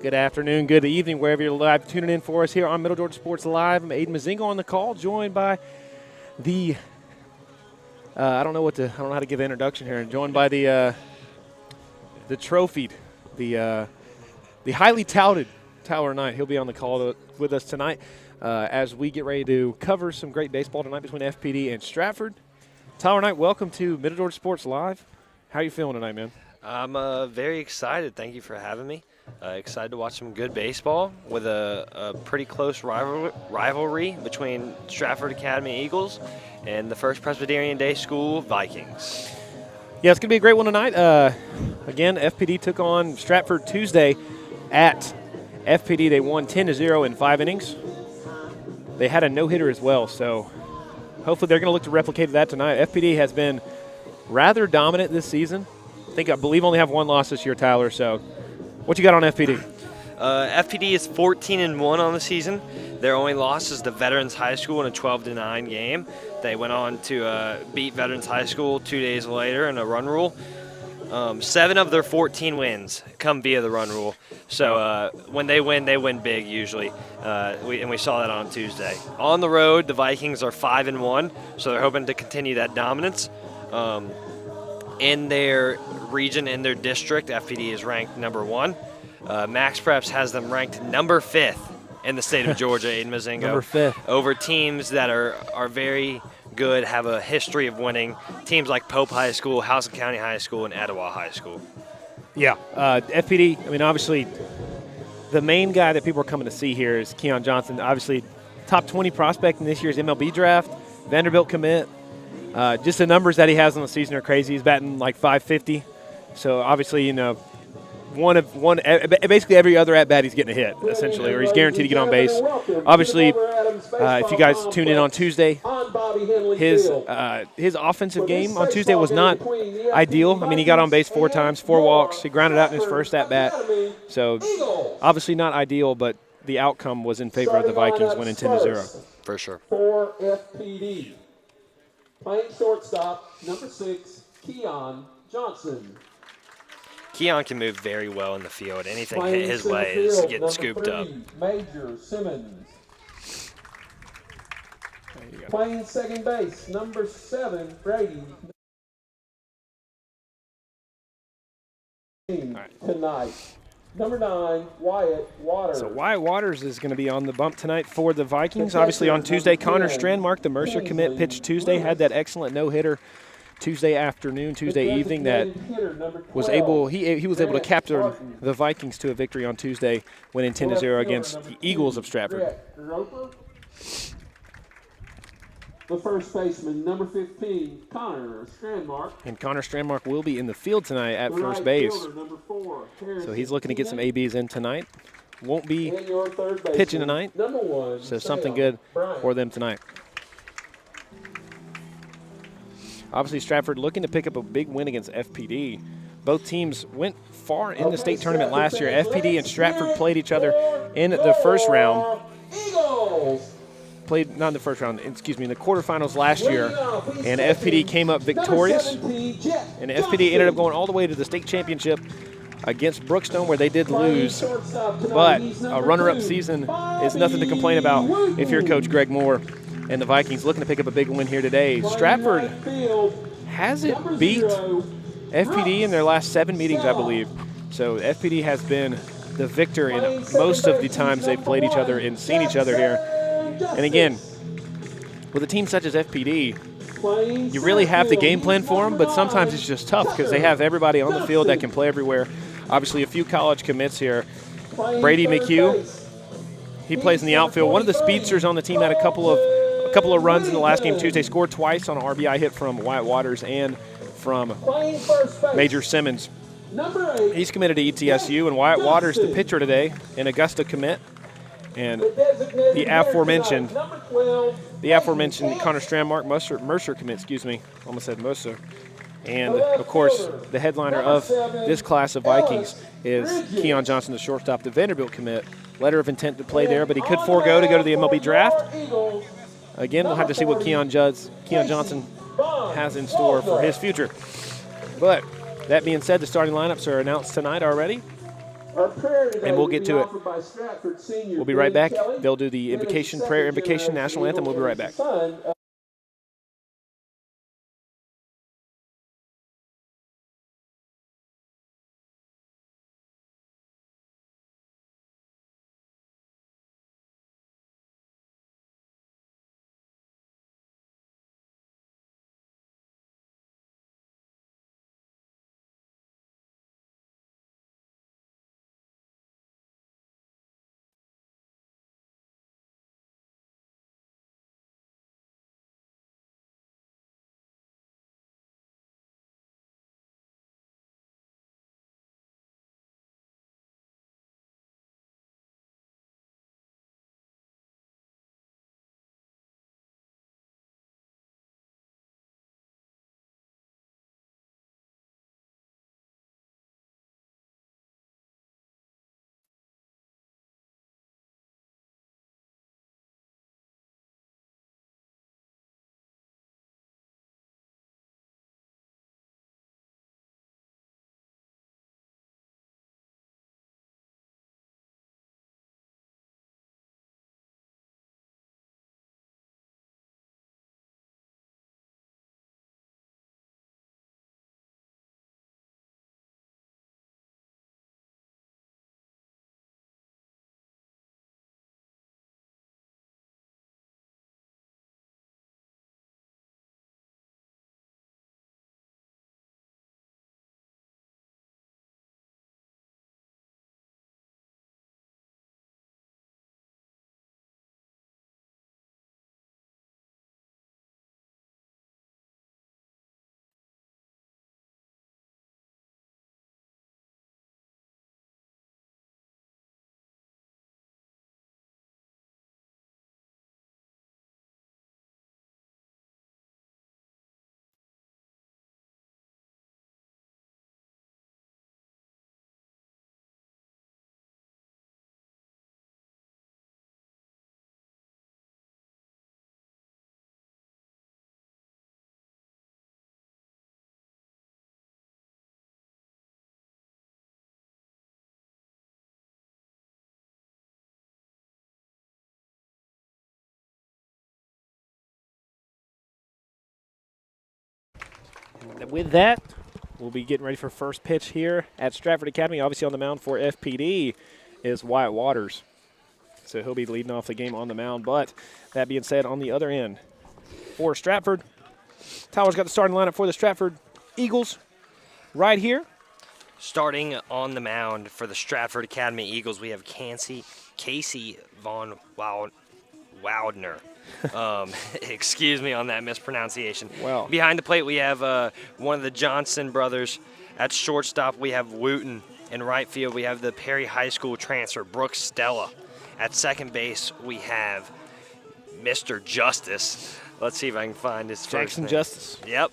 Good afternoon, good evening, wherever you're live tuning in for us here on Middle Georgia Sports Live. I'm Aiden Mazingo on the call, joined by the I don't know how to give an introduction here. Joined by the trophied, the highly touted Tyler Knight. He'll be on the call with us tonight as we get ready to cover some great baseball tonight between FPD and Stratford. Tyler Knight, welcome to Middle Georgia Sports Live. How are you feeling tonight, man? I'm very excited. Thank you for having me. Excited to watch some good baseball with a pretty close rivalry between Stratford Academy Eagles and the First Presbyterian Day School Vikings. Yeah, it's going to be a great one tonight. Again, FPD took on Stratford Tuesday at FPD. They won 10-0 in 5 innings. They had a no-hitter as well, so hopefully they're going to look to replicate that tonight. FPD has been rather dominant this season. I believe only have one loss this year, Tyler, so what you got on FPD? FPD is 14-1 on the season. Their only loss is to Veterans High School in a 12-9 game. They went on to beat Veterans High School 2 days later in a run rule. 7 of their 14 wins come via the run rule. So when they win big usually. And we saw that on Tuesday. On the road, the Vikings are 5-1, so they're hoping to continue that dominance. In their region, in their district, FPD is ranked number 1. Max Preps has them ranked number 5th in the state of Georgia, Aiden Mazingo. Number 5th. Over teams that are very good, have a history of winning. Teams like Pope High School, Howson County High School, and Etowah High School. Yeah, FPD, I mean, obviously the main guy that people are coming to see here is Keon Johnson. Obviously, top 20 prospect in this year's MLB draft, Vanderbilt commit. Just the numbers that he has on the season are crazy. He's batting like .550. So obviously, basically every other at bat he's getting a hit essentially, or he's guaranteed to get on base. Obviously, if you guys tuned in on Tuesday, his offensive game on Tuesday was not ideal. I mean, he got on base 4 times, 4 walks. He grounded out in his first at bat. So obviously not ideal, but the outcome was in favor of the Vikings, winning 10-0. For sure. For FPD. Playing shortstop, number 6, Keon Johnson. Keon can move very well in the field. Anything hit his way is getting scooped up. Major Simmons. Playing second base, number 7, Brady. Tonight. Number 9, Wyatt Waters. So Wyatt Waters is going to be on the bump tonight for the Vikings. Obviously on Tuesday, Connor Strandmark, the Mercer commit, pitched Tuesday, had that excellent no-hitter Tuesday afternoon, Tuesday evening that was able he was able to capture the Vikings to a victory on Tuesday, winning 10-0 against the Eagles of Stratford. The first baseman, number 15, Connor Strandmark. And Connor Strandmark will be in the field tonight at first base. So he's looking to get some ABs in tonight. Won't be pitching tonight, so something good for them tonight. Obviously, Stratford looking to pick up a big win against FPD. Both teams went far in the state tournament last year. FPD and Stratford played each other in the first round. Not in the first round, in the quarterfinals last year, and FPD came up victorious, and FPD ended up going all the way to the state championship against Brookstone, where they did lose, but a runner-up season is nothing to complain about if you're Coach Greg Moore and the Vikings looking to pick up a big win here today. Stratford hasn't beat FPD in their last 7 meetings, I believe, so FPD has been the victor in most of the times they've played each other and seen each other here. And again, with a team such as FPD, you really have the game plan for them, but sometimes it's just tough because they have everybody on the field that can play everywhere. Obviously, a few college commits here. Brady McHugh, he plays in the outfield. One of the speedsters on the team had a couple of runs in the last game Tuesday, scored twice on an RBI hit from Wyatt Waters and from Major Simmons. He's committed to ETSU, and Wyatt Waters, the pitcher today, an Augusta commit. And the aforementioned Connor Strandmark, Mercer commit, almost said Mercer. And, of course, the headliner of this class of Vikings is Keon Johnson, the shortstop, the Vanderbilt commit. Letter of intent to play there, but he could forego to go to the MLB draft. Again, we'll have to see what Keon Johnson has in store for his future. But that being said, the starting lineups are announced tonight already. And we'll get to it. We'll be right back. They'll do the invocation, prayer invocation, national anthem. We'll be right back. With that, we'll be getting ready for first pitch here at Stratford Academy. Obviously on the mound for FPD is Wyatt Waters. So he'll be leading off the game on the mound. But that being said, on the other end for Stratford, Tyler's got the starting lineup for the Stratford Eagles right here. Starting on the mound for the Stratford Academy Eagles, we have Casey Von Wildner. Excuse me on that mispronunciation. Wow. Behind the plate, we have one of the Johnson brothers. At shortstop, we have Wooten. In right field, we have the Perry High School transfer, Brooks Stella. At second base, we have Mr. Justice. Let's see if I can find his first name. Jackson Justice. Yep.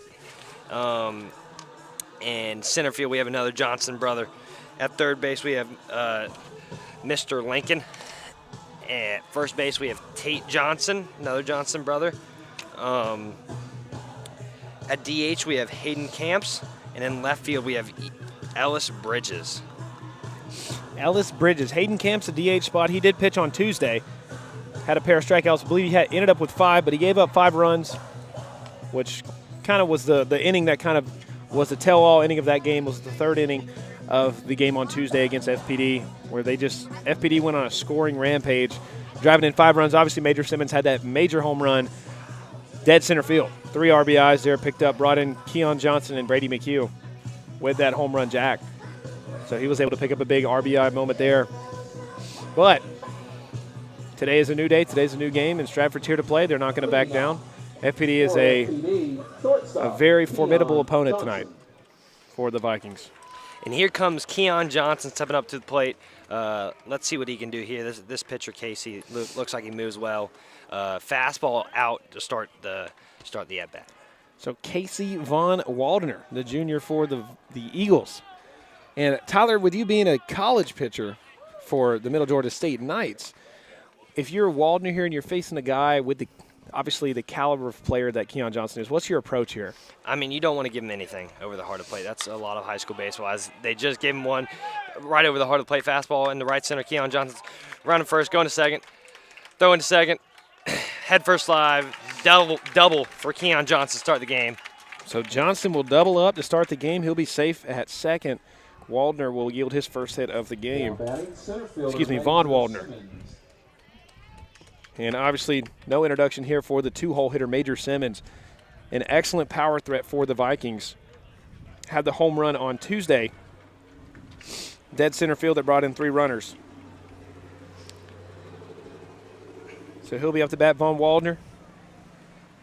And center field, we have another Johnson brother. At third base, we have Mr. Lincoln. At first base, we have Tate Johnson, another Johnson brother. At DH, we have Hayden Camps. And in left field, we have Ellis Bridges. Ellis Bridges. Hayden Camps, the DH spot. He did pitch on Tuesday. Had a pair of strikeouts. I believe he ended up with 5, but he gave up 5 runs, which kind of was the inning that kind of was the tell-all inning of that game. Was the third inning of the game on Tuesday against FPD, where FPD went on a scoring rampage, driving in 5 runs. Obviously, Major Simmons had that major home run, dead center field. 3 RBIs there picked up, brought in Keon Johnson and Brady McHugh with that home run jack. So he was able to pick up a big RBI moment there. But today is a new day. Today's a new game, and Stratford's here to play. They're not going to back down. FPD is a very formidable opponent tonight for the Vikings. And here comes Keon Johnson stepping up to the plate. Let's see what he can do here. This pitcher, Casey, looks like he moves well. Fastball out to start the at-bat. So Casey Von Waldner, the junior for the Eagles. And Tyler, with you being a college pitcher for the Middle Georgia State Knights, if you're Waldner here and you're facing a guy with obviously the caliber of player that Keon Johnson is, what's your approach here? I mean, you don't want to give him anything over the heart of plate. That's a lot of high school baseball. As they just gave him one right over the heart of the plate fastball in the right center. Keon Johnson's running first, going to second, throwing to second, head first live, double for Keon Johnson to start the game. So Johnson will double up to start the game. He'll be safe at second. Waldner will yield his first hit of the game. Excuse me, Vaughn Waldner. And obviously no introduction here for the two-hole hitter, Major Simmons. An excellent power threat for the Vikings. Had the home run on Tuesday. Dead center field that brought in 3 runners. So he'll be up to bat, Vaughn Waldner.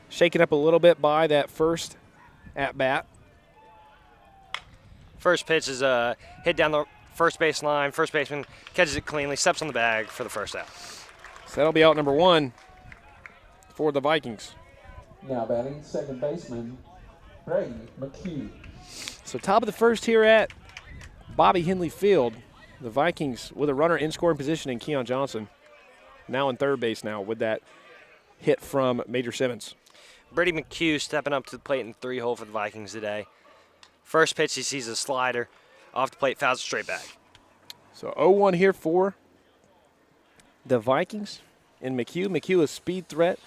Shaken up a little bit by that first at-bat. First pitch is hit down the first base line. First baseman catches it cleanly, steps on the bag for the first out. So that'll be out number 1 for the Vikings. Now batting second baseman, Brady McHugh. So top of the first here at Bobby Henley Field. The Vikings with a runner in scoring position in Keon Johnson. Now in third base now with that hit from Major Simmons. Brady McHugh stepping up to the plate in 3-hole for the Vikings today. First pitch, he sees a slider off the plate, fouls it straight back. So 0-1 here for the Vikings and McHugh. McHugh, a speed threat,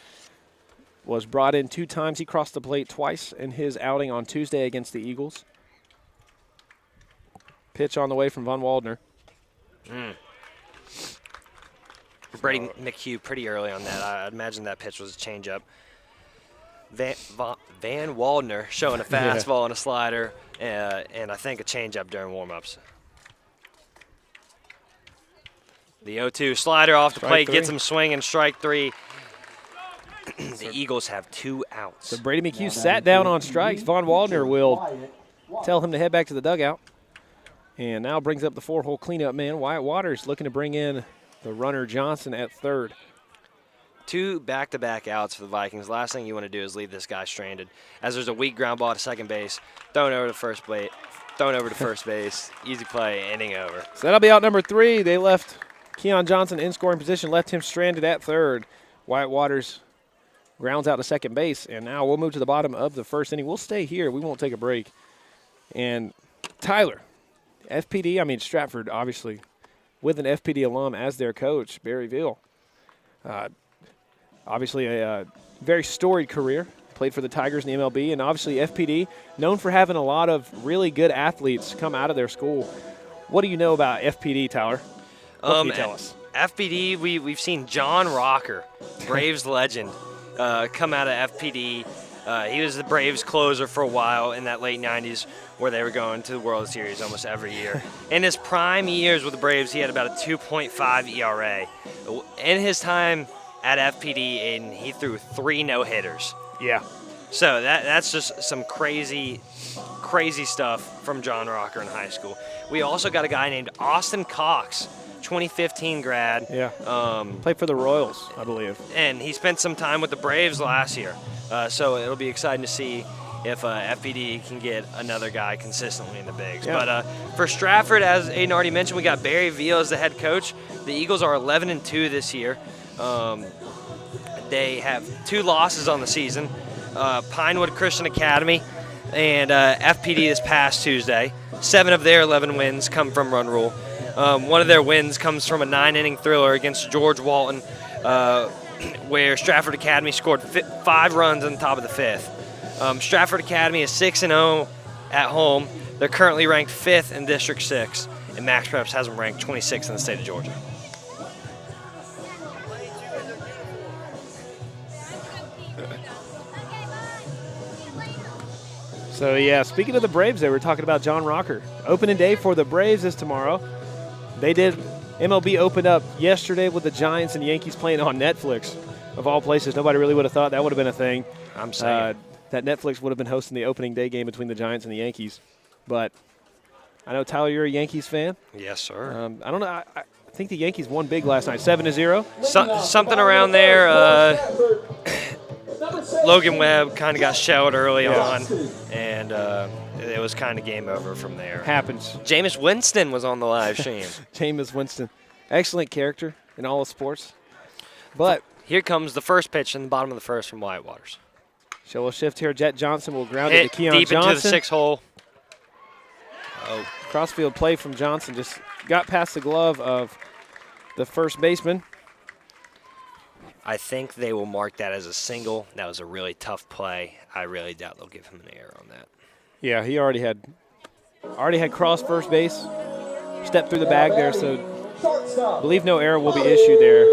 was brought in 2 times. He crossed the plate twice in his outing on Tuesday against the Eagles. Pitch on the way from Von Waldner. Brady McHugh pretty early on that. I imagine that pitch was a changeup. Van Waldner showing a fastball and a slider, and I think a changeup during warm-ups. The 0-2 slider off the plate gets him swinging, strike 3. The Eagles have 2 outs. So Brady McHugh sat down on strikes. Von Waldner will tell him to head back to the dugout. And now brings up the 4-hole cleanup man. Wyatt Waters looking to bring in the runner Johnson at third. 2 back-to-back outs for the Vikings. Last thing you want to do is leave this guy stranded. As there's a weak ground ball to second base, thrown over to first base, easy play, inning over. So that'll be out number 3. They left Keon Johnson in scoring position, left him stranded at third. Wyatt Waters grounds out to second base, and now we'll move to the bottom of the first inning. We'll stay here. We won't take a break. And Tyler, Stratford, obviously, with an FPD alum as their coach, Barry Veal. Obviously a very storied career. Played for the Tigers in the MLB, and obviously FPD, known for having a lot of really good athletes come out of their school. What do you know about FPD, Tyler? What can you tell us? FPD, we've seen John Rocker, Braves legend, come out of FPD. He was the Braves closer for a while in that late 90s where they were going to the World Series almost every year. In his prime years with the Braves, he had about a 2.5 ERA. In his time at FPD, and he threw 3 no-hitters. Yeah. So that's just some crazy stuff from John Rocker in high school. We also got a guy named Austin Cox, 2015 grad. Yeah. Played for the Royals, I believe. And he spent some time with the Braves last year. So it'll be exciting to see if FPD can get another guy consistently in the bigs. Yeah. But for Stratford, as Aiden already mentioned, we got Barry Veal as the head coach. The Eagles are 11-2 this year. They have 2 losses on the season. Pinewood Christian Academy and FPD this past Tuesday. 7 of their 11 wins come from run rule. One of their wins comes from a 9-inning thriller against George Walton, where Stratford Academy scored 5 runs on the top of the 5th. Stratford Academy is 6-0 at home. They're currently ranked 5th in District 6, and Max Preps has them ranked 26th in the state of Georgia. So, yeah, speaking of the Braves, they were talking about John Rocker. Opening day for the Braves is tomorrow. MLB opened up yesterday with the Giants and Yankees playing on Netflix. Of all places, nobody really would have thought that would have been a thing. I'm saying. That Netflix would have been hosting the opening day game between the Giants and the Yankees. But I know, Tyler, you're a Yankees fan. Yes, sir. I don't know. I think the Yankees won big last night, 7-0. Something around there. Logan Webb kind of got shelled early on, and it was kind of game over from there. Happens. Jameis Winston was on the live stream. Jameis Winston. Excellent character in all of sports. But here comes the first pitch in the bottom of the first from Wyatt Waters. So we'll shift here. Jet Johnson will ground it to Keon deep Johnson. Into the 6 hole. Crossfield play from Johnson, just got past the glove of the first baseman. I think they will mark that as a single. That was a really tough play. I really doubt they'll give him an error on that. Yeah, he already had crossed first base, stepped through the bag there, so I believe no error will be issued there.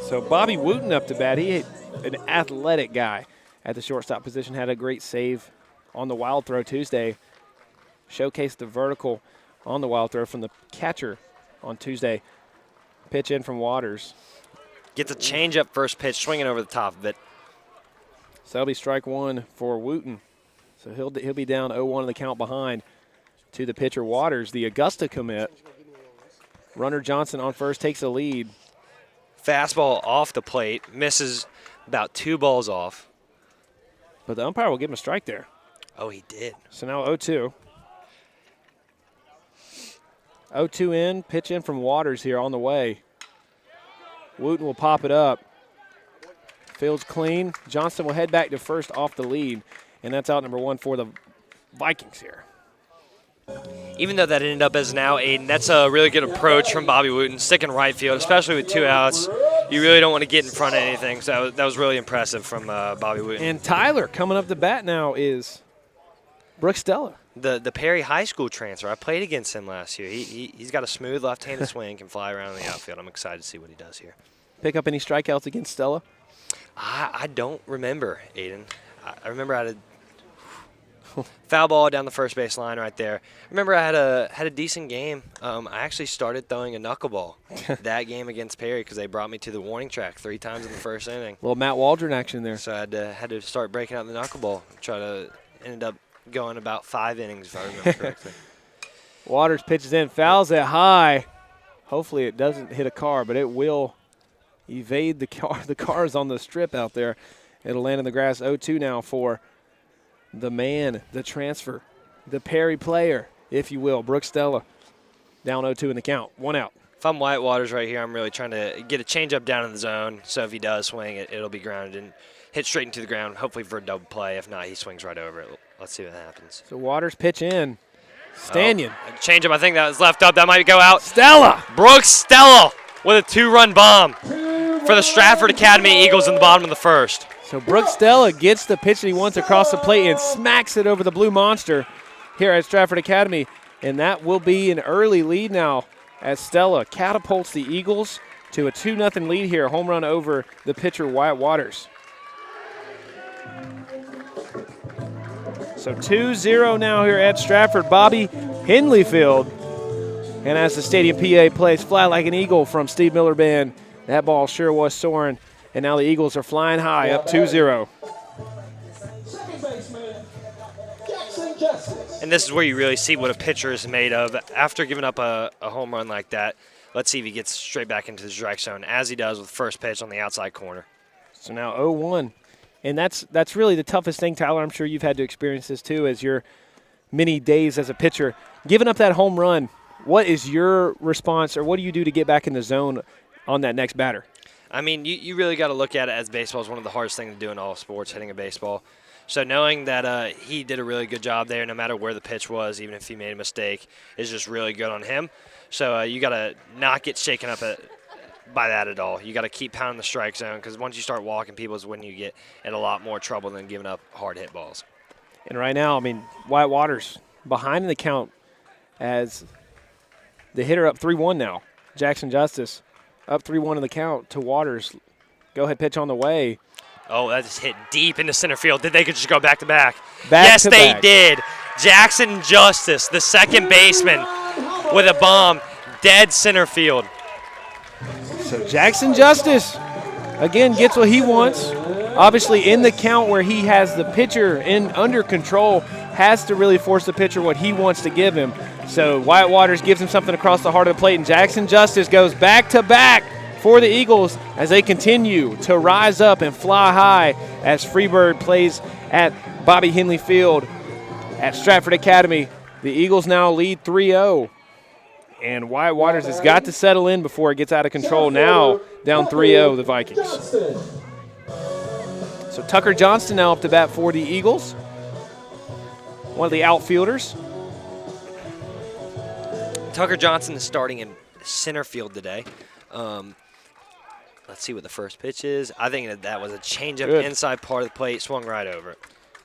So Bobby Wooten up to bat. He an athletic guy at the shortstop position, had a great save on the wild throw Tuesday. Showcased the vertical on the wild throw from the catcher on Tuesday. Pitch in from Waters. Gets a changeup first pitch, swinging over the top of it. So that'll be strike one for Wooten. So he'll be down 0-1 in the count behind to the pitcher Waters, the Augusta commit. Runner Johnson on first takes the lead. Fastball off the plate, misses about 2 balls off. But the umpire will give him a strike there. Oh, he did. So now 0-2. 0-2 in, pitch in from Waters here on the way. Wooten will pop it up. Field's clean. Johnston will head back to first off the lead, and that's out number 1 for the Vikings here. Even though that ended up as an out, Aiden, that's a really good approach from Bobby Wooten, sticking right field, especially with 2 outs. You really don't want to get in front of anything, so that was really impressive from Bobby Wooten. And Tyler coming up to bat now is Brooks Stella. The Perry High School transfer. I played against him last year. He's got a smooth left-handed swing, can fly around in the outfield. I'm excited to see what he does here. Pick up any strikeouts against Stella? I don't remember, Aiden. I remember I had a foul ball down the first base line right there. I remember I had a decent game. I actually started throwing a knuckleball that game against Perry because they brought me to the warning track 3 times in the first inning. A little Matt Waldron action there. So I had to start breaking out the knuckleball. Ended up going about 5 innings, if I remember correctly. Waters pitches in, fouls it high. Hopefully it doesn't hit a car, but it will evade the car. The car's on the strip out there. It'll land in the grass. 0-2 now for the man, the transfer, the Perry player, if you will, Brooks Stella. Down 0-2 in the count. 1 out. If I'm White Waters right here, I'm really trying to get a changeup down in the zone. So if he does swing it, it'll be grounded and hit straight into the ground, hopefully for a double play. If not, he swings right over it. Let's see what happens. So Waters pitch in. Stanyan. Changeup, I think that was left up. That might go out. Stella. Brooks Stella with a 2-run bomb for the Stratford Academy Eagles in the bottom of the first. So Brooks Stella gets the pitch that he wants across the plate and smacks it over the Blue Monster here at Stratford Academy. And that will be an early lead now as Stella catapults the Eagles to a 2-0 lead here. Home run over the pitcher Wyatt Waters. So 2-0 now here at Stratford. Bobby Henley Field. And as the Stadium PA plays Fly Like an Eagle from Steve Miller Band, that ball sure was soaring. And now the Eagles are flying high, up 2-0. Second baseman, Jackson Justice. And this is where you really see what a pitcher is made of. After giving up a home run like that, let's see if he gets straight back into the strike zone, as he does with first pitch on the outside corner. So now 0-1. And that's really the toughest thing, Tyler. I'm sure you've had to experience this too as your many days as a pitcher. Giving up that home run, what is your response, or what do you do to get back in the zone on that next batter? I mean, you really got to look at it as baseball is one of the hardest things to do in all sports, hitting a baseball. So knowing that he did a really good job there, no matter where the pitch was, even if he made a mistake, is just really good on him. So you got to not get shaken up by that at all. You got to keep pounding the strike zone, because once you start walking people is when you get in a lot more trouble than giving up hard hit balls. And right now, I mean, Wyatt Waters behind in the count as the hitter up 3-1 now. Jackson Justice up 3-1 in the count to Waters. Go-ahead pitch on the way. Oh, that just hit deep into center field. Did they just go back-to-back? Yes, they did. Jackson Justice, the second baseman, with a bomb, dead center field. So Jackson Justice, again, gets what he wants. Obviously, in the count where he has the pitcher under control, has to really force the pitcher what he wants to give him. So Wyatt Waters gives him something across the heart of the plate, and Jackson Justice goes back-to-back for the Eagles as they continue to rise up and fly high as Freebird plays at Bobby Henley Field at Stratford Academy. The Eagles now lead 3-0. And Wyatt Waters has got to settle in before it gets out of control. Now down 3-0, the Vikings. So Tucker Johnston now up to bat for the Eagles. One of the outfielders. Tucker Johnson is starting in center field today. Let's see what the first pitch is. I think that was a changeup inside part of the plate, swung right over it.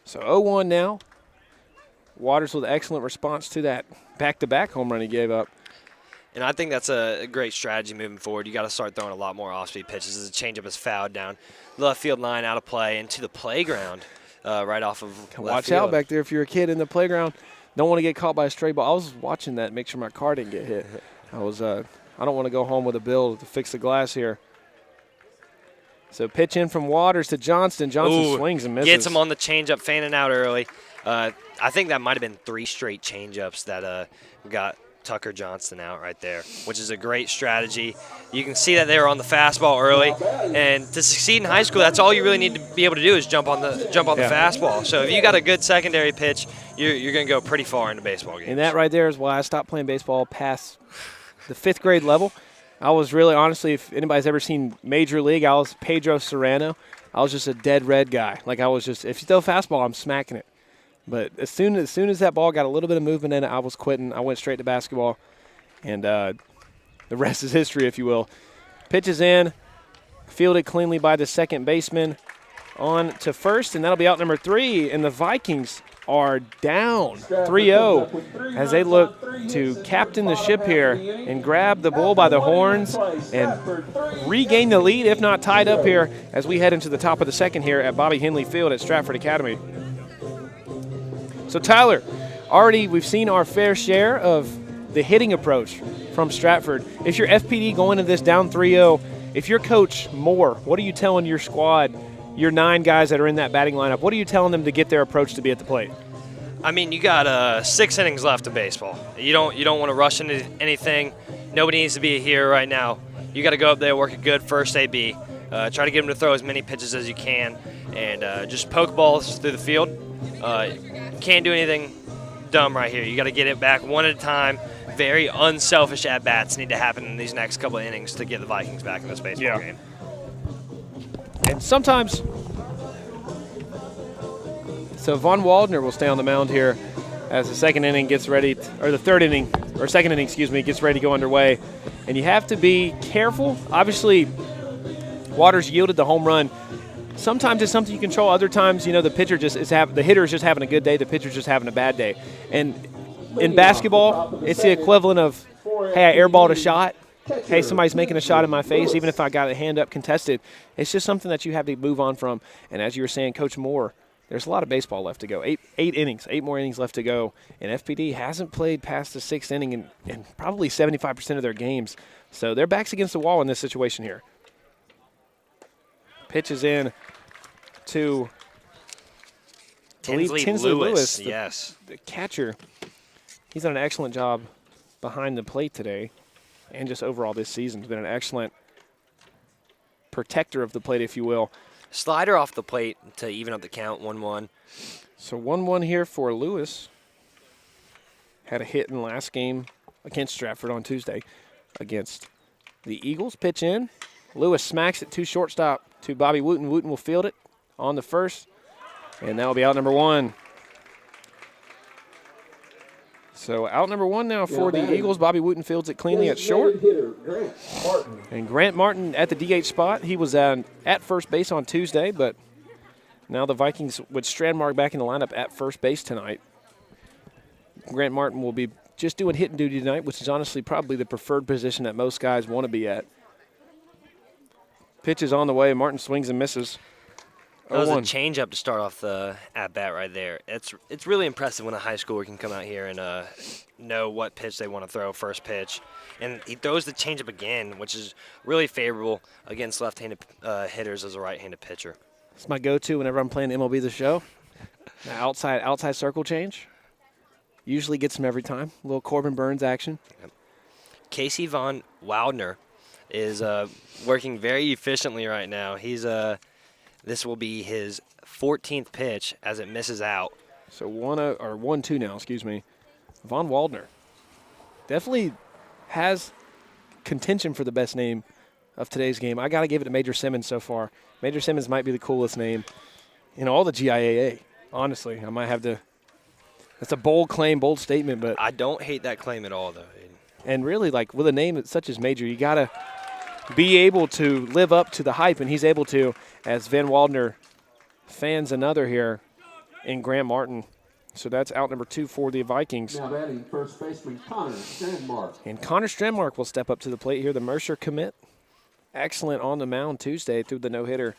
So 0-1 now. Waters with excellent response to that back-to-back home run he gave up. And I think that's a great strategy moving forward. You got to start throwing a lot more off-speed pitches as the changeup is fouled down left field line, out of play, into the playground right off of left Watch field. out back there if you're a kid in the playground. Don't want to get caught by a stray ball. I was watching that, make sure my car didn't get hit. I don't want to go home with a bill to fix the glass here. So pitch in from Waters to Johnston. Johnston swings and misses. Gets him on the changeup, fanning out early. I think that might have been 3 straight changeups that got Tucker Johnston out right there, which is a great strategy. You can see that they were on the fastball early, and to succeed in high school, that's all you really need to be able to do is jump on the fastball. So if you got a good secondary pitch, you're going to go pretty far into baseball games. And that right there is why I stopped playing baseball past the 5th grade level. I was really, honestly, if anybody's ever seen Major League, I was Pedro Serrano. I was just a dead red guy. Like I was just, if you throw a fastball, I'm smacking it. But as soon as that ball got a little bit of movement in it, I was quitting. I went straight to basketball, and the rest is history, if you will. Pitches in, fielded cleanly by the second baseman, on to first, and that'll be out number 3. And the Vikings are down 3-0 as they look to captain the ship here and grab the bull by the horns and regain the lead, if not tied up here, as we head into the top of the second here at Bobby Henley Field at Stratford Academy. So, Tyler, already we've seen our fair share of the hitting approach from Stratford. If you're FPD going into this down 3-0, if you're Coach Moore, what are you telling your squad, your 9 guys that are in that batting lineup, what are you telling them to get their approach to be at the plate? I mean, you got 6 innings left of baseball. You don't want to rush into anything. Nobody needs to be a hero right now. You got to go up there, work a good first AB. Try to get them to throw as many pitches as you can, and just poke balls through the field. Can't do anything dumb right here. You got to get it back one at a time. Very unselfish at-bats need to happen in these next couple of innings to get the Vikings back in this baseball game. And sometimes, so Von Waldner will stay on the mound here as the second inning gets ready, or the third inning, or second inning, gets ready to go underway. And you have to be careful. Obviously, Waters yielded the home run. Sometimes it's something you control. Other times, the pitcher the hitter is just having a good day. The pitcher's just having a bad day. And in basketball, it's the equivalent of, hey, I airballed a shot. Hey, somebody's making a shot in my face, even if I got a hand up contested. It's just something that you have to move on from. And as you were saying, Coach Moore, there's a lot of baseball left to go. 8 innings, 8 more innings left to go. And FPD hasn't played past the 6th inning in probably 75% of their games. So their back's against the wall in this situation here. Pitches in to Tinsley Lewis, the catcher. He's done an excellent job behind the plate today, and just overall this season. He's been an excellent protector of the plate, if you will. Slider off the plate to even up the count, 1-1. So 1-1 here for Lewis. Had a hit in the last game against Stratford on Tuesday against the Eagles. Pitch in. Lewis smacks it to shortstop to Bobby Wooten. Wooten will field it on the first, and that will be out number 1. So out number 1 now for the Eagles. Bobby Wooten fields it cleanly at short. And Grant Martin at the DH spot. He was at first base on Tuesday, but now the Vikings with Strandmark back in the lineup at first base tonight. Grant Martin will be just doing hitting duty tonight, which is honestly probably the preferred position that most guys want to be at. Pitch is on the way. Martin swings and misses. That was a changeup to start off the at-bat right there. It's really impressive when a high schooler can come out here and know what pitch they want to throw first pitch. And he throws the changeup again, which is really favorable against left-handed hitters as a right-handed pitcher. It's my go-to whenever I'm playing MLB The Show. Outside circle change. Usually gets him every time. A little Corbin Burns action. Yep. Casey Von Waldner is working very efficiently right now. This will be his 14th pitch as it misses out. So 1-2 now, excuse me. Von Waldner definitely has contention for the best name of today's game. I got to give it to Major Simmons so far. Major Simmons might be the coolest name in all the GIAA. Honestly, I might have to. That's a bold claim, bold statement, but I don't hate that claim at all, though. And really, like with a name such as Major, you got to be able to live up to the hype, and he's able to, as Van Waldner fans another here in Grant Martin. So that's out number 2 for the Vikings. Now batting first baseman Connor Strandmark. And Connor Strandmark will step up to the plate here, the Mercer commit. Excellent on the mound Tuesday through the no-hitter.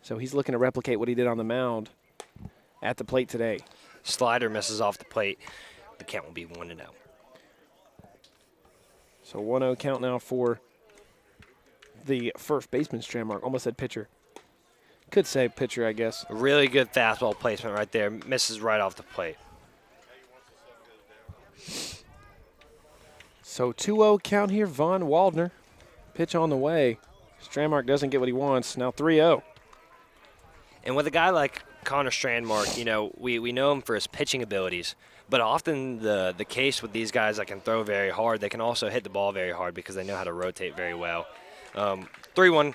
So he's looking to replicate what he did on the mound at the plate today. Slider misses off the plate. The count will be 1-0. So 1-0 count now for the first baseman, Strandmark. Almost said pitcher. Could say pitcher, I guess. Really good fastball placement right there. Misses right off the plate. So 2-0 count here. Von Waldner. Pitch on the way. Strandmark doesn't get what he wants. Now 3-0. And with a guy like Connor Strandmark, you know, we know him for his pitching abilities. But often the case with these guys that can throw very hard, they can also hit the ball very hard because they know how to rotate very well. 3-1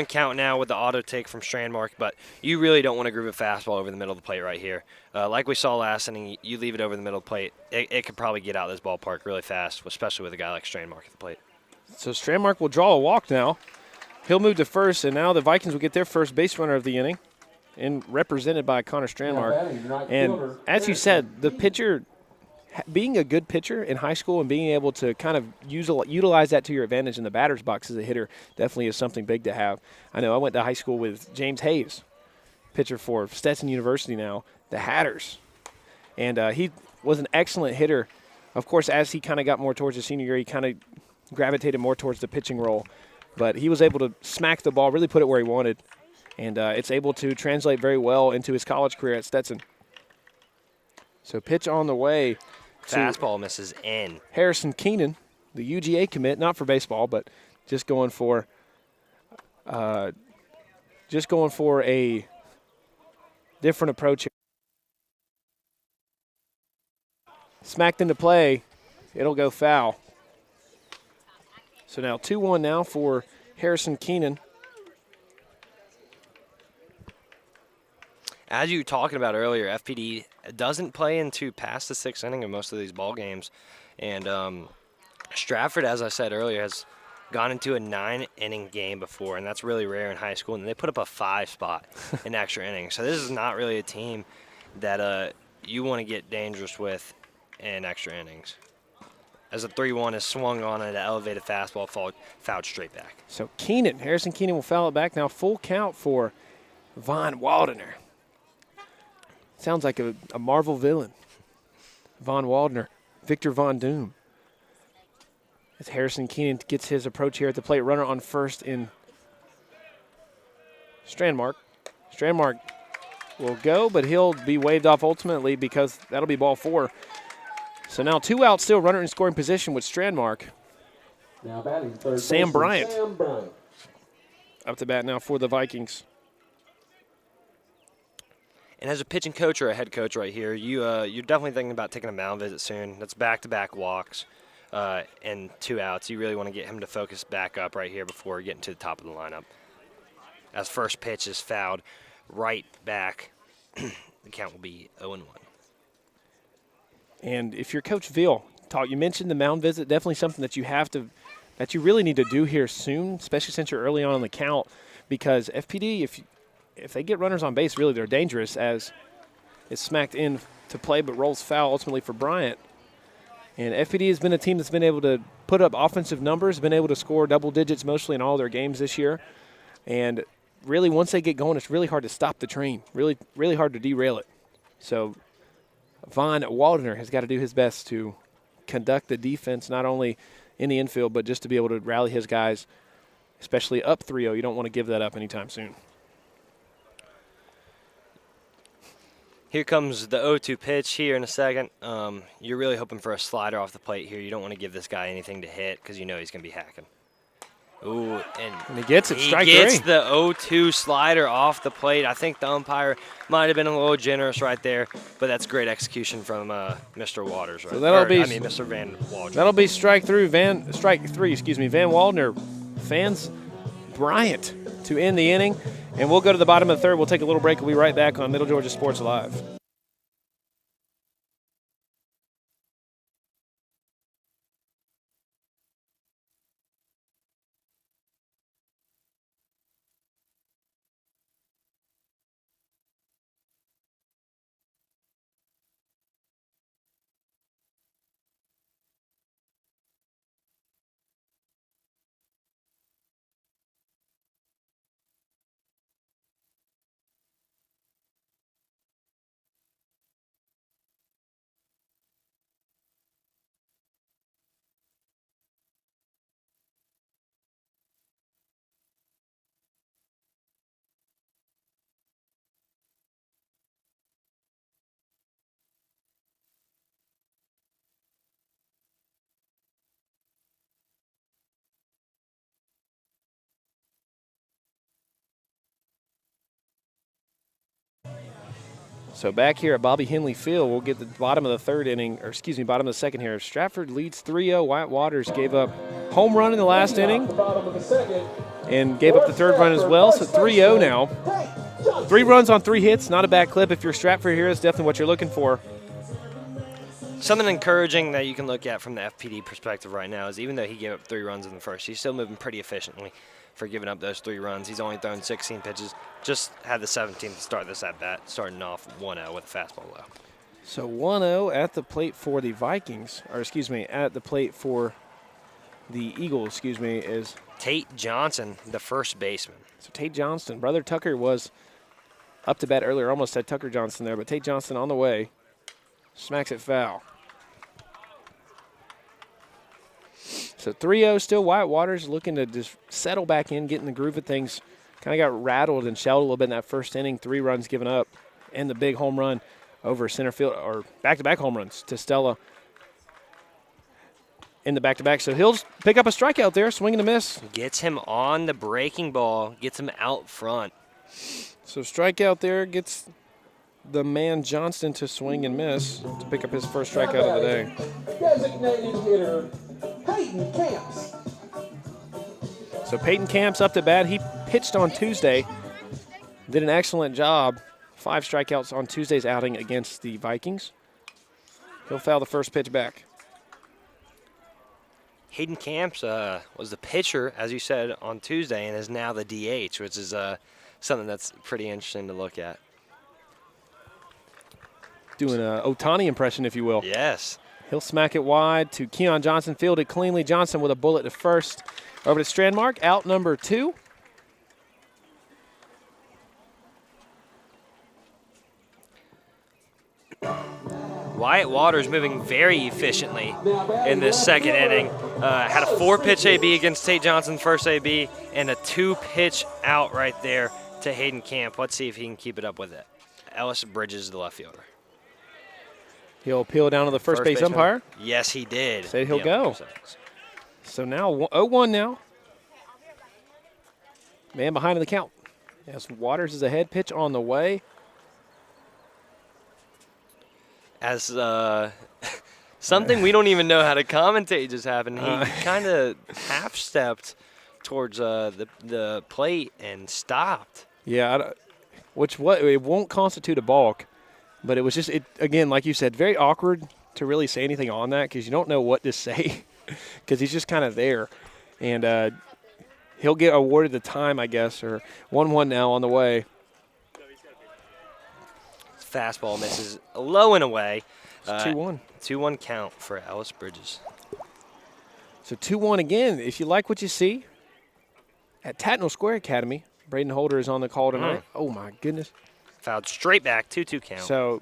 count now with the auto take from Strandmark, but you really don't want to groove a fastball over the middle of the plate right here. Like we saw last inning, you leave it over the middle of the plate, it could probably get out of this ballpark really fast, especially with a guy like Strandmark at the plate. So Strandmark will draw a walk now. He'll move to first, and now the Vikings will get their first base runner of the inning, and represented by Connor Strandmark. And as you said, the pitcher, being a good pitcher in high school and being able to kind of utilize that to your advantage in the batter's box as a hitter definitely is something big to have. I know I went to high school with James Hayes, pitcher for Stetson University now, the Hatters. And he was an excellent hitter. Of course, as he kind of got more towards his senior year, he kind of gravitated more towards the pitching role. But he was able to smack the ball, really put it where he wanted. And it's able to translate very well into his college career at Stetson. So pitch on the way. Fastball misses in. Harrison Keenan, the UGA commit, not for baseball, but just going for a different approach here. Smacked into play. It'll go foul. So now 2-1 now for Harrison Keenan. As you were talking about earlier, FPD doesn't play into past the 6th inning of most of these ball games. And Stratford, as I said earlier, has gone into a 9-inning game before, and that's really rare in high school. And they put up a 5 spot in extra innings. So this is not really a team that you want to get dangerous with in extra innings. As a 3-1 is swung on an elevated fastball, fouled straight back. So Harrison Keenan will foul it back. Now full count for Von Waldner. Sounds like a Marvel villain. Von Waldner, Victor Von Doom. As Harrison Keenan gets his approach here at the plate, runner on first in Strandmark. Strandmark will go, but he'll be waved off ultimately because that'll be ball 4. So now 2 outs, still runner in scoring position with Strandmark. Now batting third Sam Bryant. Sam Bryant. Up to bat now for the Vikings. And as a pitching coach or a head coach right here, you're definitely thinking about taking a mound visit soon. That's back-to-back walks and 2 outs. You really want to get him to focus back up right here before getting to the top of the lineup. As first pitch is fouled right back, the count will be 0-1. And if you're Coach Veal, you mentioned the mound visit, definitely something that you really need to do here soon, especially since you're early on in the count, because FPD, if they get runners on base, really they're dangerous as it's smacked in to play but rolls foul ultimately for Bryant. And FPD has been a team that's been able to put up offensive numbers, been able to score double digits mostly in all their games this year. And really once they get going, it's really hard to stop the train, really, really hard to derail it. So Von Waldner has got to do his best to conduct the defense not only in the infield but just to be able to rally his guys, especially up 3-0. You don't want to give that up anytime soon. Here comes the 0-2 pitch here in a second. You're really hoping for a slider off the plate here. You don't want to give this guy anything to hit because you know he's going to be hacking. Ooh, and he gets it, strike 3. He gets the 0-2 slider off the plate. I think the umpire might have been a little generous right there, but that's great execution from Mr. Waters. Right? So Mr. Van Waldner. That'll be strike 3. Van Waldner fans Bryant to end the inning. And we'll go to the bottom of the 3rd. We'll take a little break. We'll be right back on Middle Georgia Sports Live. So back here at Bobby Henley Field, we'll get the bottom of the third inning, or excuse me, bottom of the second here. Stratford leads 3-0. White Waters gave up home run in the last inning and gave up the third run as well. So 3-0 now. 3 runs on 3 hits, not a bad clip. If you're Stratford here, it's definitely what you're looking for. Something encouraging that you can look at from the FPD perspective right now is even though he gave up 3 runs in the first, he's still moving pretty efficiently for giving up those 3 runs. He's only thrown 16 pitches, just had the 17th to start this at-bat, starting off 1-0 with a fastball low. So 1-0 at the plate for the Vikings, or excuse me, at the plate for the Eagles, excuse me, is Tate Johnson, the first baseman. So Tate Johnston, brother Tucker was up to bat earlier, almost had Tucker Johnson there, but Tate Johnston on the way, smacks it foul. So 3-0 still. White Waters looking to just settle back in, get in the groove of things. Kind of got rattled and shelled a little bit in that first inning. 3 runs given up, and the big home run over center field, or back-to-back home runs to Stella in the back-to-back. So he'll pick up a strikeout there, swing and a miss. Gets him on the breaking ball, gets him out front. So strikeout there, gets the man Johnston to swing and miss to pick up his first strikeout of the day. Designated hitter, Peyton Camps. So Peyton Camps up to bat. He pitched on Tuesday, did an excellent job. 5 strikeouts on Tuesday's outing against the Vikings. He'll foul the first pitch back. Hayden Camps was the pitcher, as you said, on Tuesday and is now the DH, which is something that's pretty interesting to look at. Doing an Ohtani impression, if you will. Yes. He'll smack it wide to Keon Johnson, fielded cleanly. Johnson with a bullet to first. Over to Strandmark, out number 2. Wyatt Waters moving very efficiently in this second inning. Had a 4-pitch AB against Tate Johnson, first AB, and a 2-pitch out right there to Hayden Camp. Let's see if he can keep it up with it. Ellis Bridges, the left fielder. He'll appeal down to the first base umpire. Yes, he did. Say he'll go. So now 0-1 now. Man behind in the count. As Waters is ahead, pitch on the way. As something we don't even know how to commentate just happened. He kind of half-stepped towards the plate and stopped. Yeah, it won't constitute a balk, but it was just, again, like you said, very awkward to really say anything on that because you don't know what to say because he's just kind of there. And he'll get awarded the time, I guess, or 1-1 now on the way. Fastball misses low and away. It's 2-1. 2-1 count for Ellis Bridges. So 2-1 again. If you like what you see at Tatnall Square Academy, Braden Holder is on the call tonight. Oh, my goodness. Fouled straight back, 2-2 count. So,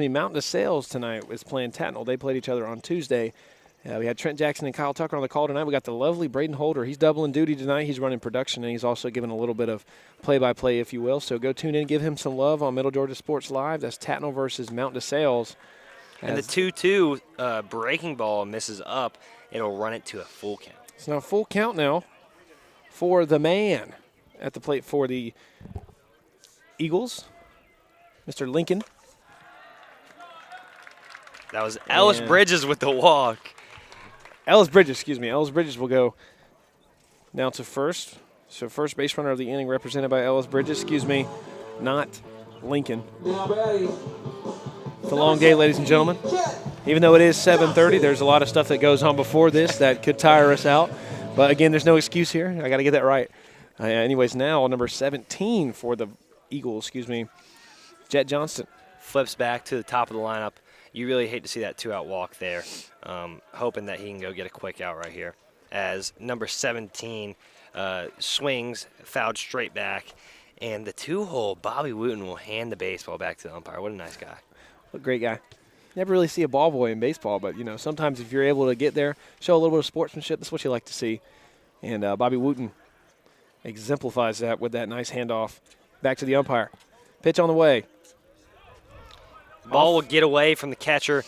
Mountain of Sales tonight is playing Tatnall. They played each other on Tuesday. We had Trent Jackson and Kyle Tucker on the call tonight. We got the lovely Braden Holder. He's doubling duty tonight. He's running production, and he's also giving a little bit of play-by-play, if you will. So go tune in, give him some love on Middle Georgia Sports Live. That's Tatnall versus Mountain of Sales. And the 2-2 breaking ball misses up. It'll run it to a full count. It's now a full count now for the man at the plate for the Eagles, Mr. Lincoln. That was Ellis Bridges with the walk. Ellis Bridges will go now to first. So first base runner of the inning represented by Ellis Bridges. Not Lincoln. It's a long day, ladies and gentlemen. Even though it is 7:30, there's a lot of stuff that goes on before this that could tire us out. But, again, there's no excuse here. I got to get that right. Anyways, now number 17 for the Eagles, Jet Johnston. Flips back to the top of the lineup. You really hate to see that 2-out walk there. Hoping that he can go get a quick out right here. As number 17 swings, fouled straight back. And the 2-hole, Bobby Wooten will hand the baseball back to the umpire. What a nice guy. What a great guy. Never really see a ball boy in baseball, but, sometimes if you're able to get there, show a little bit of sportsmanship, that's what you like to see. And Bobby Wooten exemplifies that with that nice handoff back to the umpire. Pitch on the way. Ball will get away from the catcher.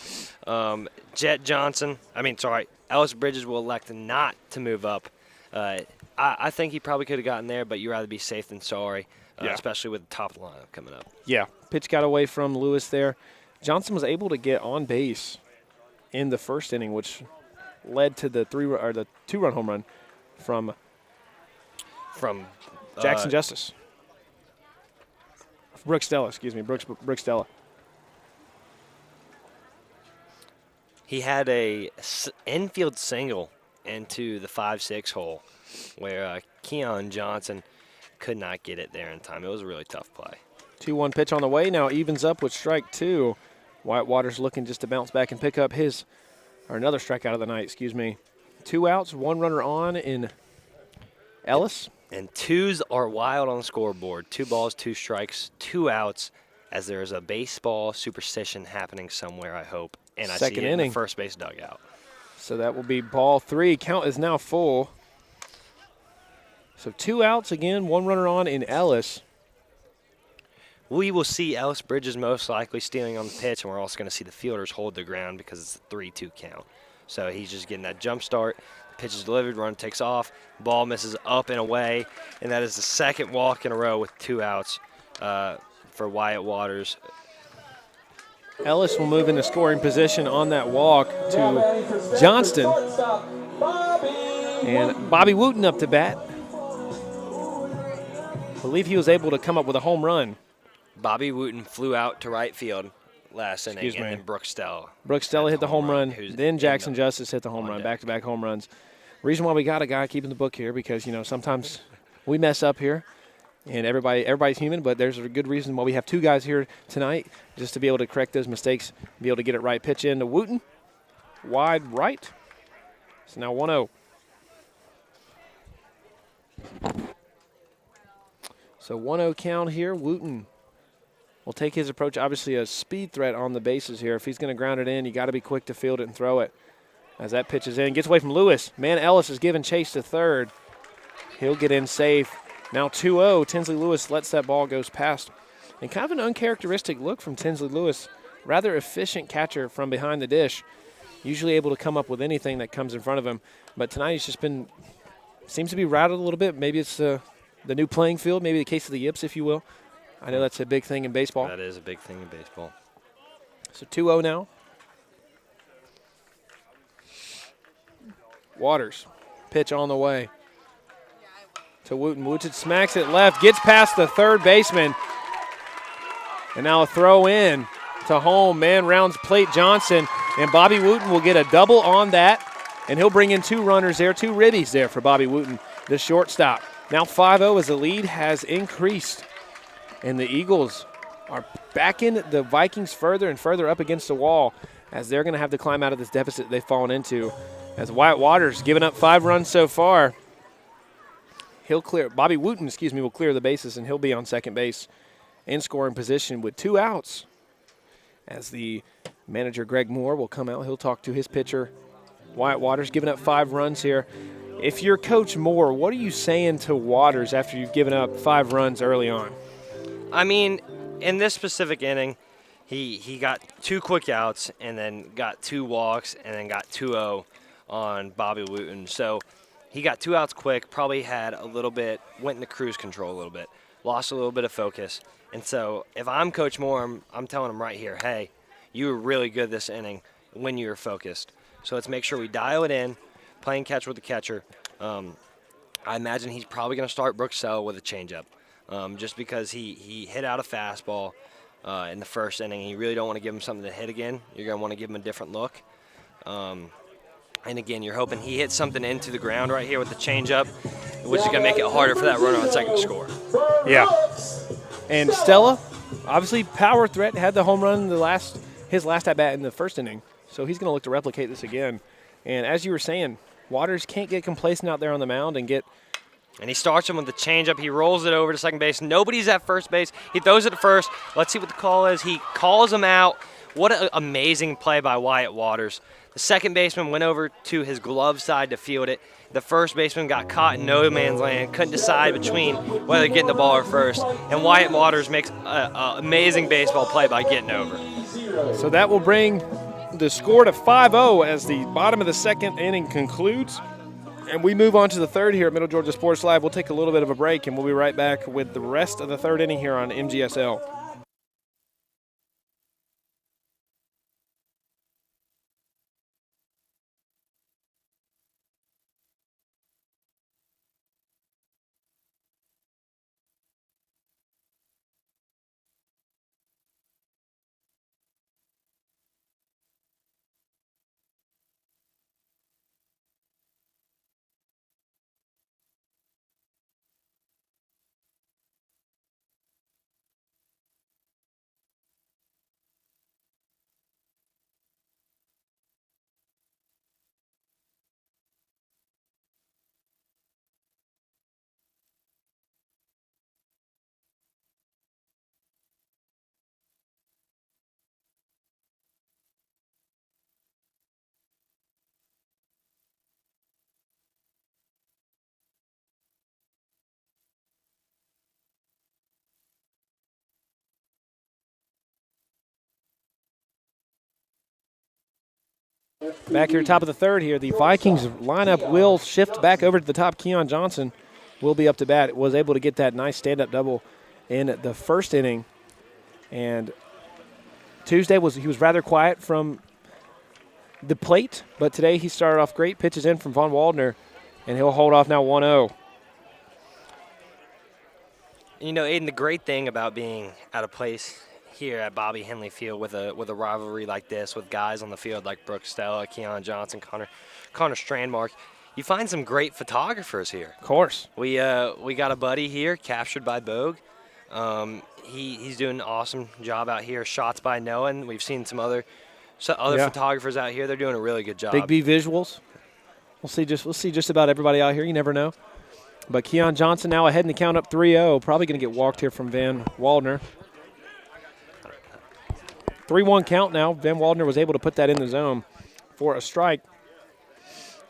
Ellis Bridges will elect not to move up. I think he probably could have gotten there, but you'd rather be safe than sorry. especially with the top of the lineup coming up. Yeah, pitch got away from Lewis there. Johnson was able to get on base in the first inning, which led to the 2-run home run from Jackson Justice. Brooks Stella, Brooks Stella. He had a infield single into the 5-6 hole where Keon Johnson could not get it there in time. It was a really tough play. 2-1 pitch on the way. Now evens up with strike 2. Whitewater's looking just to bounce back and pick up another strikeout of the night, 2 outs, 1 runner on in Ellis. And 2s are wild on the scoreboard. 2 balls, 2 strikes, 2 outs, as there is a baseball superstition happening somewhere, I hope. And I see it in the first base dugout. So that will be ball 3. Count is now full. So 2 outs again, 1 runner on in Ellis. We will see Ellis Bridges most likely stealing on the pitch, and we're also going to see the fielders hold their ground because it's a 3-2 count. So he's just getting that jump start. Pitch is delivered, run takes off, ball misses up and away, and that is the second walk in a row with 2 outs for Wyatt Waters. Ellis will move into scoring position on that walk to Johnston. And Bobby Wooten up to bat. I believe he was able to come up with a home run. Bobby Wooten flew out to right field last inning, and then Brooks Stella. Brooks Stella hit the home run, then Jackson Justice hit the home run, back-to-back home runs. Reason why we got a guy keeping the book here because, sometimes we mess up here, and everybody's human, but there's a good reason why we have 2 guys here tonight just to be able to correct those mistakes, be able to get it right. Pitch in to Wooten, wide right. So now 1-0. So 1-0 count here. Wooten will take his approach. Obviously a speed threat on the bases here. If he's going to ground it in, you got to be quick to field it and throw it. As that pitch is in, gets away from Lewis. Man, Ellis is giving chase to third. He'll get in safe. Now 2-0. Tinsley Lewis lets that ball goes past. And kind of an uncharacteristic look from Tinsley Lewis. Rather efficient catcher from behind the dish. Usually able to come up with anything that comes in front of him. But tonight he's just seems to be rattled a little bit. Maybe it's the new playing field, maybe the case of the yips, if you will. I know that's a big thing in baseball. That is a big thing in baseball. So 2-0 now. Waters, pitch on the way to Wooten. Wooten smacks it left, gets past the third baseman. And now a throw in to home. Man rounds plate Johnson, and Bobby Wooten will get a double on that. And he'll bring in 2 runners there, 2 ribbies there for Bobby Wooten, the shortstop. Now 5-0 as the lead has increased. And the Eagles are backing the Vikings further and further up against the wall as they're going to have to climb out of this deficit they've fallen into. As Wyatt Waters giving up 5 runs so far. Bobby Wooten, will clear the bases, and he'll be on second base in scoring position with 2 outs. As the manager, Greg Moore, will come out. He'll talk to his pitcher, Wyatt Waters, giving up 5 runs here. If you're Coach Moore, what are you saying to Waters after you've given up 5 runs early on? I mean, in this specific inning, he got 2 quick outs and then got 2 walks and then got 2-0 on Bobby Wooten. So he got 2 outs quick, probably had went into cruise control a little bit, lost a little bit of focus. And so if I'm Coach Moore, I'm telling him right here, hey, you were really good this inning when you were focused. So let's make sure we dial it in, playing catch with the catcher. I imagine he's probably going to start Brooks Stella with a changeup. Just because he hit out a fastball in the first inning. You really don't want to give him something to hit again. You're going to want to give him a different look. And again, you're hoping he hits something into the ground right here with the changeup, which is going to make it harder for that runner on second to score. Yeah. And Stella, obviously power threat, had the home run his last at-bat in the first inning. So he's going to look to replicate this again. And as you were saying, Waters can't get complacent out there on the mound and he starts him with the changeup. He rolls it over to second base. Nobody's at first base. He throws it to first. Let's see what the call is. He calls him out. What an amazing play by Wyatt Waters. The second baseman went over to his glove side to field it. The first baseman got caught in no man's land, couldn't decide between whether getting the ball or first. And Wyatt Waters makes an amazing baseball play by getting over. So that will bring the score to 5-0 as the bottom of the second inning concludes. And we move on to the third here at Middle Georgia Sports Live. We'll take a little bit of a break, and we'll be right back with the rest of the third inning here on MGSL. Back here, top of the third here, the Vikings lineup will shift back over to the top. Keon Johnson will be up to bat. Was able to get that nice stand-up double in the first inning. And Tuesday he was rather quiet from the plate, but today he started off great. Pitches in from Von Waldner, and he'll hold off now 1-0. You know, Aiden, the great thing about being at a place here at Bobby Henley Field with a rivalry like this, with guys on the field like Brooks Stella, Keon Johnson, Connor Strandmark, you find some great photographers here. Of course. We got a buddy here, captured by Bogue. He's doing an awesome job out here. Shots by Noah, and we've seen some other photographers out here. They're doing a really good job. Big B visuals. We'll see just about everybody out here. You never know. But Keon Johnson now ahead in the count, up 3-0. Probably going to get walked here from Van Waldner. 3-1 count now. Van Waldner was able to put that in the zone for a strike.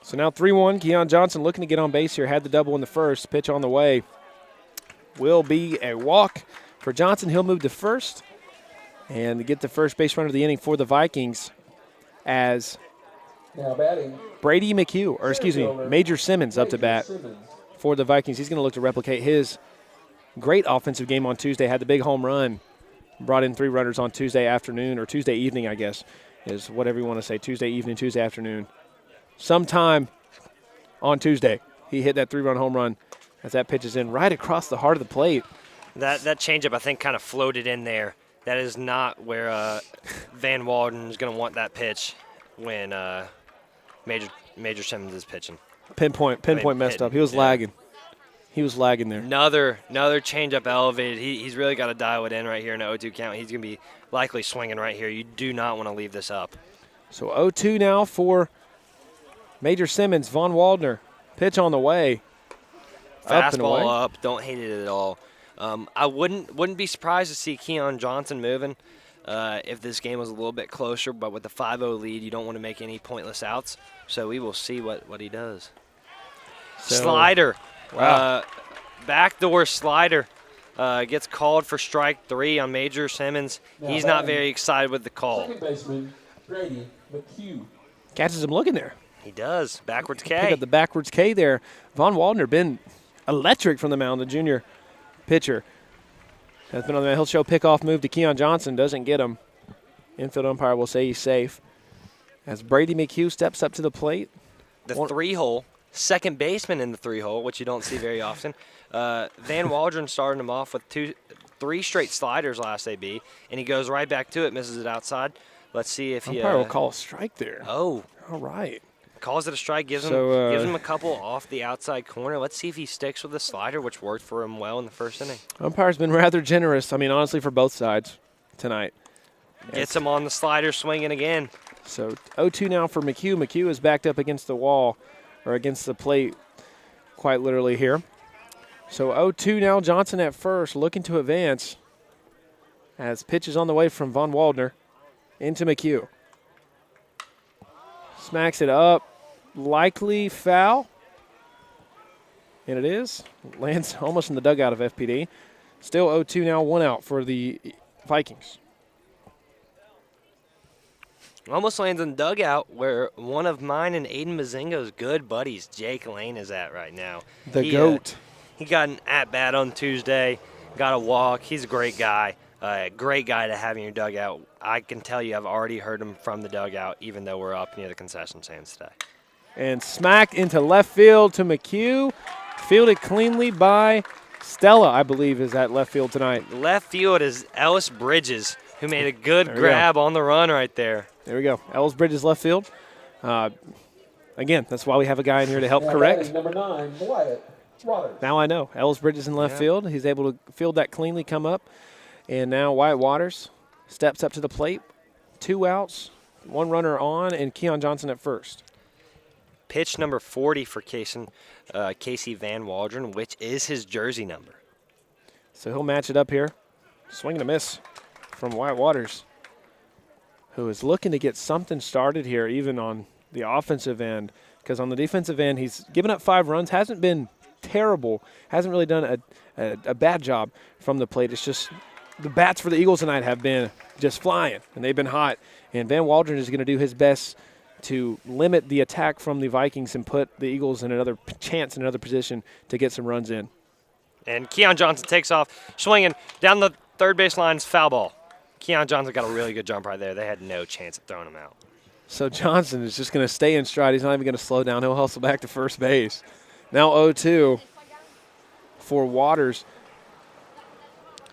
So now 3-1. Keon Johnson looking to get on base here. Had the double in the first. Pitch on the way. Will be a walk for Johnson. He'll move to first and get the first base runner of the inning for the Vikings as Brady McHugh, or excuse me, Major Simmons up to bat for the Vikings. He's going to look to replicate his great offensive game on Tuesday. Had the big home run. Brought in 3 runners on Tuesday afternoon, or Tuesday evening, I guess, is whatever you want to say. Tuesday evening, Tuesday afternoon. Sometime on Tuesday, he hit that 3-run home run as that pitch is in right across the heart of the plate. That changeup, I think, kind of floated in there. That is not where Van Walden is going to want that pitch when Major Simmons is pitching. Pinpoint messed up. He was lagging. He was lagging there. Another changeup elevated. He's really got to dial it in right here in the 0-2 count. He's going to be likely swinging right here. You do not want to leave this up. So 0-2 now for Major Simmons. Von Waldner. Pitch on the way. Fastball up. Don't hate it at all. I wouldn't be surprised to see Keon Johnson moving if this game was a little bit closer. But with the 5-0 lead, you don't want to make any pointless outs. So we will see what he does. Slider. Wow. Backdoor slider gets called for strike 3 on Major Simmons. He's not very excited with the call. Second baseman, Brady McHugh. Catches him looking there. He does. Backwards Pick K. up the backwards K there. Von Waldner been electric from the mound, the junior pitcher. Has been on the mound. He'll show pickoff move to Keon Johnson. Doesn't get him. Infield umpire will say he's safe. As Brady McHugh steps up to the plate. The 3-hole. Second baseman in the 3-hole, which you don't see very often. Van Waldron started him off with 3 straight sliders last AB, and he goes right back to it, misses it outside. Let's see if he umpire will call a strike there. Oh. All right. Calls it a strike, gives him a couple off the outside corner. Let's see if he sticks with the slider, which worked for him well in the first inning. Umpire's been rather generous, honestly, for both sides tonight. Gets him on the slider, swinging again. So 0-2 now for McHugh. McHugh is backed up against the wall, or against the plate, quite literally here. So 0-2 now, Johnson at first, looking to advance as pitches on the way from Von Waldner into McHugh. Smacks it up, likely foul. And it is. Lands almost in the dugout of FPD. Still 0-2 now, 1 out for the Vikings. Almost lands in the dugout where one of mine and Aiden Mazingo's good buddies, Jake Lane, is at right now. The GOAT. He got an at-bat on Tuesday, got a walk. He's a great guy. Great guy to have in your dugout. I can tell you I've already heard him from the dugout, even though we're up near the concession stands today. And smacked into left field to McHugh. Fielded cleanly by Stella, I believe, is at left field tonight. Left field is Ellis Bridges, who made a good grab on the run right there. There we go. Ellis Bridges left field. Again, that's why we have a guy in here to help correct. Number 9, Wyatt Waters. Now I know. Ellis Bridges in left field. He's able to field that cleanly, come up. And now Wyatt Waters steps up to the plate. 2 outs, 1 runner on, and Keon Johnson at first. Pitch number 40 for Casey Van Waldron, which is his jersey number. So he'll match it up here. Swing and a miss from Wyatt Waters, who is looking to get something started here, even on the offensive end. Because on the defensive end, he's given up 5 runs, hasn't been terrible, hasn't really done a bad job from the plate. It's just the bats for the Eagles tonight have been just flying, and they've been hot. And Van Waldron is going to do his best to limit the attack from the Vikings and put the Eagles in another chance, in another position to get some runs in. And Keon Johnson takes off, swinging down the third base line's foul ball. Keon Johnson got a really good jump right there. They had no chance of throwing him out. So Johnson is just going to stay in stride. He's not even going to slow down. He'll hustle back to first base. Now 0-2 for Waters.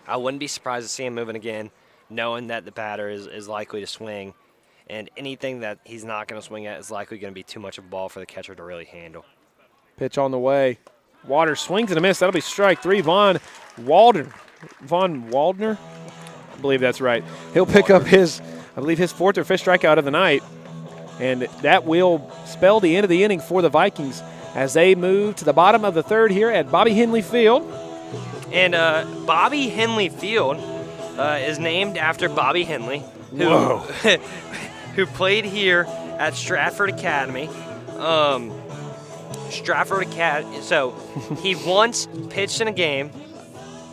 I wouldn't be surprised to see him moving again, knowing that the batter is likely to swing. And anything that he's not going to swing at is likely going to be too much of a ball for the catcher to really handle. Pitch on the way. Waters swings and a miss. That'll be strike 3. Von Waldner. I believe that's right. He'll pick up his 4th or 5th strikeout of the night. And that will spell the end of the inning for the Vikings as they move to the bottom of the 3rd here at Bobby Henley Field. And Bobby Henley Field is named after Bobby Henley, who played here at Stratford Academy. So he once pitched in a game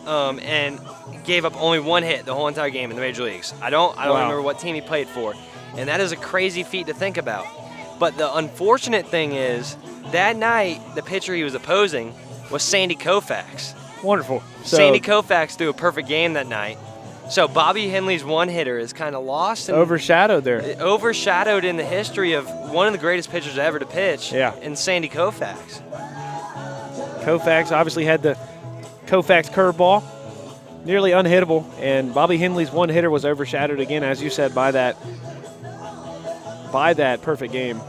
and gave up only 1 hit the whole entire game in the major leagues. I don't remember what team he played for, and that is a crazy feat to think about. But the unfortunate thing is that night the pitcher he was opposing was Sandy Koufax. Wonderful. Sandy Koufax threw a perfect game that night. So Bobby Henley's one-hitter is kind of lost. And overshadowed there. Overshadowed in the history of one of the greatest pitchers ever to pitch in Sandy Koufax. Koufax obviously had the Koufax curveball, nearly unhittable, and Bobby Henley's one-hitter was overshadowed again, as you said, by that perfect game.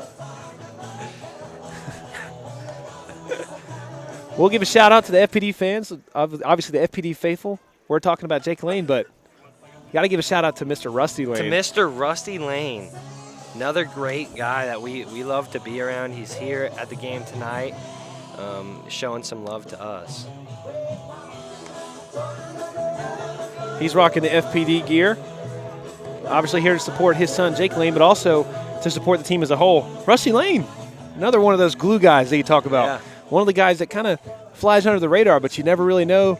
We'll give a shout-out to the FPD fans, obviously the FPD faithful. We're talking about Jake Lane, but you got to give a shout-out to Mr. Rusty Lane. To Mr. Rusty Lane, another great guy that we love to be around. He's here at the game tonight, showing some love to us. He's rocking the FPD gear. Obviously here to support his son, Jake Lane, but also to support the team as a whole. Rusty Lane, another one of those glue guys that you talk about. Yeah. One of the guys that kind of flies under the radar, but you never really know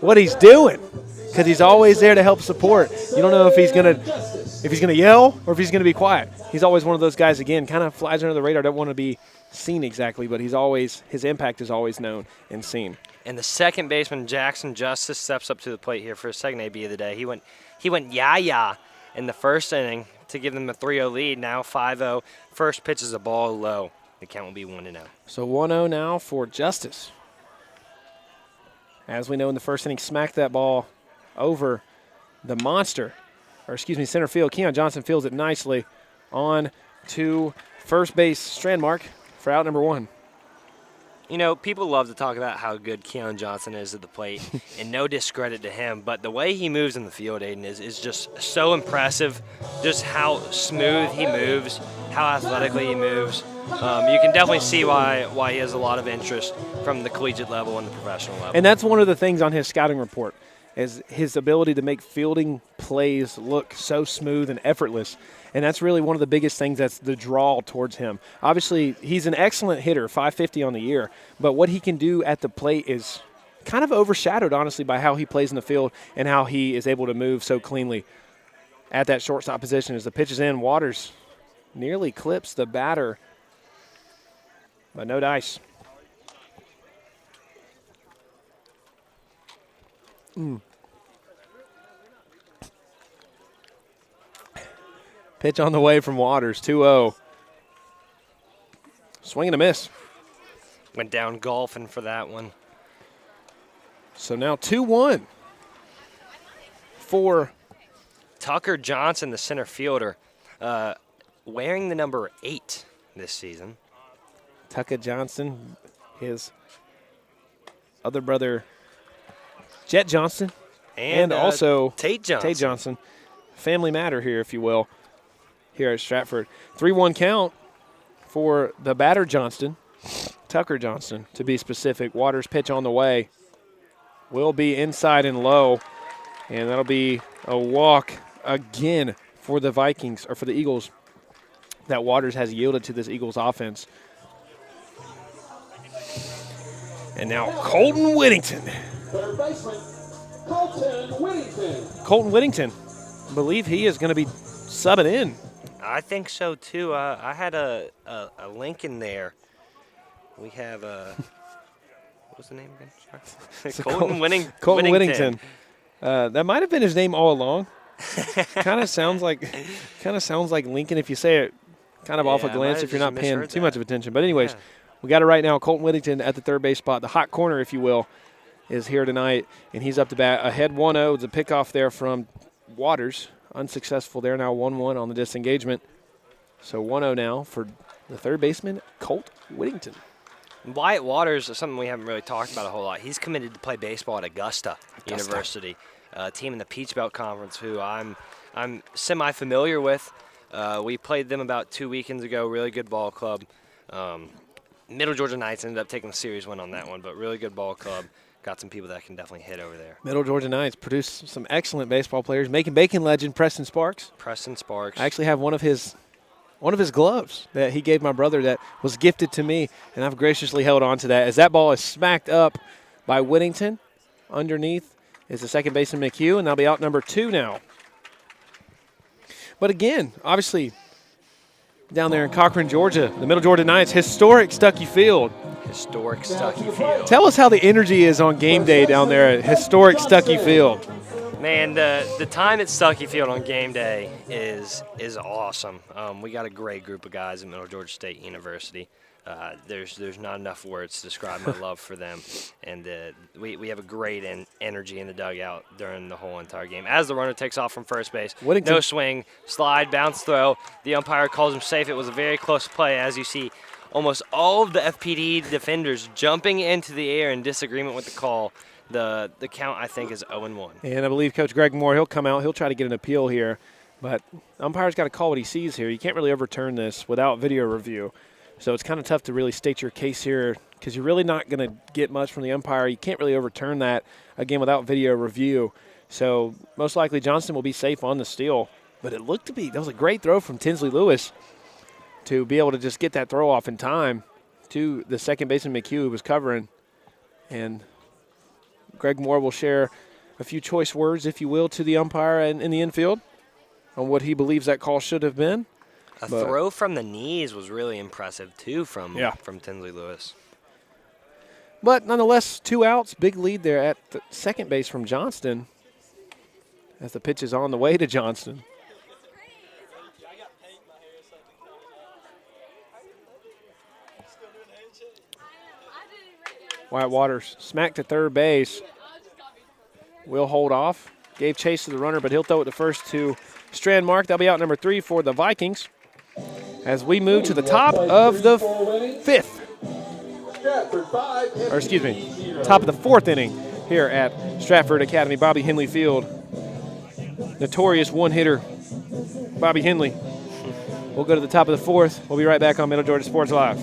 what he's doing because he's always there to help support. You don't know if he's gonna yell or if he's gonna be quiet. He's always one of those guys, again, kind of flies under the radar, don't want to be seen exactly, but his impact is always known and seen. And the second baseman, Jackson Justice, steps up to the plate here for his second AB of the day. He went yah in the first inning to give them a 3-0 lead. Now 5-0. First pitch is a ball low. The count will be 1-0. So 1-0 now for Justice. As we know, in the first inning, smacked that ball over the monster, center field. Keon Johnson fields it nicely on to first base strand mark for out number 1. You know, people love to talk about how good Keon Johnson is at the plate, and no discredit to him, but the way he moves in the field, Aiden, is just so impressive, just how smooth he moves, how athletically he moves. You can definitely see why he has a lot of interest from the collegiate level and the professional level. And that's one of the things on his scouting report, is his ability to make fielding plays look so smooth and effortless. And that's really one of the biggest things that's the draw towards him. Obviously, he's an excellent hitter, 550 on the year, but what he can do at the plate is kind of overshadowed, honestly, by how he plays in the field and how he is able to move so cleanly. at that shortstop position as the pitch is in. Waters nearly clips the batter, but no dice. Pitch on the way from Waters, 2-0. Swing and a miss. Went down golfing for that one. So now 2-1 for Tucker Johnson, the center fielder, wearing the number 8 this season. Tucker Johnson, his other brother, Jet Johnson, and also Tate Johnson. Tate Johnson. Family matter here, if you will, here at Stratford. 3-1 count for the batter Johnston, Tucker Johnston, to be specific. Waters pitch on the way. Will be inside and low, and that'll be a walk again for the Vikings, or for the Eagles, that Waters has yielded to this Eagles offense. And now Colton Whittington. Third baseman, Colton Whittington. Colton Whittington, I believe he is going to be subbing in. I think so too. I had a link in there. We have what's the name again? Colton Whittington. That might have been his name all along. kind of sounds like Lincoln if you say it kind of off a glance if you're not paying too much of attention. But anyways, we got it right now. Colton Whittington at the third base spot. The hot corner, if you will, is here tonight, and he's up to bat. Ahead 1-0. The pickoff there from Waters. Unsuccessful there. Now 1-1 on the disengagement. So 1-0 now for the third baseman, Colt Whittington. Wyatt Waters is something we haven't really talked about a whole lot. He's committed to play baseball at Augusta University, a team in the Peach Belt Conference who I'm semi-familiar with. We played them about 2 weekends ago. Really good ball club. Middle Georgia Knights ended up taking the series win on that one, but really good ball club. Got some people that can definitely hit over there. Middle Georgia Knights produced some excellent baseball players. Macon Bacon legend Preston Sparks. I actually have one of his gloves that he gave my brother that was gifted to me, and I've graciously held on to that. As that ball is smacked up by Whittington, underneath is the second baseman McHugh, and they'll be out number 2 now. But again, obviously, down there in Cochran, Georgia, the Middle Georgia Knights, historic Stuckey Field. Historic Stuckey Field. Tell us how the energy is on game day down there at historic Stuckey Field. Man, the time at Stuckey Field on game day is awesome. We got a great group of guys at Middle Georgia State University. There's not enough words to describe my love for them, and we have a great energy in the dugout during the whole entire game. As the runner takes off from first base, Whittington. No swing, slide, bounce throw. The umpire calls him safe. It was a very close play, as you see. Almost all of the FPD defenders jumping into the air in disagreement with the call. The count, I think, is 0-1. And I believe Coach Greg Moore, he'll come out. He'll try to get an appeal here. But the umpire's got to call what he sees here. You can't really overturn this without video review. So it's kind of tough to really state your case here because you're really not going to get much from the umpire. You can't really overturn that, again, without video review. So most likely Johnston will be safe on the steal. But it looked to be – that was a great throw from Tinsley Lewis to be able to just get that throw off in time to the second baseman McHugh, who was covering. And Greg Moore will share a few choice words, if you will, to the umpire in the infield on what he believes that call should have been. A throw from the knees was really impressive, too, from Tinsley Lewis. But nonetheless, 2 outs, big lead there at the second base from Johnston as the pitch is on the way to Johnston. Wyatt Waters smacked to third base. Will hold off. Gave chase to the runner, but he'll throw it to first to Strand Mark. They'll be out number 3 for the Vikings. As we move to the top of the 5th. Or excuse me, top of the 4th inning here at Stratford Academy, Bobby Henley Field. Notorious one-hitter, Bobby Henley. We'll go to the top of the 4th. We'll be right back on Middle Georgia Sports Live.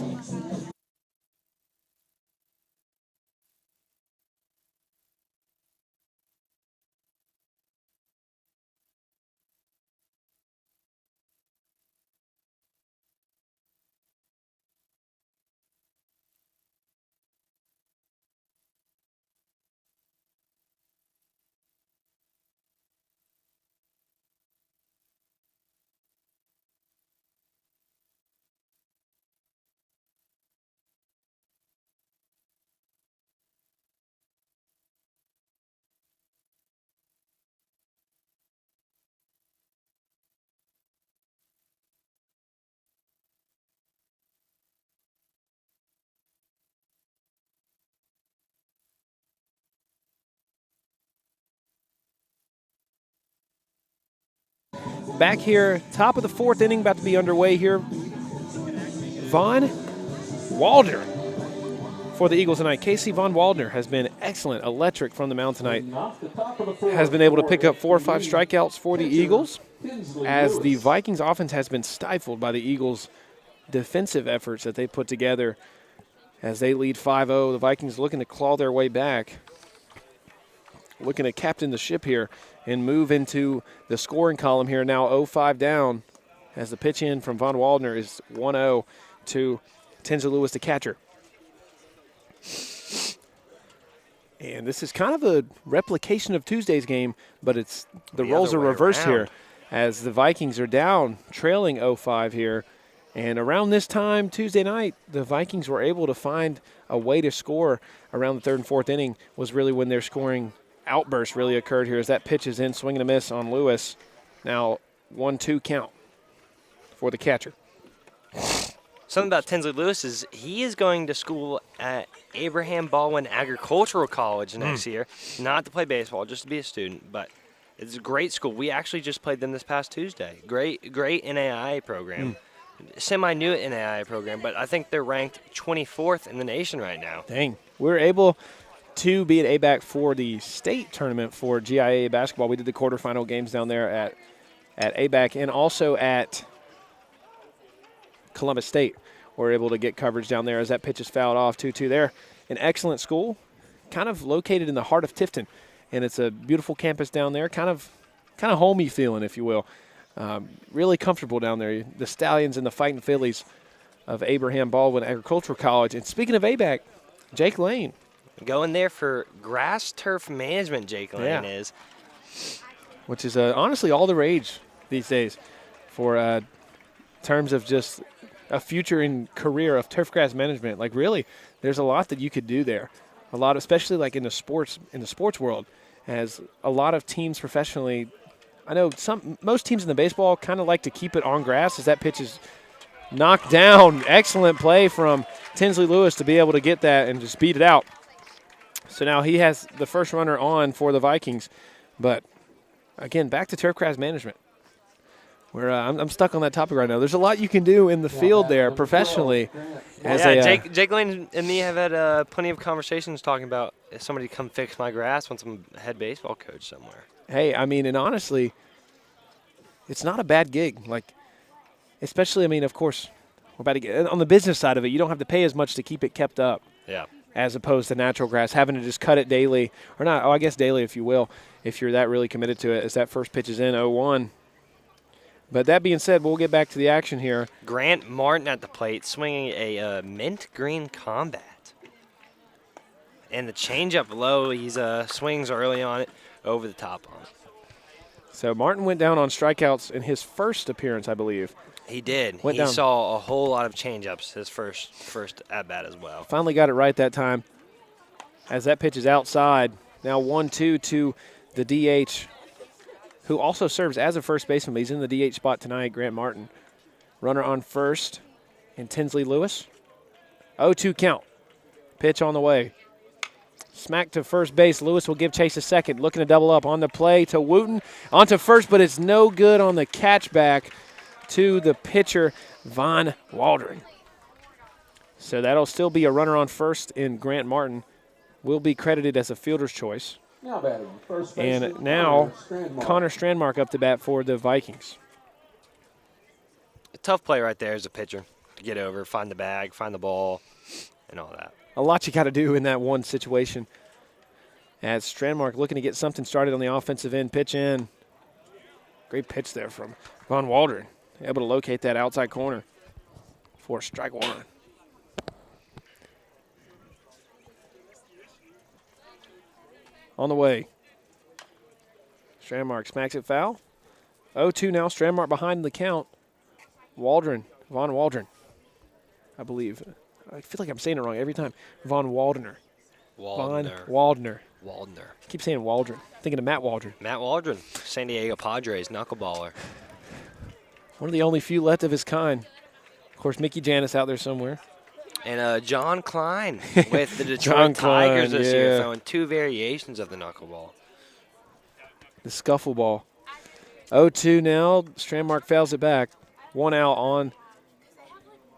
back here, top of the 4th inning, about to be underway here. Von Waldner for the Eagles tonight. Casey Von Waldner has been excellent, electric from the mound tonight. Has been able to pick up 4 or 5 strikeouts for the Eagles, as the Vikings offense has been stifled by the Eagles' defensive efforts that they put together as they lead 5-0. The Vikings looking to claw their way back, looking to captain the ship here and move into the scoring column here. Now 0-5 down as the pitch in from Von Waldner is 1-0 to Tinsley Lewis, the catcher. And this is kind of a replication of Tuesday's game, but it's the roles are reversed here as the Vikings are down, trailing 0-5 here. And around this time Tuesday night, the Vikings were able to find a way to score around the 3rd and 4th inning, was really when their scoring outburst really occurred here, as that pitch is in, swing and a miss on Lewis. Now 1-2 count for the catcher. Something about Tinsley Lewis is he is going to school at Abraham Baldwin Agricultural College next year, not to play baseball, just to be a student, but it's a great school. We actually just played them this past Tuesday. Great NAIA program. Semi-new NAIA program, but I think they're ranked 24th in the nation right now. Dang. We were able to be at ABAC for the state tournament for GIA basketball. We did the quarterfinal games down there at ABAC and also at Columbus State. We're able to get coverage down there as that pitch is fouled off 2-2 there. An excellent school, kind of located in the heart of Tifton, and it's a beautiful campus down there, kind of homey feeling, if you will. Really comfortable down there. The Stallions and the Fighting Phillies of Abraham Baldwin Agricultural College. And speaking of ABAC, Jake Lane. Going there for grass turf management, Jake Lane is. Which is honestly all the rage these days for terms of just a future and career of turf grass management. Like really, there's a lot that you could do there. A lot, especially like in the sports world, as a lot of teams professionally. I know most teams in the baseball kind of like to keep it on grass as that pitch is knocked down. Excellent play from Tinsley Lewis to be able to get that and just beat it out. So now he has the first runner on for the Vikings. But, again, back to turf grass management. Where I'm stuck on that topic right now. There's a lot you can do in the field there professionally. Jake Lane and me have had plenty of conversations talking about if somebody come fix my grass once I'm a head baseball coach somewhere. Hey, I mean, and honestly, it's not a bad gig. Like, especially, I mean, of course, we're about to get on the business side of it. You don't have to pay as much to keep it kept up. Yeah. As opposed to natural grass, having to just cut it daily, or not, I guess daily if you will, if you're that really committed to it, as that first pitch is in 0-1. But that being said, we'll get back to the action here. Grant Martin at the plate, swinging a mint green combat. And the changeup low, he's swings early on it, over the top on it. So Martin went down on strikeouts in his first appearance, I believe. He did. Went he down. saw a whole lot of changeups his first at-bat as well. Finally got it right that time as that pitch is outside. Now 1-2 to the DH, who also serves as a first baseman, but he's in the DH spot tonight, Grant Martin. Runner on first, and Tinsley Lewis. 0-2 count. Pitch on the way. Smack to first base. Lewis will give chase a second. Looking to double up on the play to Wooten. Onto first, but it's no good on the catch back to the pitcher, Von Waldron. So that'll still be a runner on first, and Grant Martin will be credited as a fielder's choice. Now batting, first And now Connor Strandmark up to bat for the Vikings. A tough play right there as a pitcher to get over, find the bag, find the ball, and all that. A lot you got to do in that one situation. As Strandmark looking to get something started on the offensive end, pitch in. Great pitch there from Von Waldron. Able to locate that outside corner for strike one. On the way. Strandmark smacks it foul. 0-2 now. Strandmark behind the count. Von Waldron, I believe. I feel like I'm saying it wrong every time. Von Waldner. Von Waldner. I keep saying Waldron. Thinking of Matt Waldron. Matt Waldron, San Diego Padres knuckleballer. One of the only few left of his kind. Of course, Mickey Janis out there somewhere. And John Klein with the John Detroit Tigers Klein, this year, yeah. throwing two variations of the knuckleball. The scuffle ball. 0-2 now. Strandmark fouls it back. 1 out on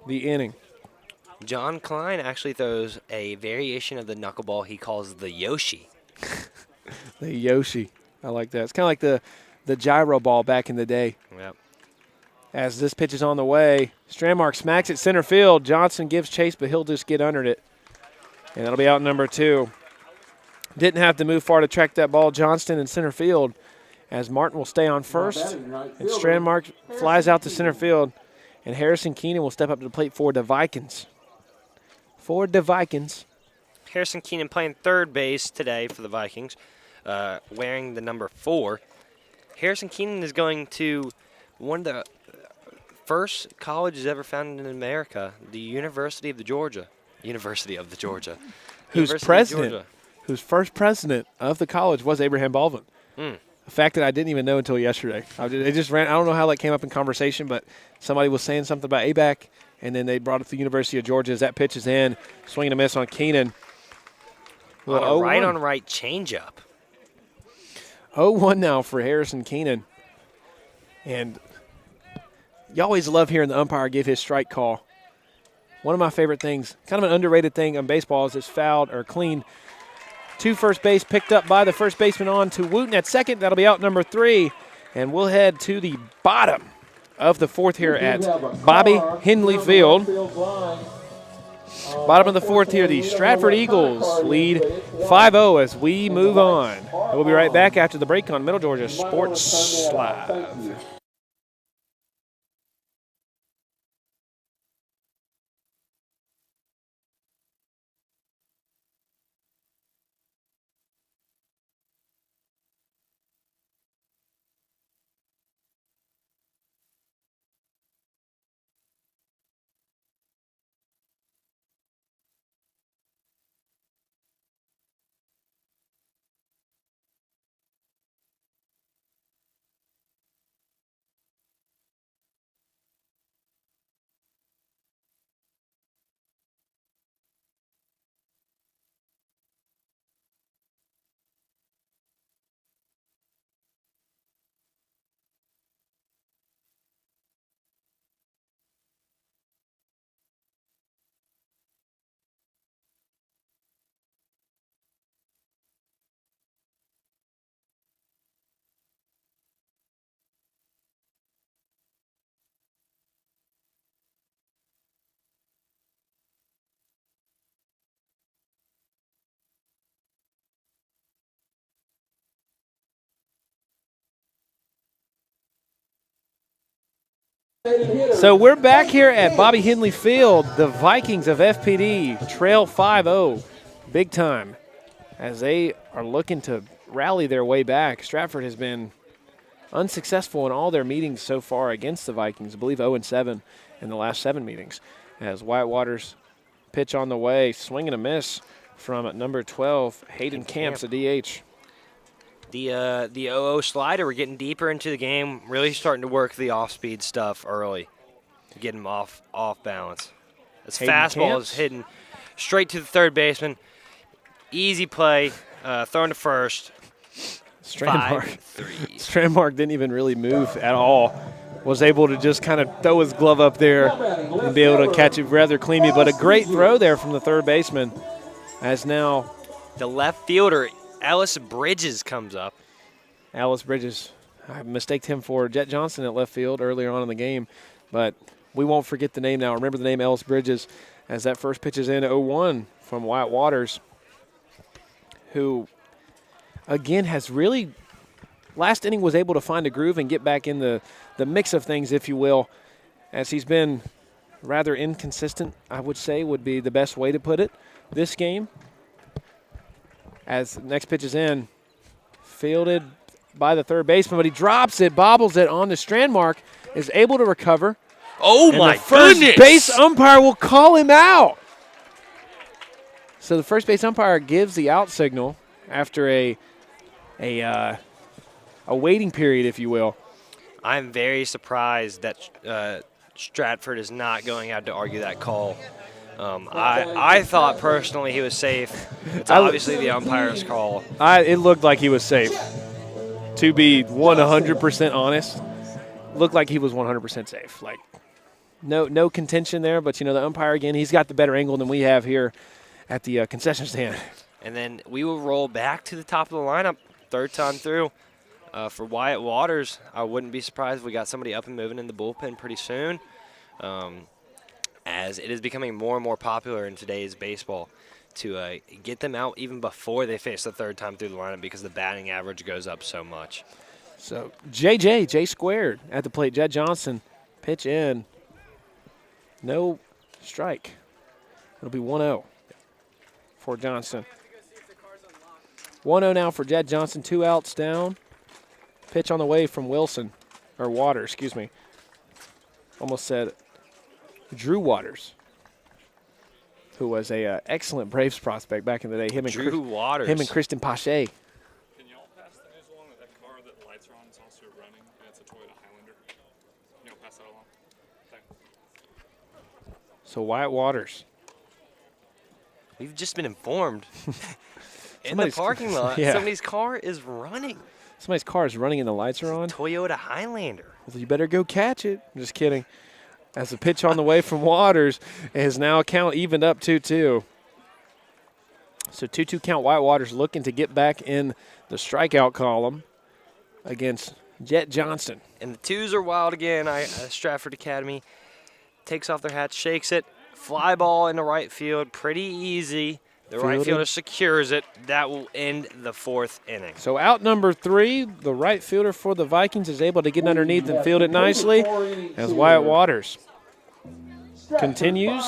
the inning. John Klein actually throws a variation of the knuckleball he calls the Yoshi. The Yoshi. I like that. It's kind of like the gyro ball back in the day. Yep. As this pitch is on the way, Strandmark smacks it center field. Johnson gives chase, but he'll just get under it. And that'll be out number 2. Didn't have to move far to track that ball. Johnston in center field as Martin will stay on first. And Strandmark flies out to center field. And Harrison Keenan will step up to the plate for the Vikings. Harrison Keenan playing third base today for the Vikings, wearing the number 4. Harrison Keenan is going to one of the first colleges ever founded in America, the University of Georgia. Whose first president of the college was Abraham Baldwin. A fact that I didn't even know until yesterday. It just ran. I don't know how that came up in conversation, but somebody was saying something about ABAC, and then they brought up the University of Georgia as that pitch is in. Swing and a miss on Keenan. On a right changeup. 0-1 now for Harrison Keenan. And you always love hearing the umpire give his strike call. One of my favorite things, kind of an underrated thing on baseball, is it's fouled or clean to first base, picked up by the first baseman on to Wooten at second. That'll be out number 3. And we'll head to the bottom of the 4th here at Bobby Hindley Field. Bottom of the 4th here, the Stratford Eagles lead 5-0 as we move on. We'll be right back after the break on Middle Georgia Sports Live. So we're back here at Bobby Hindley Field. The Vikings of FPD trail 5-0 big time as they are looking to rally their way back. Stratford has been unsuccessful in all their meetings so far against the Vikings. I believe 0-7 in the last 7 meetings. As Whitewater's pitch on the way, swing and a miss from number 12, Hayden Camps, a DH. The 0-0 slider, we're getting deeper into the game, really starting to work the off-speed stuff early, get him off balance. This fastball is hidden straight to the third baseman. Easy play, thrown to first. Strandmark didn't even really move at all. Was able to just kind of throw his glove up there and be able to catch it rather cleanly. But a great throw there from the third baseman. As now the left fielder, Ellis Bridges, comes up. Ellis Bridges. I mistaked him for Jet Johnson at left field earlier on in the game. But we won't forget the name now. Remember the name Ellis Bridges as that first pitch is in 0-1 from Wyatt Waters, who, again, has really last inning was able to find a groove and get back in the mix of things, if you will, as he's been rather inconsistent, I would say, would be the best way to put it this game. As the next pitch is in, fielded by the third baseman, but he drops it, bobbles it on the Strandmark, is able to recover. Oh, my goodness. The first base umpire will call him out. So the first base umpire gives the out signal after a waiting period, if you will. I'm very surprised that Stratford is not going out to argue that call. I thought personally he was safe. It's obviously the umpire's call. It looked like he was safe. to be 100% honest, looked like he was 100% safe. Like, no contention there, but, the umpire, again, he's got the better angle than we have here at the concession stand. And then we will roll back to the top of the lineup, third time through. For Wyatt Waters, I wouldn't be surprised if we got somebody up and moving in the bullpen pretty soon, as it is becoming more and more popular in today's baseball to get them out even before they face the third time through the lineup because the batting average goes up so much. So J squared at the plate. Jed Johnson, pitch in. No strike. It'll be 1-0 for Johnson. 1-0 now for Jed Johnson, 2 outs down. Pitch on the way from Waters, excuse me. Almost said Drew Waters, who was a excellent Braves prospect back in the day. Him and Kristen Pache. Can y'all pass the news along that car that the lights are on is also running, and it's a Toyota Highlander? Can y'all pass that along? Thanks. So Wyatt Waters. We've just been informed in the parking lot, somebody's car is running. Somebody's car is running and the lights are on. Toyota Highlander. Well, you better go catch it. I'm just kidding. As the pitch on the way from Waters is now count evened up 2-2. So 2-2 count. Wyatt Waters looking to get back in the strikeout column against Jet Johnson. And the twos are wild again. Stratford Academy takes off their hat, shakes it. Fly ball into right field, pretty easy. The right fielder secures it. That will end the fourth inning. So out number 3, the right fielder for the Vikings is able to get underneath and field it nicely as Wyatt Waters continues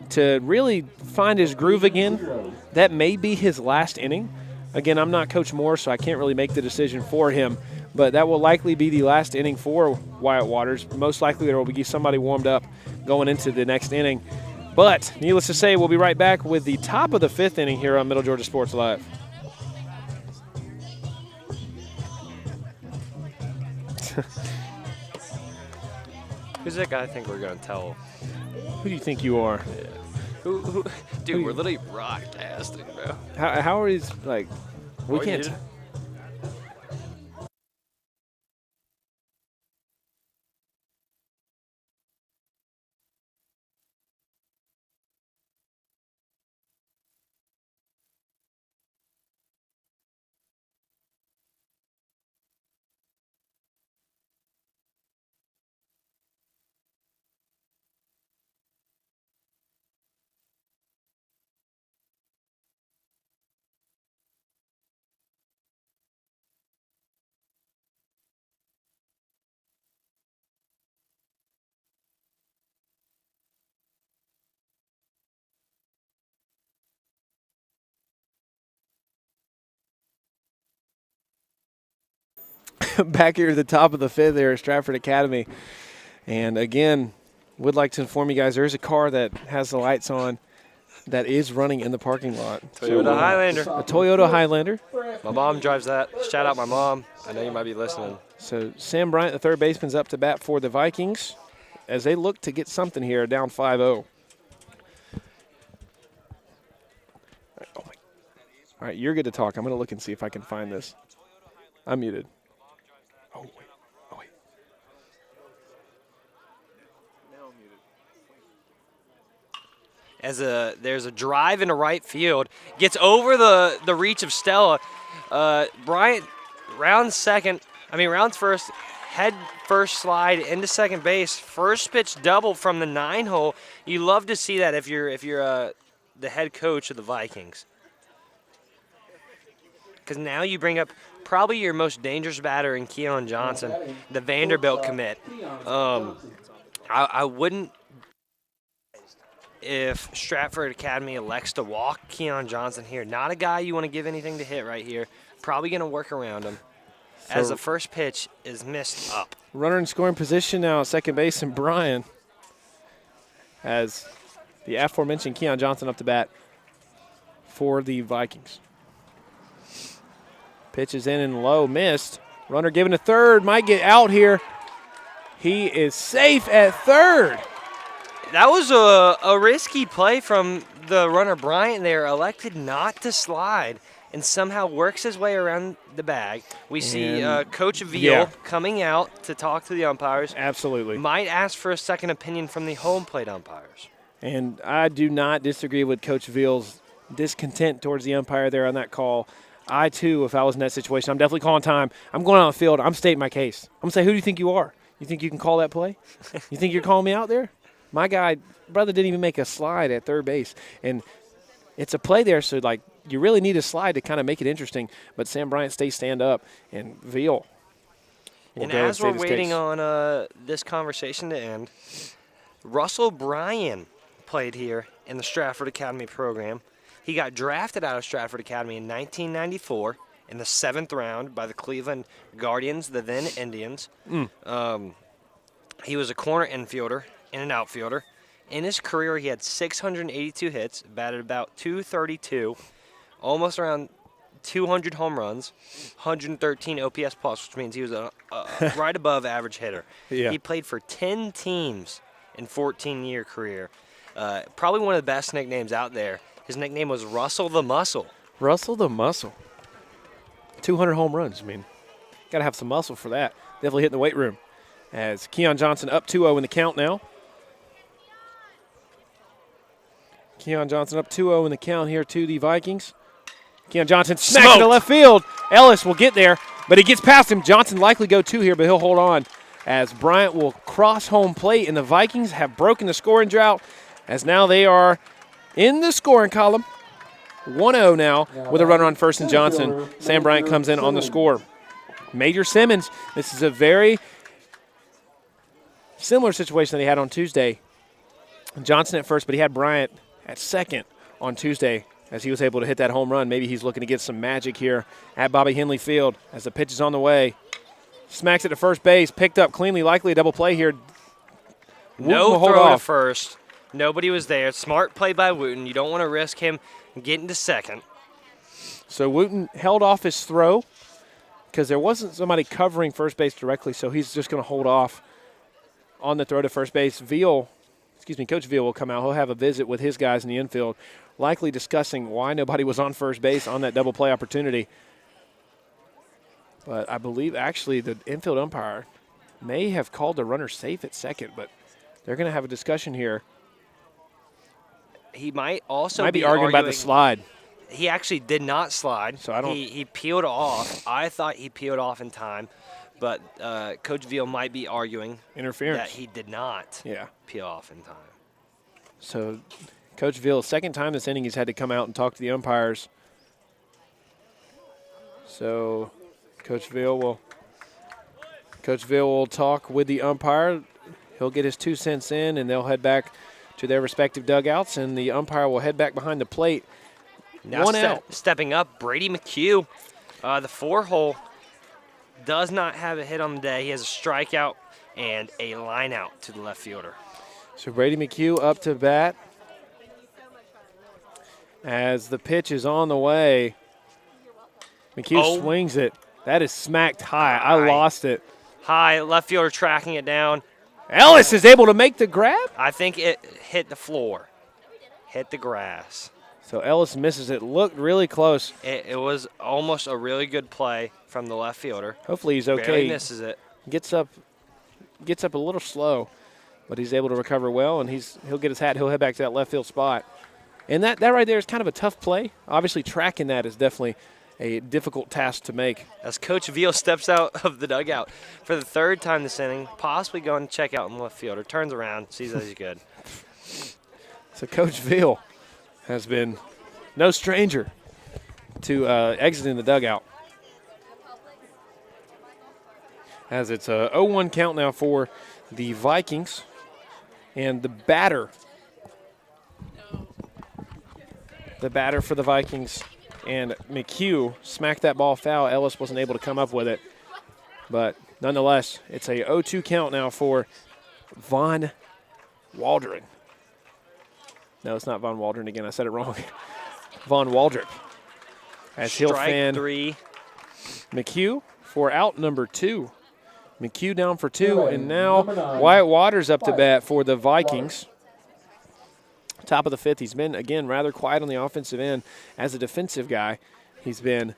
to really find his groove again. That may be his last inning. Again, I'm not Coach Moore, so I can't really make the decision for him, but that will likely be the last inning for Wyatt Waters. Most likely there will be somebody warmed up going into the next inning. But needless to say, we'll be right back with the top of the 5th inning here on Middle Georgia Sports Live. Who's that guy I think we're going to tell? Who do you think you are? Yeah. Dude, we're literally broadcasting, bro. How are these, like, we can't. Back here at the top of the 5th there at Stratford Academy. And again, would like to inform you guys there is a car that has the lights on that is running in the parking lot. Toyota Highlander. A Toyota Highlander. My mom drives that. Shout out my mom. I know you might be listening. So Sam Bryant, the third baseman's up to bat for the Vikings as they look to get something here, down 5-0. All right, you're good to talk. I'm going to look and see if I can find this. I'm muted. Oh, wait. There's a drive into right field, gets over the reach of Stella. Bryant rounds first, head first slide into second base. First pitch double from the 9-hole. You love to see that if you're the head coach of the Vikings, because now you bring up probably your most dangerous batter in Keon Johnson, the Vanderbilt commit. I wouldn't. If Stratford Academy elects to walk Keon Johnson here, not a guy you want to give anything to hit right here. Probably going to work around him as the first pitch is missed up. Runner in scoring position now at second base, and Brian as the aforementioned Keon Johnson up to bat for the Vikings. Pitch is in and low, missed. Runner given to third, might get out here. He is safe at third. That was a risky play from the runner Bryant there, elected not to slide. and somehow works his way around the bag. We see Coach Veal yeah. coming out to talk to the umpires. Absolutely. Might ask for a second opinion from the home plate umpires. And I do not disagree with Coach Veal's discontent towards the umpire there on that call. I, too, if I was in that situation, I'm definitely calling time. I'm going on the field. I'm stating my case. I'm going to say, who do you think you are? You think you can call that play? You think you're calling me out there? My guy, brother, didn't even make a slide at third base. And it's a play there, so, like, you really need a slide to kind of make it interesting. But Sam Bryant stays stand up, and Veal will And go as we're state his waiting case. on this conversation to end, Russell Bryan played here in the Stratford Academy program. He got drafted out of Stratford Academy in 1994 in the 7th round by the Cleveland Guardians, the then Indians. He was a corner infielder and an outfielder. In his career, he had 682 hits, batted about .232, almost around 200 home runs, 113 OPS plus, which means he was a right above average hitter. Yeah. He played for 10 teams in 14-year career. Probably one of the best nicknames out there. His nickname was Russell the Muscle. Russell the Muscle. 200 home runs. I mean, got to have some muscle for that. Definitely hitting the weight room. As Keon Johnson up 2-0 in the count now. Keon Johnson up 2-0 in the count here to the Vikings. Keon Johnson smacks it to left field. Ellis will get there, but he gets past him. Johnson likely go 2 here, but he'll hold on as Bryant will cross home plate, and the Vikings have broken the scoring drought as now they are in the scoring column. 1-0 now with a runner on first and Johnson. Sam Bryant comes in on the score. Major Simmons, this is a very similar situation that he had on Tuesday. Johnson at first, but he had Bryant at second on Tuesday as he was able to hit that home run. Maybe he's looking to get some magic here at Bobby Henley Field as the pitch is on the way. Smacks it to first base, picked up cleanly, likely a double play here. No throw to first. Nobody was there. Smart play by Wooten. You don't want to risk him getting to second. So Wooten held off his throw because there wasn't somebody covering first base directly, so he's just going to hold off on the throw to first base. Coach Veal will come out. He'll have a visit with his guys in the infield, likely discussing why nobody was on first base on that double play opportunity. But I believe actually the infield umpire may have called the runner safe at second, but they're going to have a discussion here. He might also be arguing about the slide. He actually did not slide. So I don't. He peeled off. I thought he peeled off in time, but Coach Veal might be arguing Interference. that he did not peel off in time. So Coach Veal, second time this inning, he's had to come out and talk to the umpires. So Coach Veal will talk with the umpire. He'll get his 2 cents in, and they'll head back to their respective dugouts, and the umpire will head back behind the plate. Now One out. Stepping up, Brady McHugh. The 4-hole does not have a hit on the day. He has a strikeout and a line out to the left fielder. So Brady McHugh up to bat as the pitch is on the way. McHugh swings it. That is smacked high. I lost it. High, left fielder tracking it down. Ellis is able to make the grab? I think it hit the floor. Hit the grass. So Ellis misses it. Looked really close. It was almost a really good play from the left fielder. Hopefully he's okay. Barely misses it. Gets up a little slow, but he's able to recover well, and he'll get his hat. He'll head back to that left field spot. And that right there is kind of a tough play. Obviously, tracking that is definitely a difficult task to make. As Coach Veal steps out of the dugout for the 3rd time this inning, possibly going to check out in the left fielder, turns around, sees that he's good. So Coach Veal has been no stranger to exiting the dugout. As it's a 0-1 count now for the Vikings. And the batter for the Vikings and McHugh smacked that ball foul. Ellis wasn't able to come up with it. But nonetheless, it's a 0-2 count now for Von Waldron. No, it's not Von Waldron again. I said it wrong. Von Waldrop. As he'll fan 3. McHugh for out number 2. McHugh down for 2, and now Wyatt Waters up to bat for the Vikings. Top of the 5th. He's been, again, rather quiet on the offensive end as a defensive guy. He's been,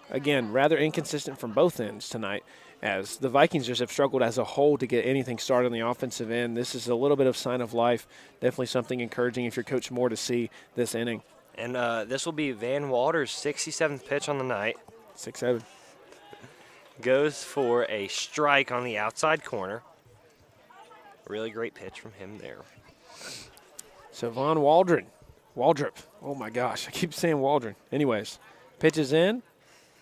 again, rather inconsistent from both ends tonight, as the Vikings just have struggled as a whole to get anything started on the offensive end. This is a little bit of sign of life, definitely something encouraging if you're Coach Moore to see this inning. And this will be Van Walter's 67th pitch on the night. 6-7. Goes for a strike on the outside corner. Really great pitch from him there. So Von Waldrop. Oh my gosh, I keep saying Waldron. Anyways, pitches in.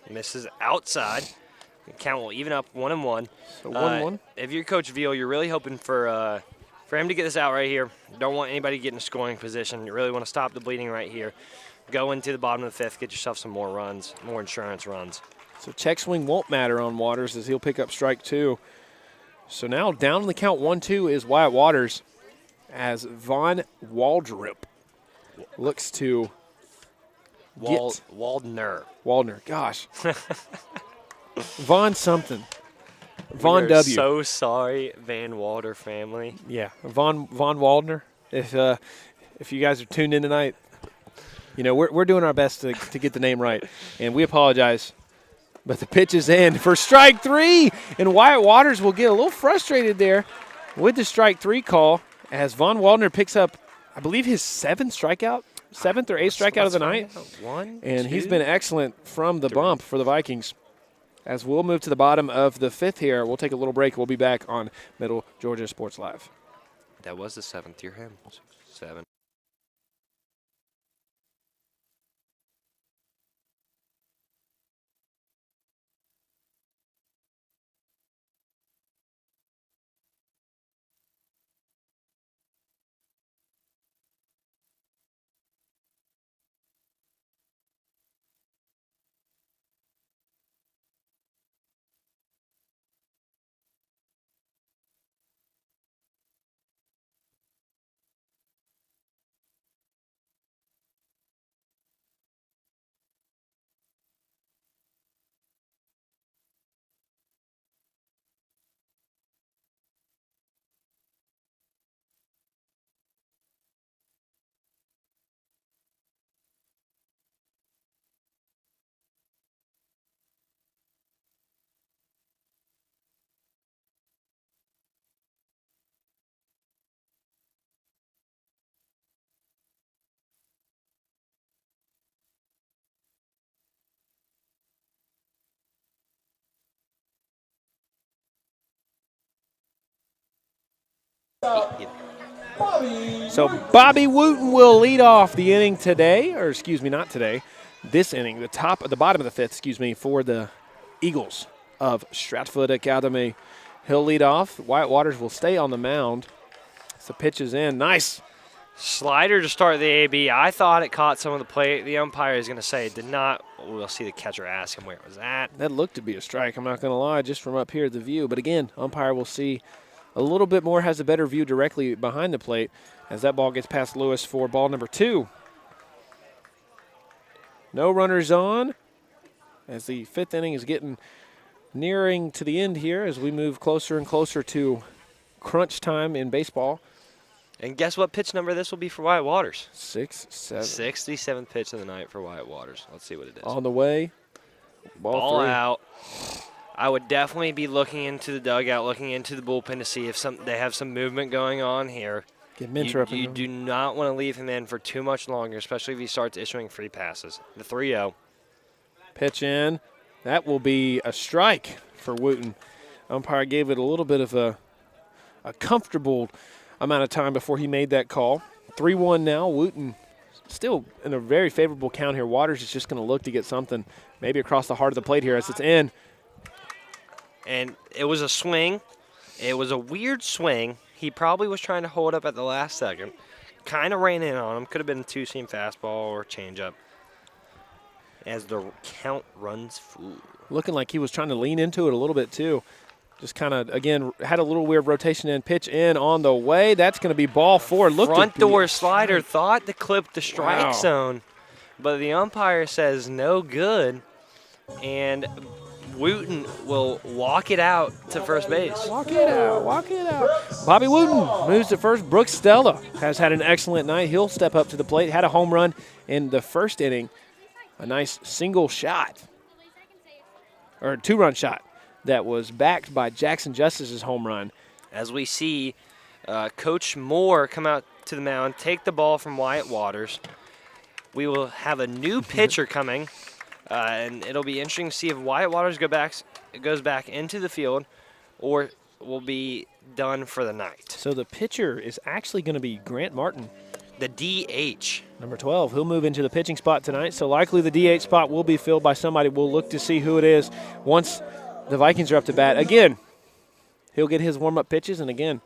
Misses outside. The count will even up 1-1. So 1-1. If you're Coach Veal, you're really hoping for him to get this out right here. Don't want anybody to get in a scoring position. You really want to stop the bleeding right here. Go into the bottom of the fifth, get yourself some more runs, more insurance runs. So check swing won't matter on Waters as he'll pick up strike 2. So now down in the count 1-2 is Wyatt Waters as Von Waldrop looks to Waldner. Gosh. Von something. Von We are W. So sorry, Van Walter family. Yeah, Von Waldner. If you guys are tuned in tonight, you know we're doing our best to get the name right, and we apologize. But the pitch is in for strike 3, and Wyatt Waters will get a little frustrated there with the strike 3 call as Von Waldner picks up, I believe, his 7th or 8th strikeout of the night. He's been excellent from the bump for the Vikings. As we'll move to the bottom of the 5th here, we'll take a little break. We'll be back on Middle Georgia Sports Live. That was the 7th. You're him. 7. So Bobby Wooten will lead off the inning today, or excuse me, not today. This inning, the bottom of the 5th, for the Eagles of Stratford Academy. He'll lead off. Wyatt Waters will stay on the mound. So pitch is in. Nice. Slider to start the AB. I thought it caught some of the plate. The umpire is going to say it did not. We'll see the catcher ask him where it was at. That looked to be a strike, I'm not going to lie, just from up here at the view. But again, umpire will see a little bit more, has a better view directly behind the plate as that ball gets past Lewis for ball number 2. No runners on as the 5th inning is nearing to the end here as we move closer and closer to crunch time in baseball. And guess what pitch number this will be for Wyatt Waters? 6-7. 67th pitch of the night for Wyatt Waters. Let's see what it is. On the way. Ball 3. out. I would definitely be looking into the dugout, looking into the bullpen to see if they have some movement going on here. Get Minter up. You do not want to leave him in for too much longer, especially if he starts issuing free passes. The 3-0. Pitch in. That will be a strike for Wooten. Umpire gave it a little bit of a comfortable amount of time before he made that call. 3-1 now. Wooten still in a very favorable count here. Waters is just going to look to get something maybe across the heart of the plate here as it's in. And it was a swing. It was a weird swing. He probably was trying to hold up at the last second. Kind of ran in on him. Could have been a two-seam fastball or changeup. As the count runs full. Looking like he was trying to lean into it a little bit too. Just kind of, again, had a little weird rotation in. Pitch in on the way. That's going to be ball 4. Front door slider thought to clip the strike zone. But the umpire says no good. And Wooten will walk it out to first base. Walk it out. Bobby Wooten moves to first. Brooks Stella has had an excellent night. He'll step up to the plate. Had a home run in the first inning A nice single shot, or a 2-run shot that was backed by Jackson Justice's home run. As we see Coach Moore come out to the mound, take the ball from Wyatt Waters. We will have a new pitcher coming, and it'll be interesting to see if Wyatt Waters goes back into the field or will be done for the night. So the pitcher is actually going to be Grant Martin. The DH. Number 12, he'll move into the pitching spot tonight, so likely the DH spot will be filled by somebody. We'll look to see who it is once the Vikings are up to bat. Again, he'll get his warm-up pitches, and again,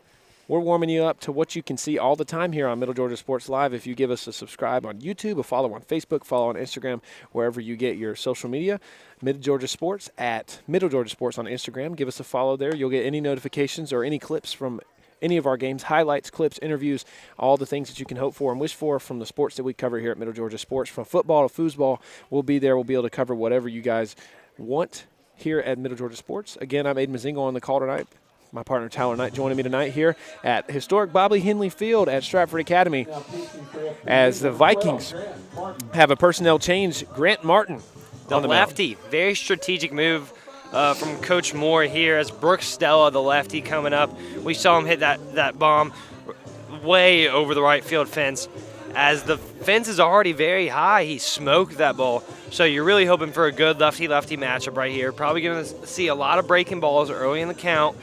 we're warming you up to what you can see all the time here on Middle Georgia Sports Live. If you give us a subscribe on YouTube, a follow on Facebook, follow on Instagram, wherever you get your social media, Middle Georgia Sports at Middle Georgia Sports on Instagram. Give us a follow there. You'll get any notifications or any clips from any of our games, highlights, clips, interviews, all the things that you can hope for and wish for from the sports that we cover here at Middle Georgia Sports. From football to foosball, we'll be there. We'll be able to cover whatever you guys want here at Middle Georgia Sports. Again, I'm Aiden Mazingo on the call tonight. My partner Tyler Knight joining me tonight here at historic Bobley Henley Field at Stratford Academy as the Vikings have a personnel change. Grant Martin on the lefty. mound. Very strategic move from Coach Moore here as Brooks Stella, the lefty, coming up. We saw him hit that bomb way over the right field fence. As the fence is already very high, he smoked that ball. So you're really hoping for a good lefty-lefty matchup right here. Probably going to see a lot of breaking balls early in the count.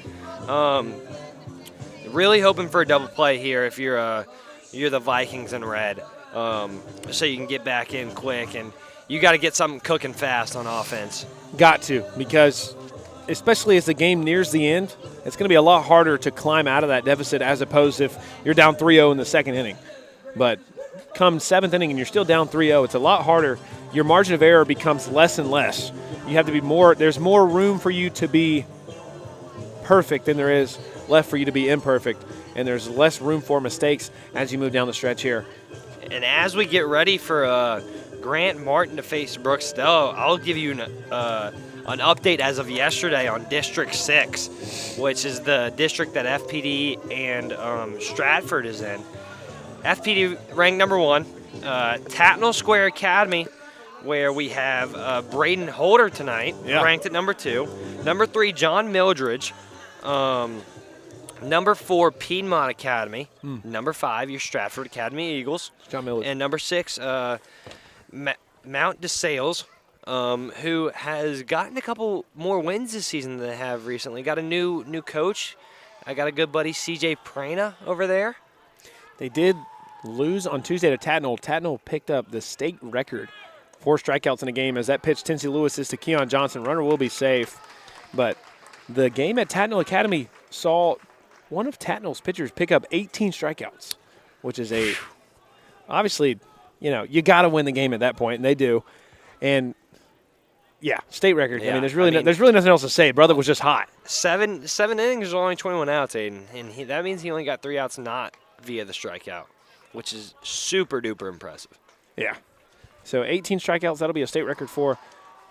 Really hoping for a double play here if you're the Vikings in red, so you can get back in quick, and you got to get something cooking fast on offense. Got to, because especially as the game nears the end, it's going to be a lot harder to climb out of that deficit as opposed if you're down 3-0 in the second inning. But come 7th inning and you're still down 3-0, it's a lot harder. Your margin of error becomes less and less. You have to be more. There's more room for you to be perfect than there is left for you to be imperfect, and there's less room for mistakes as you move down the stretch here. And as we get ready for Grant Martin to face Brooks Stella, I'll give you an update as of yesterday on District 6, which is the district that FPD and Stratford is in. FPD ranked number 1, Tatnall Square Academy, where we have Braden Holder tonight, ranked at number 2. Number 3, John Mildredge. Number 4, Piedmont Academy. Number 5, your Stratford Academy Eagles. John Mildredge. And number 6, Mount DeSales, who has gotten a couple more wins this season than they have recently. Got a new coach. I got a good buddy, CJ Prana, over there. They did lose on Tuesday to Tatnall. Tatnall picked up the state record 4 strikeouts in a game as that pitch Tennessee Lewis is to Keon Johnson. Runner will be safe. But the game at Tatnall Academy saw one of Tatnall's pitchers pick up 18 strikeouts, which is obviously, you got to win the game at that point, and they do. And, yeah, state record. Yeah, I mean, there's really nothing else to say. Brother was just hot. 7 innings, only 21 outs, Aiden. And that means he only got 3 outs not via the strikeout, which is super-duper impressive. Yeah. So 18 strikeouts, that'll be a state record for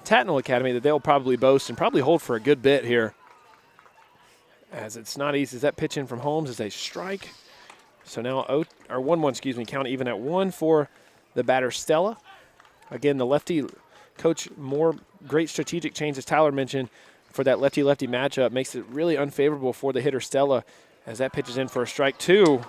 Tatnall Academy that they'll probably boast and probably hold for a good bit here. As it's not easy. As that pitch in from Holmes is a strike. So now 1-1, count even at 1 for the batter Stella. Again, the lefty, Coach Moore, great strategic change, as Tyler mentioned, for that lefty-lefty matchup. Makes it really unfavorable for the hitter Stella as that pitch is in for a strike 2.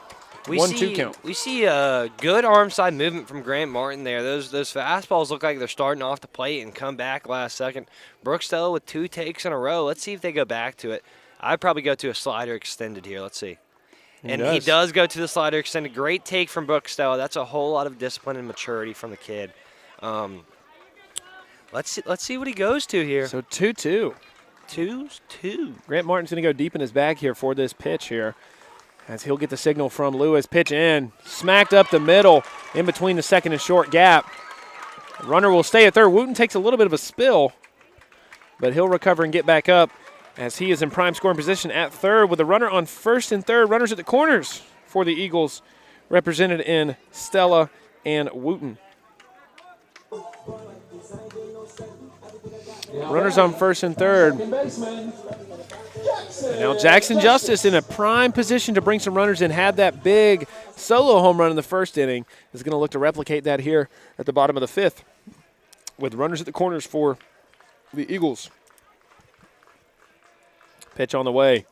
1-2 count. We see a good arm side movement from Grant Martin there. Those fastballs look like they're starting off the plate and come back last second. Brooks Stella with 2 takes in a row. Let's see if they go back to it. I'd probably go to a slider extended here. Let's see. He does go to the slider extended. Great take from Brooks Stella. That's a whole lot of discipline and maturity from the kid. Let's see what he goes to here. So 2-2. 2-2. Grant Martin's going to go deep in his bag here for this pitch here. As he'll get the signal from Lewis. Pitch in. Smacked up the middle in between the second and short gap. Runner will stay at third. Wooten takes a little bit of a spill, but he'll recover and get back up as he is in prime scoring position at third with a runner on first and third. Runners at the corners for the Eagles, represented in Stella and Wooten. Runners on first and third. And now Jackson Justice in a prime position to bring some runners in. Had that big solo home run in the first inning. Is going to look to replicate that here at the bottom of the 5th. with runners at the corners for the Eagles. Pitch on the way.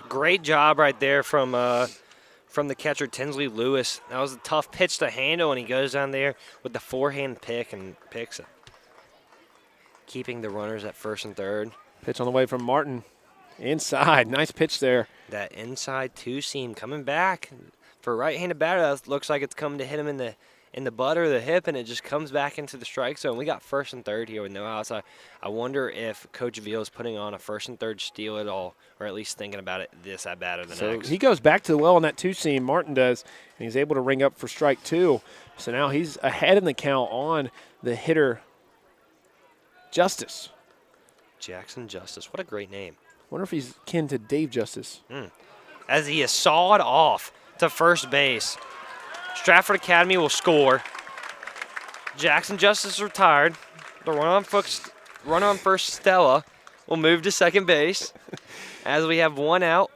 Great job right there from the catcher, Tinsley Lewis. That was a tough pitch to handle, and he goes down there with the forehand pick and picks it, keeping the runners at first and third. Pitch on the way from Martin. Inside. Nice pitch there. That inside two-seam coming back. For a right-handed batter, that looks like it's coming to hit him in the butt or the hip, and it just comes back into the strike zone. We got first and third here with no outs. I wonder if Coach Veal is putting on a first and third steal at all, or at least thinking about it this at bat or the next. He goes back to the well on that two-seam, Martin does, and he's able to ring up for strike 2. So now he's ahead in the count on the hitter, Justice. Jackson Justice. What a great name. Wonder if he's kin to Dave Justice. As he is sawed off to first base. Stratford Academy will score. Jackson Justice retired. The run on first, Stella, will move to second base. As we have one out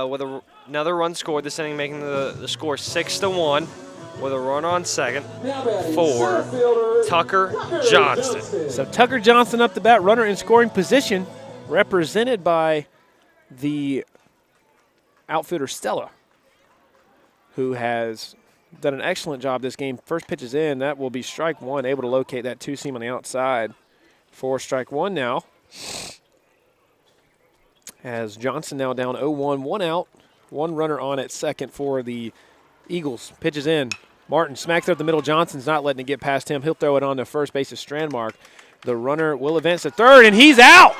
with another run scored this inning, making the score 6-1 with a run on second for Tucker Johnston. So Tucker Johnston up the bat, runner in scoring position, represented by the outfielder Stella, who has done an excellent job this game. First pitch is in. That will be strike 1, able to locate that two-seam on the outside for strike 1 now. As Johnson now down 0-1, 1 out, 1 runner on at second for the Eagles. Pitches in. Martin smacks it up the middle. Johnson's not letting it get past him. He'll throw it on to first base of Strandmark. The runner will advance to third, and he's out.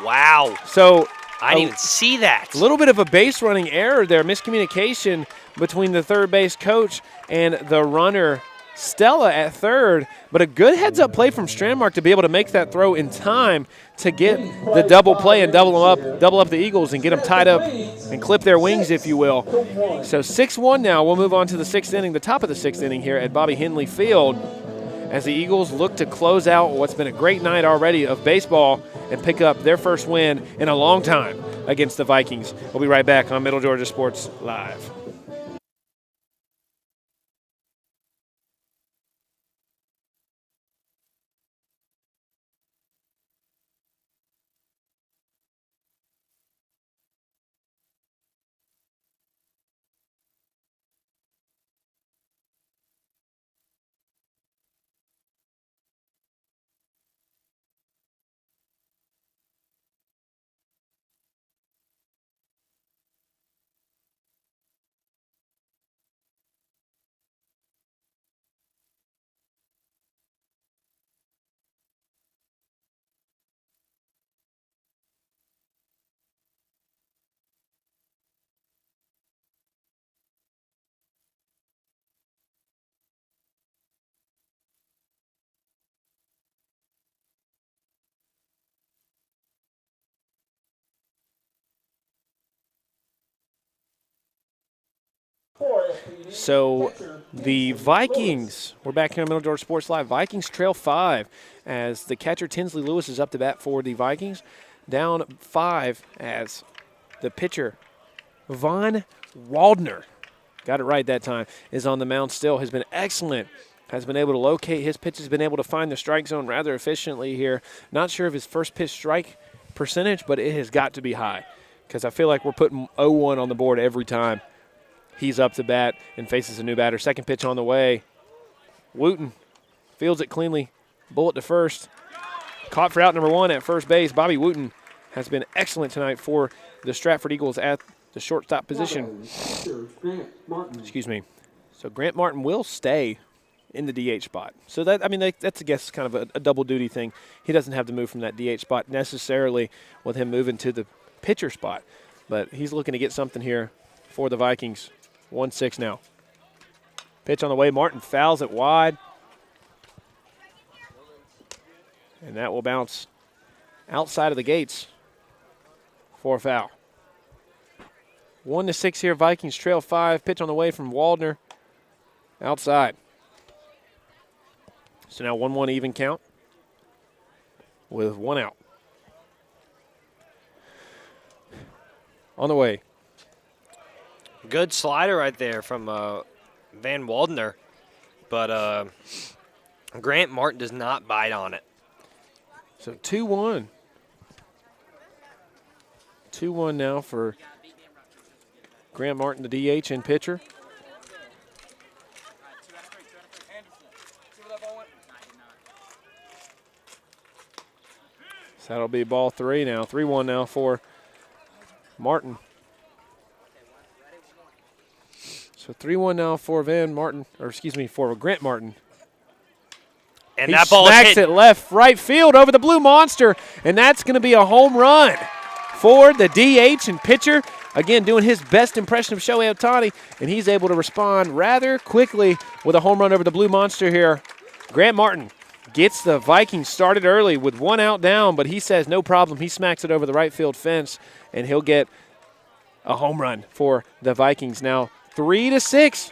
Wow. So I didn't even see that. A little bit of a base running error there, miscommunication between the third base coach and the runner, Stella, at third. But a good heads-up play from Strandmark to be able to make that throw in time to get the double play and double up the Eagles and get them tied up and clip their wings, if you will. So 6-1 now. We'll move on to the 6th inning, the top of the 6th inning here at Bobby Henley Field, as the Eagles look to close out what's been a great night already of baseball and pick up their first win in a long time against the Vikings. We'll be right back on Middle Georgia Sports Live. So the Vikings, we're back here on Middle Georgia Sports Live. Vikings trail 5 as the catcher Tinsley Lewis is up to bat for the Vikings. Down 5 as the pitcher Von Waldner, got it right that time, is on the mound still, has been excellent. Has been able to locate his pitches, been able to find the strike zone rather efficiently here. Not sure of his first pitch strike percentage, but it has got to be high because I feel like we're putting 0-1 on the board every time he's up to bat and faces a new batter. Second pitch on the way. Wooten fields it cleanly. Bullet to first. Caught for out number 1 at first base. Bobby Wooten has been excellent tonight for the Stratford Eagles at the shortstop position. Excuse me. So Grant Martin will stay in the DH spot. So that, I mean, that's, I guess, kind of a double duty thing. He doesn't have to move from that DH spot necessarily with him moving to the pitcher spot. But he's looking to get something here for the Vikings. 1-6 now. Pitch on the way. Martin fouls it wide. And that will bounce outside of the gates for a foul. 1-6 here. Vikings trail 5. Pitch on the way from Waldner. Outside. So now 1-1 even count with 1 out. On the way. Good slider right there from Van Waldner, but Grant Martin does not bite on it. So 2-1. 2-1 now for Grant Martin, the DH and pitcher. So that'll be ball 3 now. 3-1 now for Martin. So 3-1 now for for Grant Martin. And He that ball smacks hit. it left, right field over the blue monster, and that's going to be a home run for the DH and pitcher. Again, doing his best impression of Shohei Ohtani, and he's able to respond rather quickly with a home run over the blue monster here. Grant Martin gets the Vikings started early with 1 out down, but he says no problem. He smacks it over the right field fence, and he'll get a home run for the Vikings. Now 3-6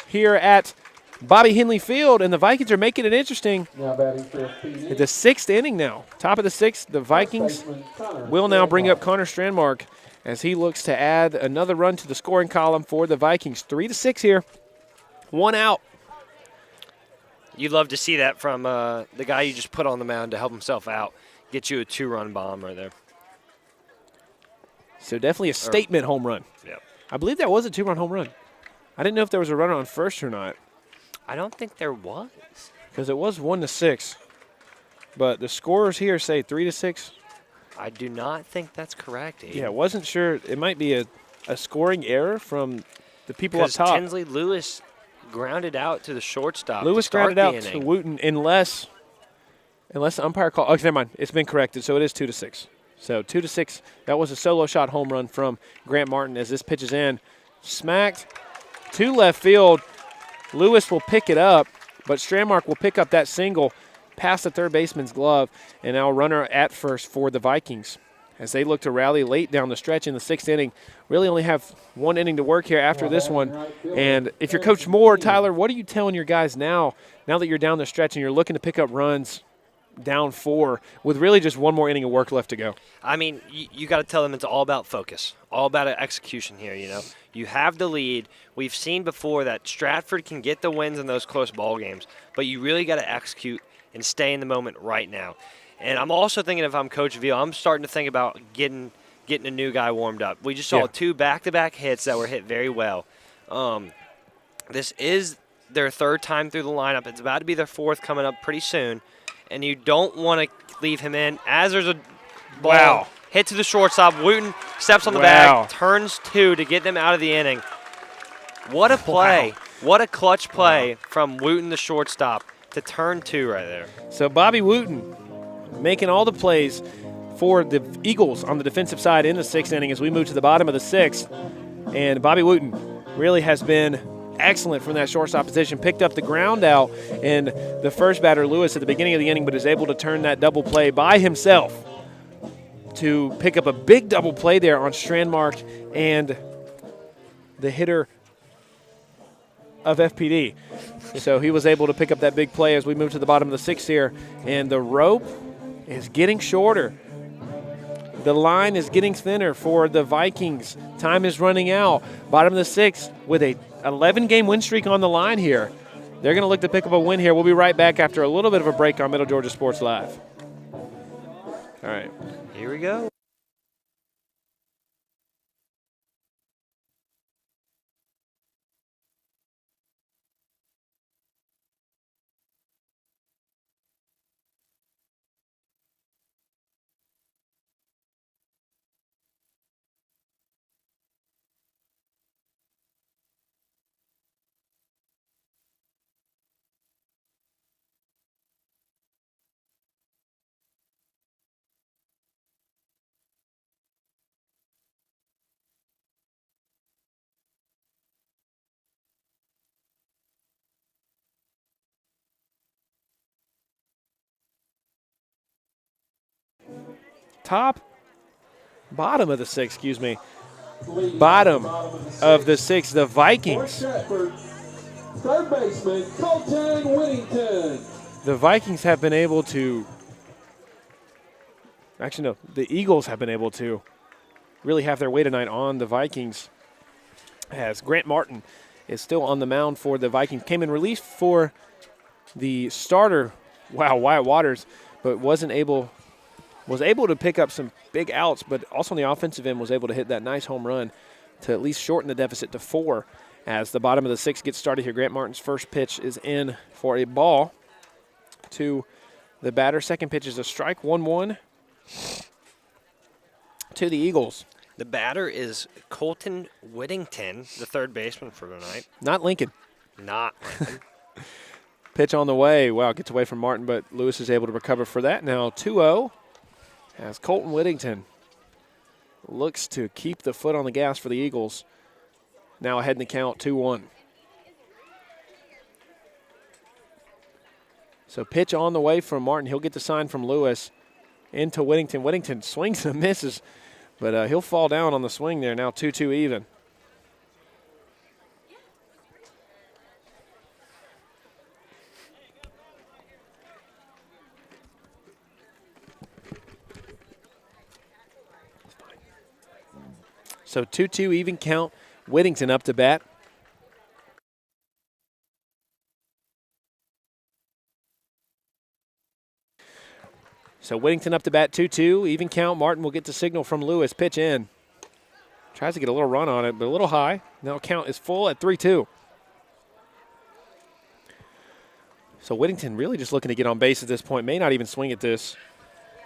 here at Bobby Henley Field, and the Vikings are making it interesting. Now batting for FPD. At the 6th inning now. Top of the 6th, the Vikings will now bring up Connor Strandmark as he looks to add another run to the scoring column for the Vikings. 3-6 here. 1 out. You'd love to see that from the guy you just put on the mound to help himself out. Get you a 2-run bomb right there. So definitely a statement home run. Yep. I believe that was a 2-run home run. I didn't know if there was a runner on first or not, I don't think there was. because it was 1-6. But the scorers here say 3-6. I do not think that's correct, Aiden. Yeah, wasn't sure. It might be a scoring error from the people up Because top. Tinsley Lewis grounded out to the shortstop. Lewis to start grounded out the to inning. Wooten unless the umpire call. Okay, never mind. It's been corrected, so it is 2-6. So 2-6. That was a solo shot home run from Grant Martin as this pitch is in. Smacked to left field. Lewis will pick it up, but Strandmark will pick up that single past the third baseman's glove, and now runner at first for the Vikings as they look to rally late down the stretch in the 6th inning. Really only have 1 inning to work here after this one. And if you're Coach Moore, Tyler, what are you telling your guys now that you're down the stretch and you're looking to pick up runs down 4 with really just 1 more inning of work left to go? I mean, you got to tell them it's all about focus, all about execution here, you know. You have the lead. We've seen before that Stratford can get the wins in those close ball games, but you really got to execute and stay in the moment right now. And I'm also thinking, if I'm Coach Veal, I'm starting to think about getting a new guy warmed up. We just saw 2 back-to-back hits that were hit very well. This is their 3rd time through the lineup. It's about to be their 4th coming up pretty soon. And you don't want to leave him in as there's a ball hit to the shortstop. Wooten steps on the bag, turns 2 to get them out of the inning. What a play. What a clutch play from Wooten, the shortstop, to turn 2 right there. So Bobby Wooten making all the plays for the Eagles on the defensive side in the 6th inning as we move to the bottom of the 6th. And Bobby Wooten really has been excellent from that shortstop position. Picked up the ground out, and the first batter, Lewis, at the beginning of the inning, but is able to turn that double play by himself to pick up a big double play there on Strandmark and the hitter of FPD. So he was able to pick up that big play as we move to the bottom of the 6th here, and the rope is getting shorter. The line is getting thinner for the Vikings. Time is running out. Bottom of the 6th with a 11-game win streak on the line here. They're going to look to pick up a win here. We'll be right back after a little bit of a break on Middle Georgia Sports Live. All right. Here we go. Bottom of the 6th, Bottom of the 6th, the Vikings. Third baseman, Colton Whittington. The Vikings have been able to, actually no, the Eagles have been able to really have their way tonight on the Vikings, as Grant Martin is still on the mound for the Vikings. Came in relief for the starter, Wyatt Waters, but was able to pick up some big outs, but also on the offensive end was able to hit that nice home run to at least shorten the deficit to 4 as the bottom of the 6th gets started here. Grant Martin's first pitch is in for a ball to the batter. Second pitch is a strike, 1-1 to the Eagles. The batter is Colton Whittington, the third baseman for tonight. Not Lincoln. Not Lincoln. Pitch on the way. Wow, gets away from Martin, but Lewis is able to recover for that. Now 2-0 as Colton Whittington looks to keep the foot on the gas for the Eagles. Now ahead in the count, 2-1. So pitch on the way from Martin. He'll get the sign from Lewis into Whittington. Whittington swings and misses, but he'll fall down on the swing there. Now 2-2 even. So 2-2 even count. Whittington up to bat. So Whittington up to bat, 2-2, even count. Martin will get the signal from Lewis. Pitch in. Tries to get a little run on it, but a little high. Now count is full at 3-2. So Whittington really just looking to get on base at this point. May not even swing at this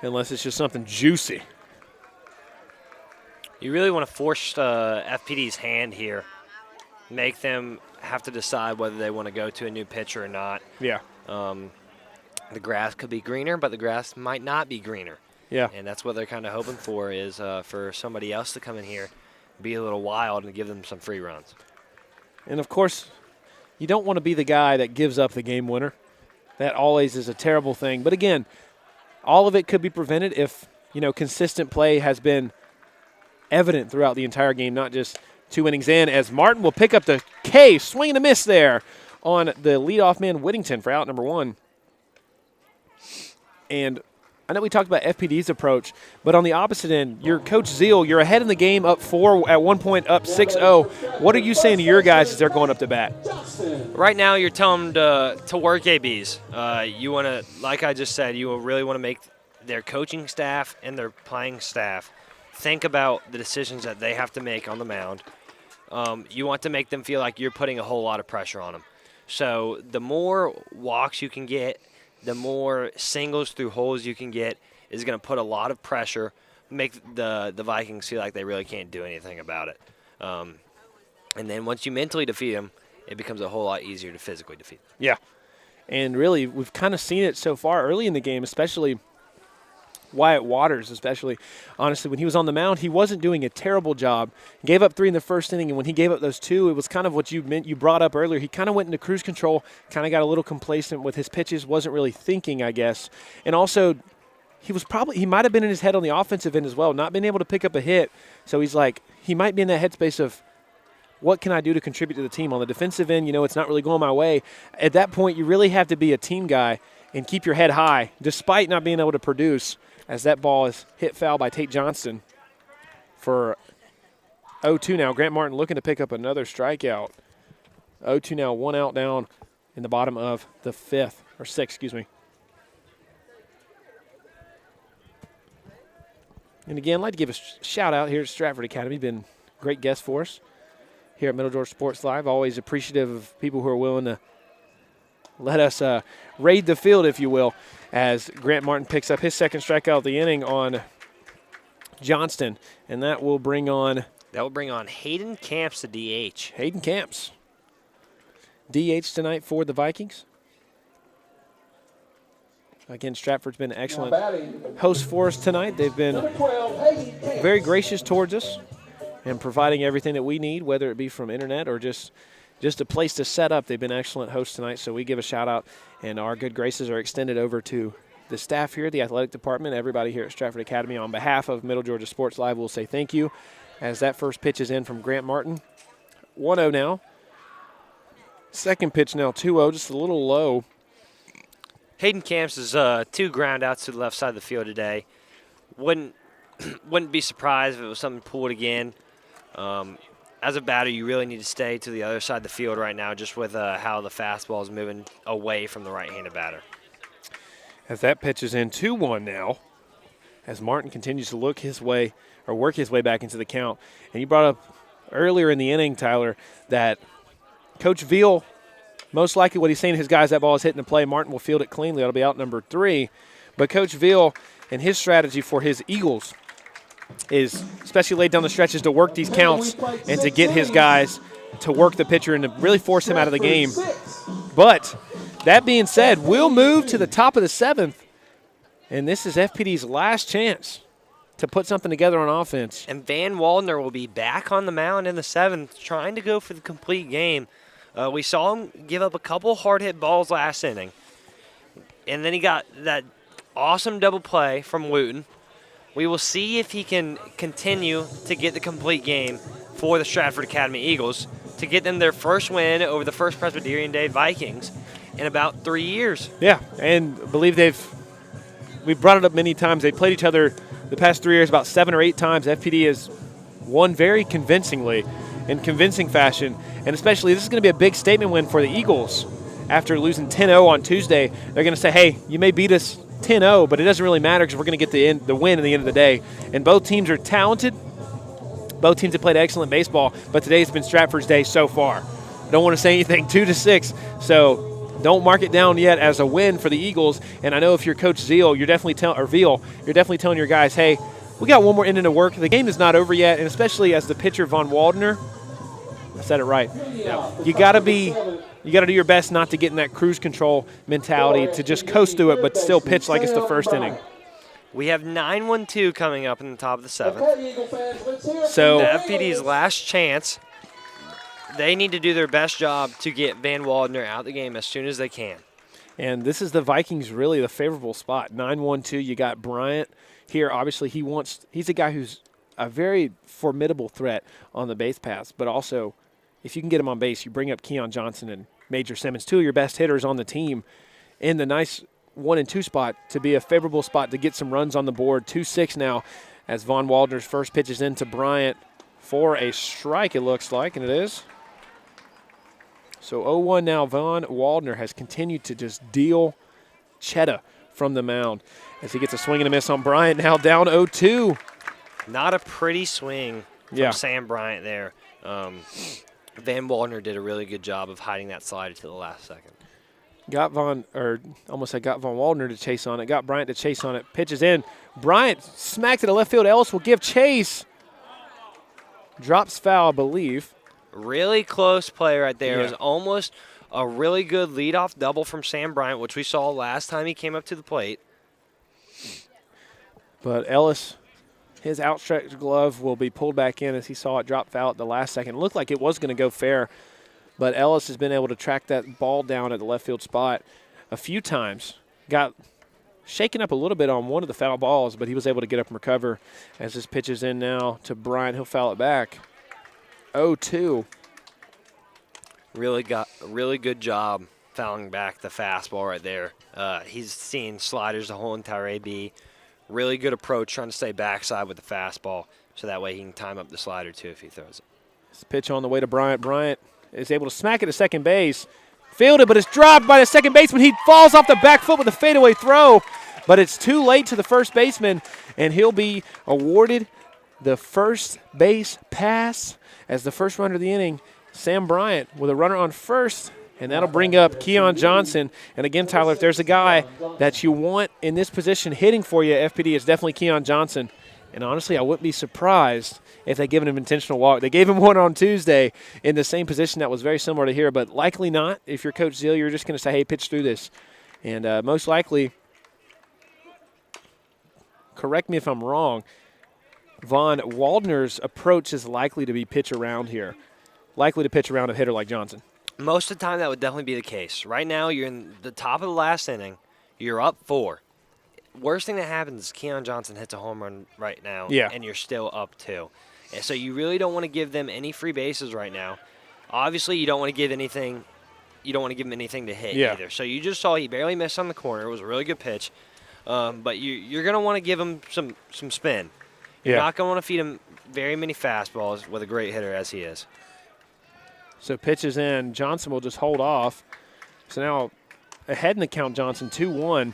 unless it's just something juicy. You really want to force FPD's hand here. Make them have to decide whether they want to go to a new pitcher or not. Yeah. The grass could be greener, but the grass might not be greener. Yeah. And that's what they're kind of hoping for is for somebody else to come in here, be a little wild, and give them some free runs. And, of course, you don't want to be the guy that gives up the game winner. That always is a terrible thing. But, again, all of it could be prevented if, consistent play has been evident throughout the entire game, not just 2 innings in, as Martin will pick up the K, swing and a miss there on the leadoff man Whittington for out number 1. And I know we talked about FPD's approach, but on the opposite end, your Coach Zeal, you're ahead in the game, up 4, at one point up 6-0. What are you saying to your guys as they're going up to bat? Right now, you're telling them to work ABs. You want to, like I just said, you really want to make their coaching staff and their playing staff think about the decisions that they have to make on the mound. You want to make them feel like you're putting a whole lot of pressure on them. So the more walks you can get, the more singles through holes you can get is going to put a lot of pressure, make the Vikings feel like they really can't do anything about it. And then once you mentally defeat them, it becomes a whole lot easier to physically defeat them. Yeah. And really, we've kind of seen it so far early in the game, especially Wyatt Waters, especially. Honestly, when he was on the mound, he wasn't doing a terrible job. He gave up 3 in the first inning, and when he gave up those 2, it was kind of what you brought up earlier. He kind of went into cruise control, kind of got a little complacent with his pitches, wasn't really thinking, I guess. And also, he might have been in his head on the offensive end as well, not being able to pick up a hit. So he's like, he might be in that headspace of, what can I do to contribute to the team? On the defensive end, it's not really going my way. At that point, you really have to be a team guy and keep your head high, despite not being able to produce, as that ball is hit foul by Tate Johnston for 0-2 now. Grant Martin looking to pick up another strikeout. 0-2 now, 1 out down in the bottom of the 6th, excuse me. And again, I'd like to give a shout out here to Stratford Academy. Been a great guest for us here at Middle Georgia Sports Live. Always appreciative of people who are willing to let us raid the field, if you will, as Grant Martin picks up his second strikeout of the inning on Johnston. And that will bring on Hayden Camps, the DH. Hayden Camps. DH tonight for the Vikings. Again, Stratford's been an excellent host for us tonight. They've been very gracious towards us and providing everything that we need, whether it be from internet or just a place to set up. They've been excellent hosts tonight, so we give a shout-out, and our good graces are extended over to the staff here, the athletic department, everybody here at Stratford Academy. On behalf of Middle Georgia Sports Live, we'll say thank you as that first pitch is in from Grant Martin. 1-0 now. Second pitch now, 2-0, just a little low. Hayden Camps is 2 ground outs to the left side of the field today. Wouldn't be surprised if it was something pulled again. as a batter, you really need to stay to the other side of the field right now, just with how the fastball is moving away from the right-handed batter. As that pitch is in 2-1 now, as Martin continues to look his way or work his way back into the count. And you brought up earlier in the inning, Tyler, that Coach Veal, most likely what he's saying to his guys, that ball is hitting the play. Martin will field it cleanly. That'll be out number 3. But Coach Veal and his strategy for his Eagles is, especially late down the stretches, to work these counts and to get his guys to work the pitcher and to really force him out of the game. But that being said, we'll move to the top of the 7th, and this is FPD's last chance to put something together on offense. And Van Waldner will be back on the mound in the 7th, trying to go for the complete game. We saw him give up a couple hard-hit balls last inning, and then he got that awesome double play from Wooten. We will see if he can continue to get the complete game for the Stratford Academy Eagles to get them their first win over the First Presbyterian Day Vikings in about 3 years. Yeah, and I believe we've brought it up many times. They played each other the past 3 years about 7 or 8 times. FPD has won very convincingly, in convincing fashion, and especially this is going to be a big statement win for the Eagles. After losing 10-0 on Tuesday, they're going to say, hey, you may beat us 10-0, but it doesn't really matter because we're going to get the win at the end of the day. And both teams are talented. Both teams have played excellent baseball, but today's been Stratford's day so far. I don't want to say anything, 2-6, so don't mark it down yet as a win for the Eagles. And I know if you're Coach Veal, you're definitely telling your guys, hey, we got one more inning to work. The game is not over yet, and especially as the pitcher, Von Waldner, I said it right. Yeah. You got to do your best not to get in that cruise control mentality, to just coast through it, but still pitch like it's the first inning. We have 9-1-2 coming up in the top of the 7th. So the FPD's last chance. They need to do their best job to get Van Waldner out of the game as soon as they can. And this is the Vikings really the favorable spot. 9-1-2. You got Bryant here. Obviously, he's a guy who's a very formidable threat on the base paths, but also if you can get him on base, you bring up Keon Johnson and Major Simmons, 2 of your best hitters on the team, in the nice 1 and 2 spot to be a favorable spot to get some runs on the board. 2-6 now as Von Waldner's first pitch is into Bryant for a strike, it looks like, and it is. So 0-1 now. Von Waldner has continued to just deal cheddar from the mound as he gets a swing and a miss on Bryant, now down 0-2. Not a pretty swing from Sam Bryant there. Van Waldner did a really good job of hiding that slider to the last second. Got Von Waldner to chase on it. Got Bryant to chase on it. Pitches in. Bryant smacked it to left field. Ellis will give chase. Drops foul, I believe. Really close play right there. It was almost a really good leadoff double from Sam Bryant, which we saw last time he came up to the plate. But Ellis, his outstretched glove will be pulled back in as he saw it drop foul at the last second. It looked like it was going to go fair, but Ellis has been able to track that ball down at the left field spot a few times. Got shaken up a little bit on one of the foul balls, but he was able to get up and recover as this pitch is in now to Bryant. He'll foul it back. 0-2. Really good job fouling back the fastball right there. He's seen sliders the whole entire AB. Really good approach, trying to stay backside with the fastball, so that way he can time up the slider too if he throws it. This pitch on the way to Bryant. Bryant is able to smack it to second base. Fielded, but it's dropped by the second baseman. He falls off the back foot with a fadeaway throw, but it's too late to the first baseman, and he'll be awarded the first base pass as the first runner of the inning, Sam Bryant, with a runner on first. And that'll bring up Keon Johnson. And again, Tyler, if there's a guy that you want in this position hitting for you at FPD, it's definitely Keon Johnson. And honestly, I wouldn't be surprised if they gave him an intentional walk. They gave him one on Tuesday in the same position that was very similar to here, but likely not. If you're Coach Zeal, you're just going to say, hey, pitch through this. And most likely, correct me if I'm wrong, Von Waldner's approach is likely to be pitch around here, likely to pitch around a hitter like Johnson. Most of the time, that would definitely be the case. Right now, you're in the top of the last inning. You're up 4. Worst thing that happens is Keon Johnson hits a home run right now, and you're still up 2. And so you really don't want to give them any free bases right now. Obviously, you don't want to give anything. You don't want to give him anything to hit either. So you just saw he barely missed on the corner. It was a really good pitch, but you're going to want to give him some spin. You're Yeah. not going to want to feed him very many fastballs with a great hitter as he is. So pitches in. Johnson will just hold off. So now ahead in the count, Johnson 2-1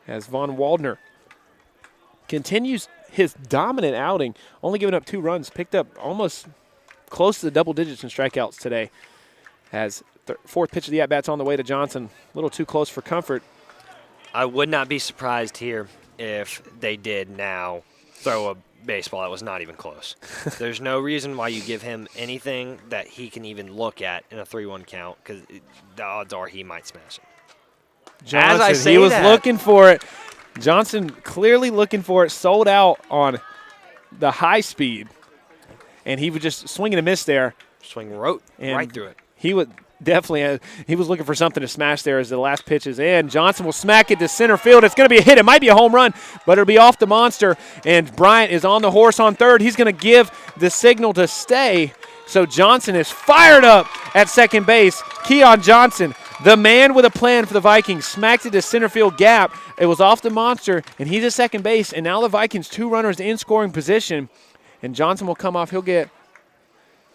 as Von Waldner continues his dominant outing, only giving up 2 runs, picked up almost close to the double digits in strikeouts today. As fourth pitch of the at-bat's on the way to Johnson, a little too close for comfort. I would not be surprised here if they did now throw a baseball that was not even close. There's no reason why you give him anything that he can even look at in a 3-1 count, because the odds are he might smash it. Johnson, As I say he was that, looking for it. Johnson clearly looking for it, sold out on the high speed, and he was just swing and a miss there. swing right through it. He would definitely he was looking for something to smash there as the last pitch is in. Johnson will smack it to center field. It's going to be a hit. It might be a home run, but it'll be off the monster, and Bryant is on the horse on third. He's going to give the signal to stay. So Johnson is fired up at second base. Keon Johnson, the man with a plan for the Vikings, smacked it to center field gap. It was off the monster, and he's at second base. And now the Vikings 2 runners in scoring position. And Johnson will come off. He'll get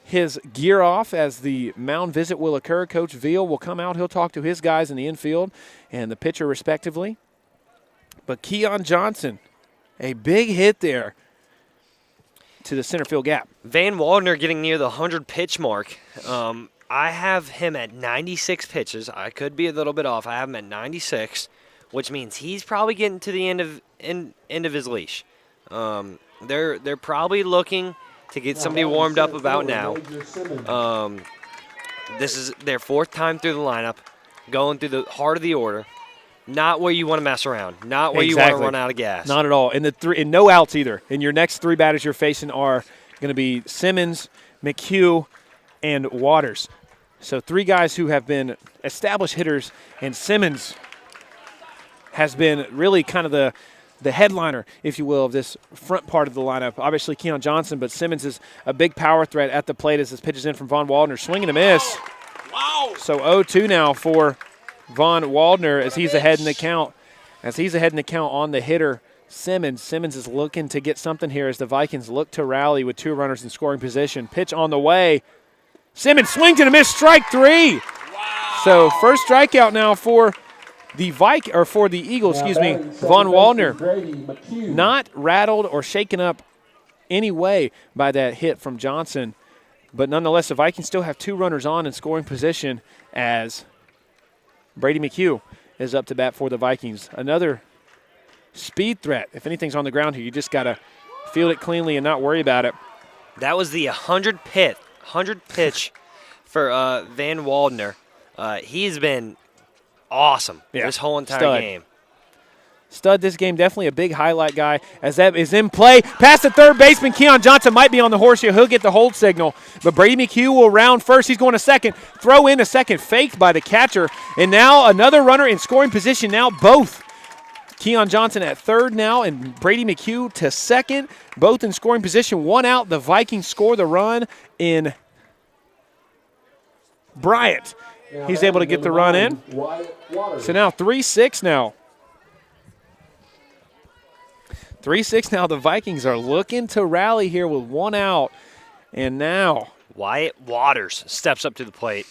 his gear off as the mound visit will occur. Coach Veal will come out. He'll talk to his guys in the infield and the pitcher respectively. But Keon Johnson, a big hit there to the center field gap. Van Waldner getting near the 100-pitch mark. I have him at 96 pitches. I could be a little bit off. I have him at 96, which means he's probably getting to the end of his leash. They're probably looking to get somebody warmed up about now. This is their 4th time through the lineup, going through the heart of the order. Not where you want to mess around. Not where you want to run out of gas. Not at all. And no outs either. And your next 3 batters you're facing are going to be Simmons, McHugh, and Waters. So 3 guys who have been established hitters, and Simmons has been really kind of the headliner, if you will, of this front part of the lineup. Obviously Keon Johnson, but Simmons is a big power threat at the plate as this pitch is in from Von Waldner. Swing and a miss. Wow. So 0-2 now for Von Waldner as he's ahead in the count. As he's ahead in the count on the hitter, Simmons. Simmons is looking to get something here as the Vikings look to rally with 2 runners in scoring position. Pitch on the way. Simmons swings and a miss, strike 3. Wow. So first strikeout now for the Eagles, Von Waldner. Not rattled or shaken up any way by that hit from Johnson. But nonetheless, the Vikings still have 2 runners on in scoring position as Brady McHugh is up to bat for the Vikings. Another speed threat. If anything's on the ground here, you just got to field it cleanly and not worry about it. That was the 100 pitch for Van Waldner. He's been awesome this whole entire game. Stud this game, definitely a big highlight guy as that is in play. Past the third baseman, Keon Johnson might be on the horse here. He'll get the hold signal, but Brady McHugh will round first. He's going to second. Throw in a second, faked by the catcher. And now another runner in scoring position now, both. Keon Johnson at third now and Brady McHugh to second, both in scoring position. 1 out, the Vikings score the run in Bryant. He's able to get the run in. So now 3-6 now. 3-6 now. The Vikings are looking to rally here with 1 out. And now Wyatt Waters steps up to the plate.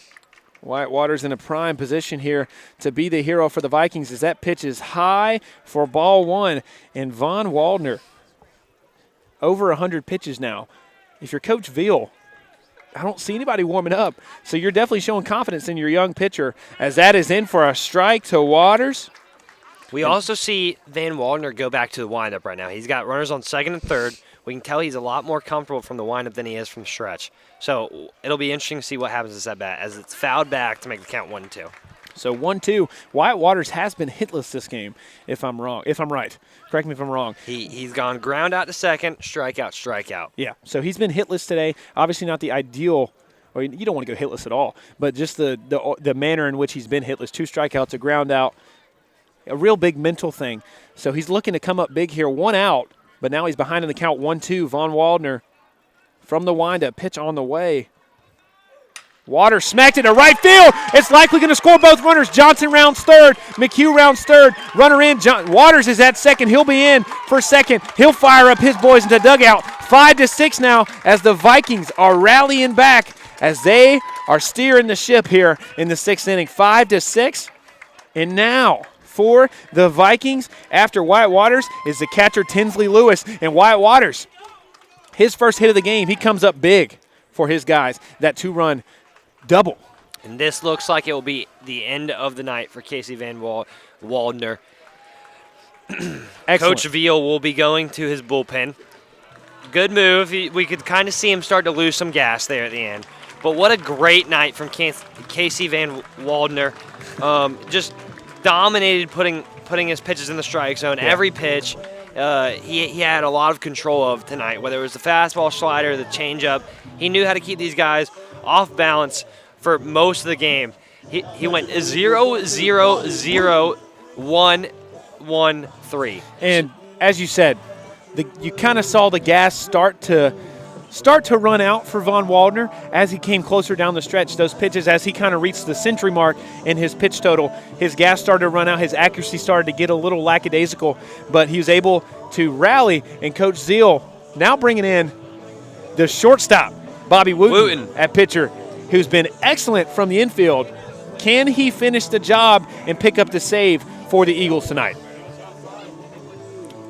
Wyatt Waters in a prime position here to be the hero for the Vikings as that pitch is high for ball 1. And Von Waldner, over 100 pitches now. If you're Coach Veal, I don't see anybody warming up. So you're definitely showing confidence in your young pitcher as that is in for a strike to Waters. We also see Van Waldner go back to the windup right now. He's got runners on second and third. We can tell he's a lot more comfortable from the windup than he is from the stretch. So it'll be interesting to see what happens to that bat as it's fouled back to make the count 1-2. So 1-2. Wyatt Waters has been hitless this game, if I'm right. Correct me if I'm wrong. He's gone ground out to second, strikeout. Yeah, so he's been hitless today. Obviously not the ideal, or you don't want to go hitless at all, but just the manner in which he's been hitless. 2 strikeouts, a ground out, a real big mental thing. So he's looking to come up big here. 1 out, but now he's behind in the count 1-2. Von Waldner from the windup, pitch on the way. Waters smacked it to right field. It's likely going to score both runners. Johnson rounds third. McHugh rounds third. Runner in. Waters is at second. He'll be in for second. He'll fire up his boys into dugout. 5-6 now as the Vikings are rallying back as they are steering the ship here in the 6th inning. 5-6. And now for the Vikings, after Wyatt Waters, is the catcher Tinsley Lewis. And Wyatt Waters, his first hit of the game, he comes up big for his guys. That 2-run double. And this looks like it will be the end of the night for Casey Van Waldner. Coach Veal will be going to his bullpen. Good move. We could kind of see him start to lose some gas there at the end. But what a great night from Casey Van Waldner. Just dominated putting his pitches in the strike zone. Yeah. Every pitch he had a lot of control of tonight, whether it was the fastball, slider, the changeup. He knew how to keep these guys off balance for most of the game. He went 0-0-0-1-1-3. And as you said, you kind of saw the gas start to run out for Von Waldner as he came closer down the stretch. Those pitches, as he kind of reached the century mark in his pitch total, his gas started to run out. His accuracy started to get a little lackadaisical, but he was able to rally. And Coach Zeal now bringing in the shortstop, Bobby Wooten at pitcher, who's been excellent from the infield. Can he finish the job and pick up the save for the Eagles tonight?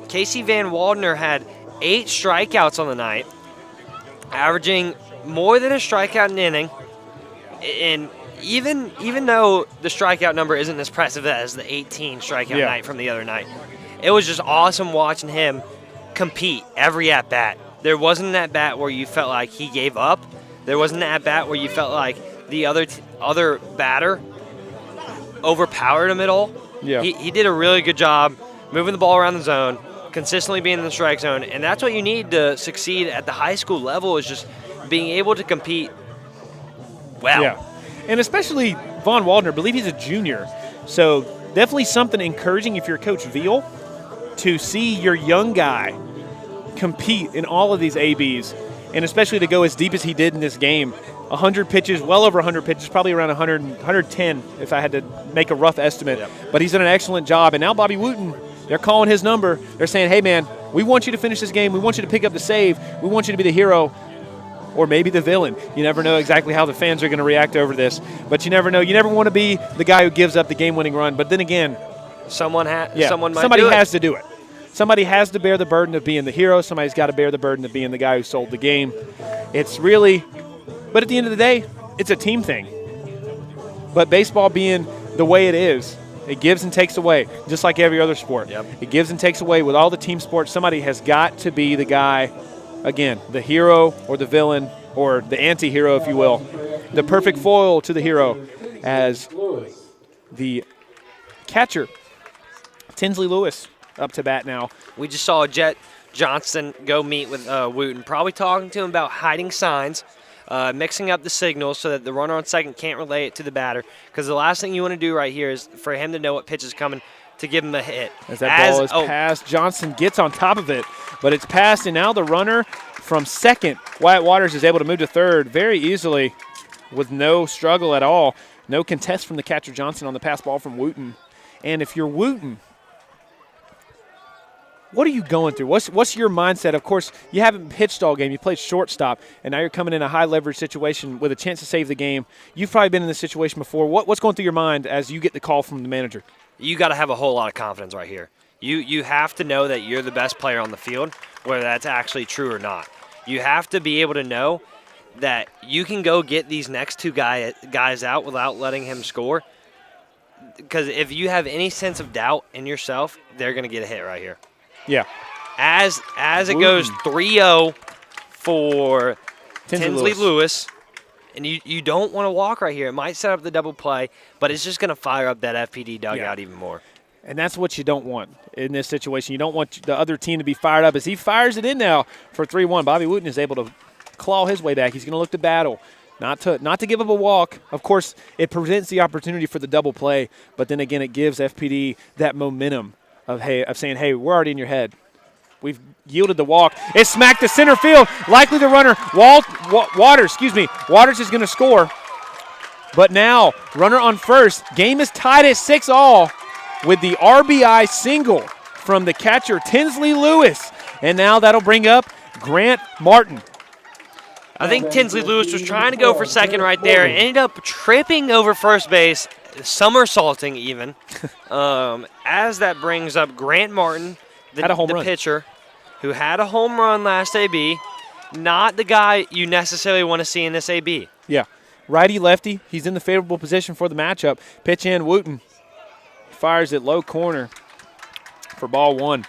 Casey Van Waldner had 8 strikeouts on the night, averaging more than a strikeout an inning. And even though the strikeout number isn't as impressive as the 18 strikeout night from the other night, it was just awesome watching him compete every at-bat. There wasn't an at-bat where you felt like he gave up. There wasn't an at-bat where you felt like the other batter overpowered him at all. Yeah. He did a really good job moving the ball around the zone, consistently being in the strike zone, and that's what you need to succeed at the high school level, is just being able to compete well. Yeah, and especially Von Waldner, I believe he's a junior, so definitely something encouraging if you're Coach Veal to see your young guy compete in all of these ABs, and especially to go as deep as he did in this game. 100 pitches, well over 100 pitches, probably around 100, 110 if I had to make a rough estimate. Yep. But he's done an excellent job. And now Bobby Wooten, they're calling his number. They're saying, hey, man, we want you to finish this game. We want you to pick up the save. We want you to be the hero or maybe the villain. You never know exactly how the fans are going to react over this. But you never know. You never want to be the guy who gives up the game-winning run. But then again, somebody has to do it. Somebody has to bear the burden of being the hero. Somebody's got to bear the burden of being the guy who sold the game. It's really – but at the end of the day, it's a team thing. But baseball being the way it is, it gives and takes away, just like every other sport. Yep. It gives and takes away. With all the team sports, somebody has got to be the guy, again, the hero or the villain or the anti-hero, if you will, the perfect foil to the hero, as the catcher, Tinsley Lewis, up to bat now. We just saw Jet Johnson go meet with Wooten, probably talking to him about hiding signs, mixing up the signals so that the runner on second can't relay it to the batter, because the last thing you want to do right here is for him to know what pitch is coming to give him a hit. As that ball is passed, Johnson gets on top of it, but it's passed, and now the runner from second, Wyatt Waters, is able to move to third very easily with no struggle at all. No contest from the catcher Johnson on the pass ball from Wooten. And if you're Wooten, what are you going through? What's your mindset? Of course, you haven't pitched all game. You played shortstop, and now you're coming in a high-leverage situation with a chance to save the game. You've probably been in this situation before. What's going through your mind as you get the call from the manager? You got to have a whole lot of confidence right here. You have to know that you're the best player on the field, whether that's actually true or not. You have to be able to know that you can go get these next two guys out without letting him score. Because if you have any sense of doubt in yourself, they're going to get a hit right here. Yeah. As it goes 3-0 for Tinsley Lewis, and you don't want to walk right here. It might set up the double play, but it's just going to fire up that FPD dugout even more. And that's what you don't want in this situation. You don't want the other team to be fired up. As he fires it in now for 3-1, Bobby Wooten is able to claw his way back. He's going to look to battle, not to give up a walk. Of course, it presents the opportunity for the double play, but then again, it gives FPD that momentum of saying, hey, we're already in your head. We've yielded the walk. It's smacked to center field. Likely the runner, Waters is going to score. But now, runner on first. Game is tied at 6-all with the RBI single from the catcher, Tinsley Lewis. And now that'll bring up Grant Martin. I think Tinsley Lewis was trying to go for second right there, ended up tripping over first base, somersaulting even. As that brings up Grant Martin, the pitcher, who had a home run last AB. Not the guy you necessarily want to see in this AB. Yeah. Righty-lefty. He's in the favorable position for the matchup. Pitch in, Wooten fires it low corner for ball 1.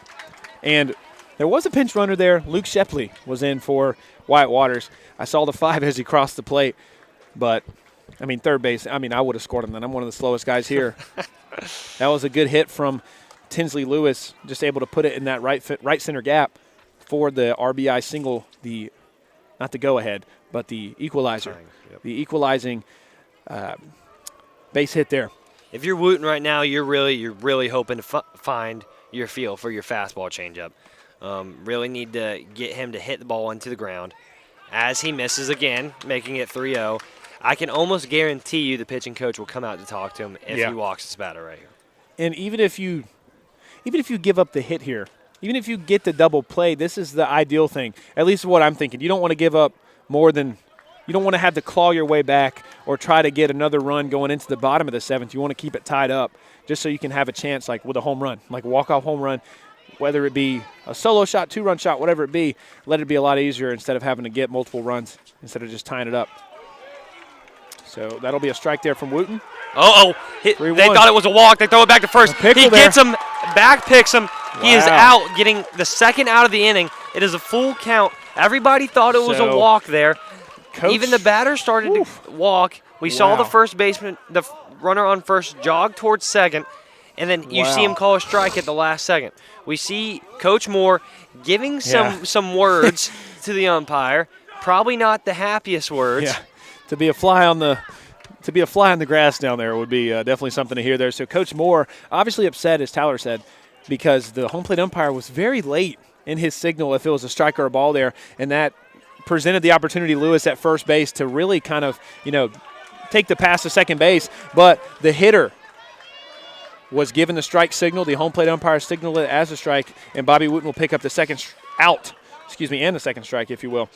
And there was a pinch runner there. Luke Shepley was in for Wyatt Waters. I saw the 5 as he crossed the plate. But, I mean, third base, I would have scored him then. I'm one of the slowest guys here. That was a good hit from Tinsley Lewis, just able to put it in that right center gap for the RBI single, not the go-ahead, but the equalizer. Yep. The equalizing base hit there. If you're Wooten right now, you're really hoping to find your feel for your fastball changeup. Really need to get him to hit the ball into the ground. As he misses again, making it 3-0, I can almost guarantee you the pitching coach will come out to talk to him if he walks his batter right here. And even if you give up the hit here, even if you get the double play, this is the ideal thing. At least what I'm thinking. You don't want to give up more than – you don't want to have to claw your way back or try to get another run going into the bottom of the 7th. You want to keep it tied up just so you can have a chance, like with a home run, like a walk-off home run, whether it be a solo shot, 2-run shot, whatever it be, let it be a lot easier instead of having to get multiple runs instead of just tying it up. So that'll be a strike there from Wooten. They thought it was a walk. They throw it back to first. He gets him, back picks him. Wow. He is out, getting the second out of the inning. It is a full count. Everybody thought it was a walk there. Even the batter started to walk. We saw the first baseman, the runner on first, jog towards second, and then you see him call a strike at the last second. We see Coach Moore giving some words to the umpire. Probably not the happiest words. Yeah. To be a fly on the grass down there would be definitely something to hear there. So Coach Moore obviously upset, as Tyler said, because the home plate umpire was very late in his signal if it was a strike or a ball there, and that presented the opportunity Lewis at first base to really kind of, take the pass to second base. But the hitter was given the strike signal. The home plate umpire signaled it as a strike, and Bobby Wooten will pick up the second and the second strike, if you will,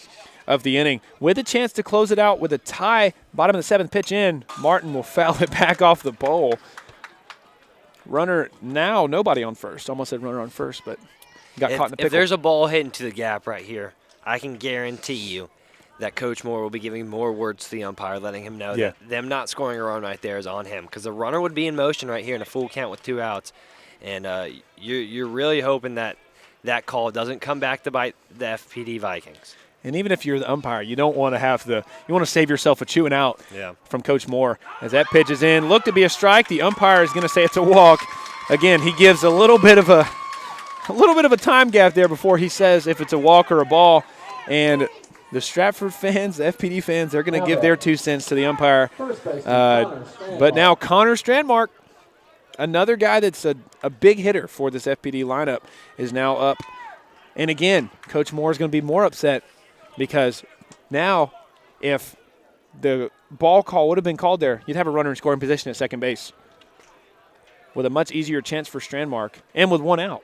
of the inning. With a chance to close it out with a tie, bottom of the 7th pitch in, Martin will foul it back off the pole. Runner now, nobody on first. Almost said runner on first, but got caught in the pickle. If there's a ball hitting to the gap right here, I can guarantee you that Coach Moore will be giving more words to the umpire, letting him know that them not scoring a run right there is on him, because the runner would be in motion right here in a full count with 2 outs, and you're really hoping that that call doesn't come back to bite the FPD Vikings. And even if you're the umpire, you don't want to you want to save yourself a chewing out from Coach Moore. As that pitch is in, look to be a strike. The umpire is going to say it's a walk. Again, he gives a little bit of a time gap there before he says if it's a walk or a ball. And the Stratford fans, the FPD fans, they're going to give their 2 cents to the umpire. But now Connor Strandmark, another guy that's a big hitter for this FPD lineup, is now up. And again, Coach Moore is going to be more upset, because now if the ball call would have been called there, you'd have a runner in scoring position at second base with a much easier chance for Strandmark and with 1 out.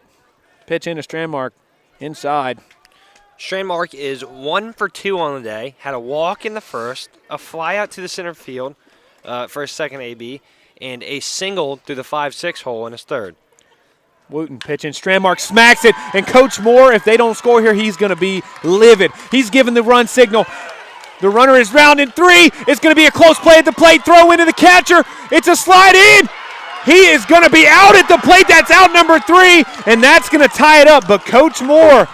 Pitch into Strandmark inside. Strandmark is 1 for 2 on the day. Had a walk in the first, a fly out to the center field for his second AB, and a single through the 5-6 hole in his third. Wooten pitching. Strandmark smacks it, and Coach Moore, if they don't score here, he's going to be livid. He's giving the run signal. The runner is rounding 3. It's going to be a close play at the plate. Throw into the catcher. It's a slide in. He is going to be out at the plate. That's out number 3, and that's going to tie it up. But Coach Moore,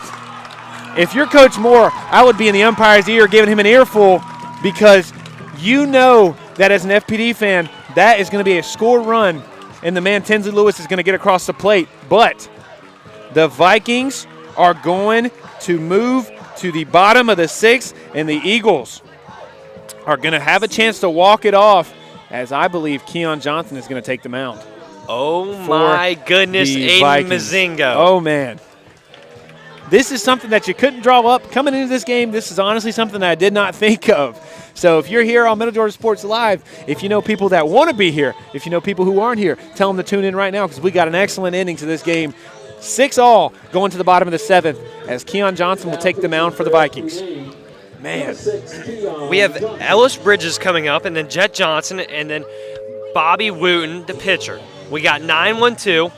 if you're Coach Moore, I would be in the umpire's ear giving him an earful, because you know that as an FPD fan, that is going to be a score run, and the man Tinsley Lewis is going to get across the plate. But the Vikings are going to move to the bottom of the 6th, and the Eagles are going to have a chance to walk it off, as I believe Keon Johnson is going to take the mound. Oh, my goodness, Aiden Vikings. Mazingo. Oh, man. this is something that you couldn't draw up coming into this game. This is honestly something that I did not think of. So if you're here on Middle Georgia Sports Live, if you know people that want to be here, if you know people who aren't here, tell them to tune in right now because we got an excellent ending to this game. 6-all going to the bottom of the 7th as Keon Johnson will take the mound for the Vikings. Man. We have Ellis Bridges coming up, and then Jet Johnson, and then Bobby Wooten, the pitcher. We got 9-1-2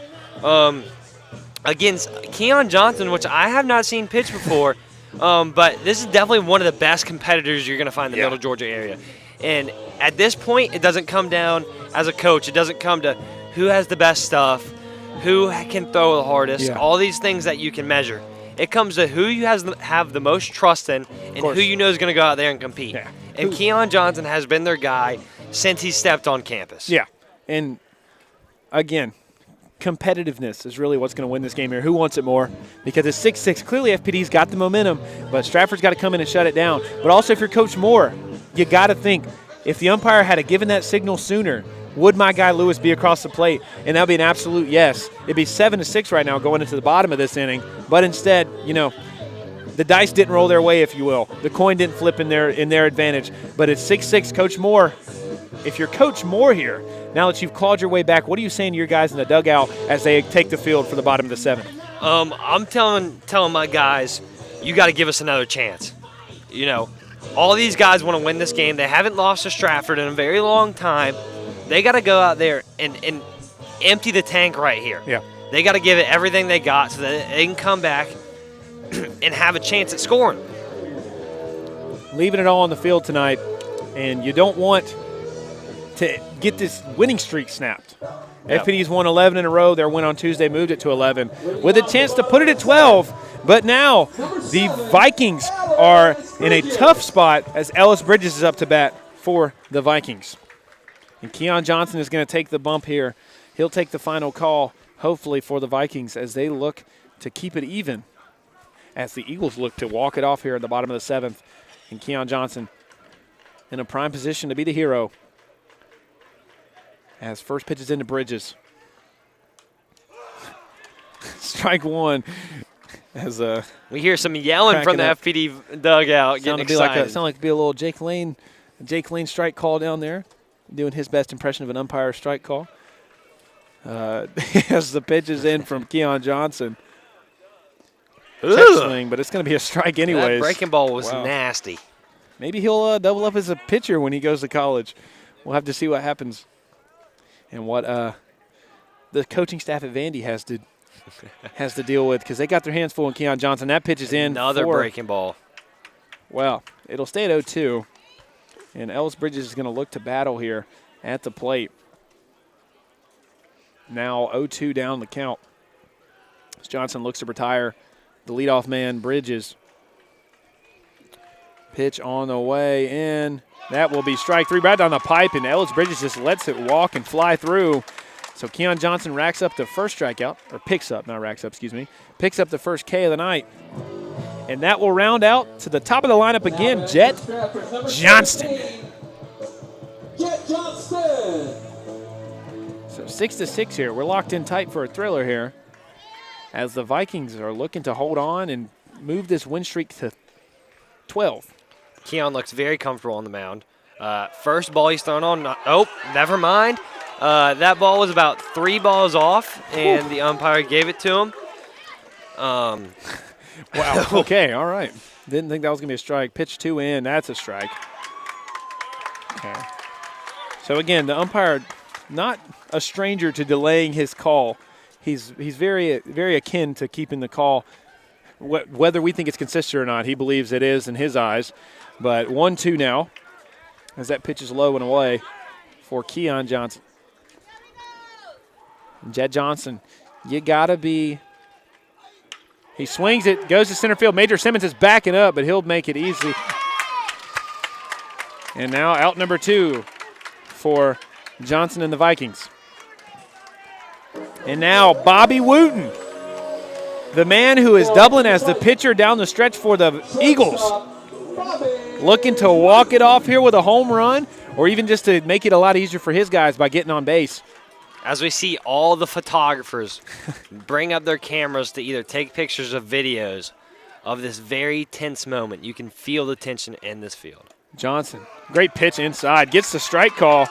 against Keon Johnson, which I have not seen pitch before, but this is definitely one of the best competitors you're going to find in the Middle Georgia area. And at this point, it doesn't come down as a coach. It doesn't come to who has the best stuff, who can throw the hardest, all these things that you can measure. It comes to who you have the most trust in and who you know is going to go out there and compete. Yeah. And Keon Johnson has been their guy since he stepped on campus. Yeah. And, again, competitiveness is really what's going to win this game here. Who wants it more? Because it's 6-6. Clearly FPD's got the momentum, but Stratford's got to come in and shut it down. But also if you're Coach Moore, you got to think, if the umpire had given that signal sooner, would my guy Lewis be across the plate? And that would be an absolute yes. It'd be 7-6 right now going into the bottom of this inning. But instead, the dice didn't roll their way, if you will. The coin didn't flip in their advantage. But it's 6-6. Coach Moore, if you're Coach Moore here, now that you've clawed your way back, what are you saying to your guys in the dugout as they take the field for the bottom of the 7th? I'm telling my guys, you got to give us another chance. All these guys want to win this game. They haven't lost to Stratford in a very long time. They got to go out there and empty the tank right here. Yeah. They got to give it everything they got so that they can come back and have a chance at scoring. Leaving it all on the field tonight, and you don't want to get this winning streak snapped. Yep. FPD's won 11 in a row. Their win on Tuesday moved it to 11 with a chance to put it at 12. But now the Vikings are in a tough spot as Ellis Bridges is up to bat for the Vikings. And Keon Johnson is going to take the bump here. He'll take the final call, hopefully, for the Vikings as they look to keep it even as the Eagles look to walk it off here at the bottom of the 7th. And Keon Johnson in a prime position to be the hero as first pitch is into Bridges. Strike one. As we hear some yelling from the FPD dugout, getting excited. Sound like it'd be a little Jake Lane strike call down there. Doing his best impression of an umpire strike call. As the pitch is in from Keon Johnson. Check swing, but it's going to be a strike anyways. That breaking ball was nasty. Maybe he'll double up as a pitcher when he goes to college. We'll have to see what happens and what the coaching staff at Vandy has to deal with because they got their hands full on Keon Johnson. That pitch is in. Another breaking ball. Well, it'll stay at 0-2. And Ellis Bridges is going to look to battle here at the plate. Now 0-2 down the count. As Johnson looks to retire the leadoff man, Bridges. Pitch on the way in. That will be strike three right down the pipe, and Ellis Bridges just lets it walk and fly through. So Keon Johnson racks up the first strikeout, or picks up the first K of the night. And that will round out to the top of the lineup again, Jet Johnston. Jet Johnston. So 6-6 here. We're locked in tight for a thriller here as the Vikings are looking to hold on and move this win streak to 12. Keon looks very comfortable on the mound. First ball he's thrown on. Never mind. That ball was about 3 balls off, and the umpire gave it to him. Wow. Okay, all right. Didn't think that was going to be a strike. Pitch 2 in. That's a strike. Okay. So, again, the umpire, not a stranger to delaying his call. He's very, very akin to keeping the call. Whether we think it's consistent or not, he believes it is in his eyes. But 1-2 now as that pitch is low and away for Keon Johnson. Jet Johnson, you got to be – he swings it, goes to center field. Major Simmons is backing up, but he'll make it easy. And now out number 2 for Johnson and the Vikings. And now Bobby Wooten, the man who is doubling as the pitcher down the stretch for the Eagles, looking to walk it off here with a home run or even just to make it a lot easier for his guys by getting on base. As we see all the photographers bring up their cameras to either take pictures of videos of this very tense moment. You can feel the tension in this field. Johnson, great pitch inside, gets the strike call.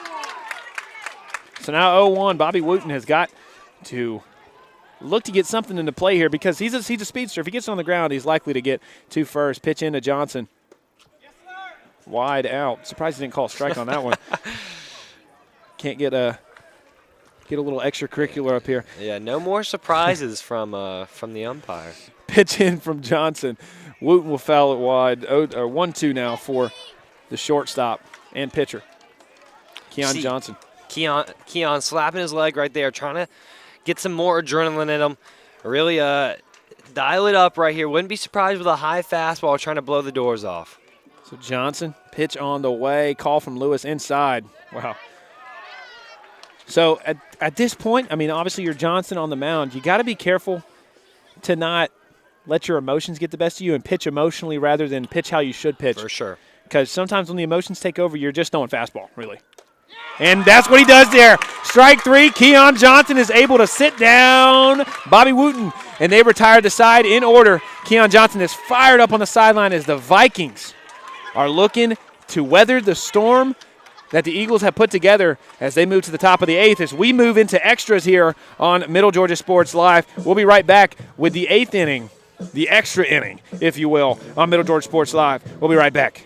So now 0-1. Bobby Wooten has got to look to get something into play here because he's a speedster. If he gets on the ground, he's likely to get to first. Pitch into Johnson. Wide out. Surprised he didn't call a strike on that one. Can't get a little extracurricular up here. Yeah, no more surprises from the umpire. Pitch in from Johnson. Wooten will foul it wide. 1-2 now for the shortstop and pitcher, Keon Johnson. Keon slapping his leg right there, trying to get some more adrenaline in him. Really dial it up right here. Wouldn't be surprised with a high fastball trying to blow the doors off. So Johnson, pitch on the way. Call from Lewis inside. Wow. So at this point, I mean, obviously you're Johnson on the mound. You got to be careful to not let your emotions get the best of you and pitch emotionally rather than pitch how you should pitch. For sure. Because sometimes when the emotions take over, you're just throwing fastball, really. And that's what he does there. Strike 3. Keon Johnson is able to sit down Bobby Wooten, and they retire the side in order. Keon Johnson is fired up on the sideline as the Vikings are looking to weather the storm that the Eagles have put together as they move to the top of the 8th. As we move into extras here on Middle Georgia Sports Live, we'll be right back with the 8th inning, the extra inning, if you will, on Middle Georgia Sports Live. We'll be right back.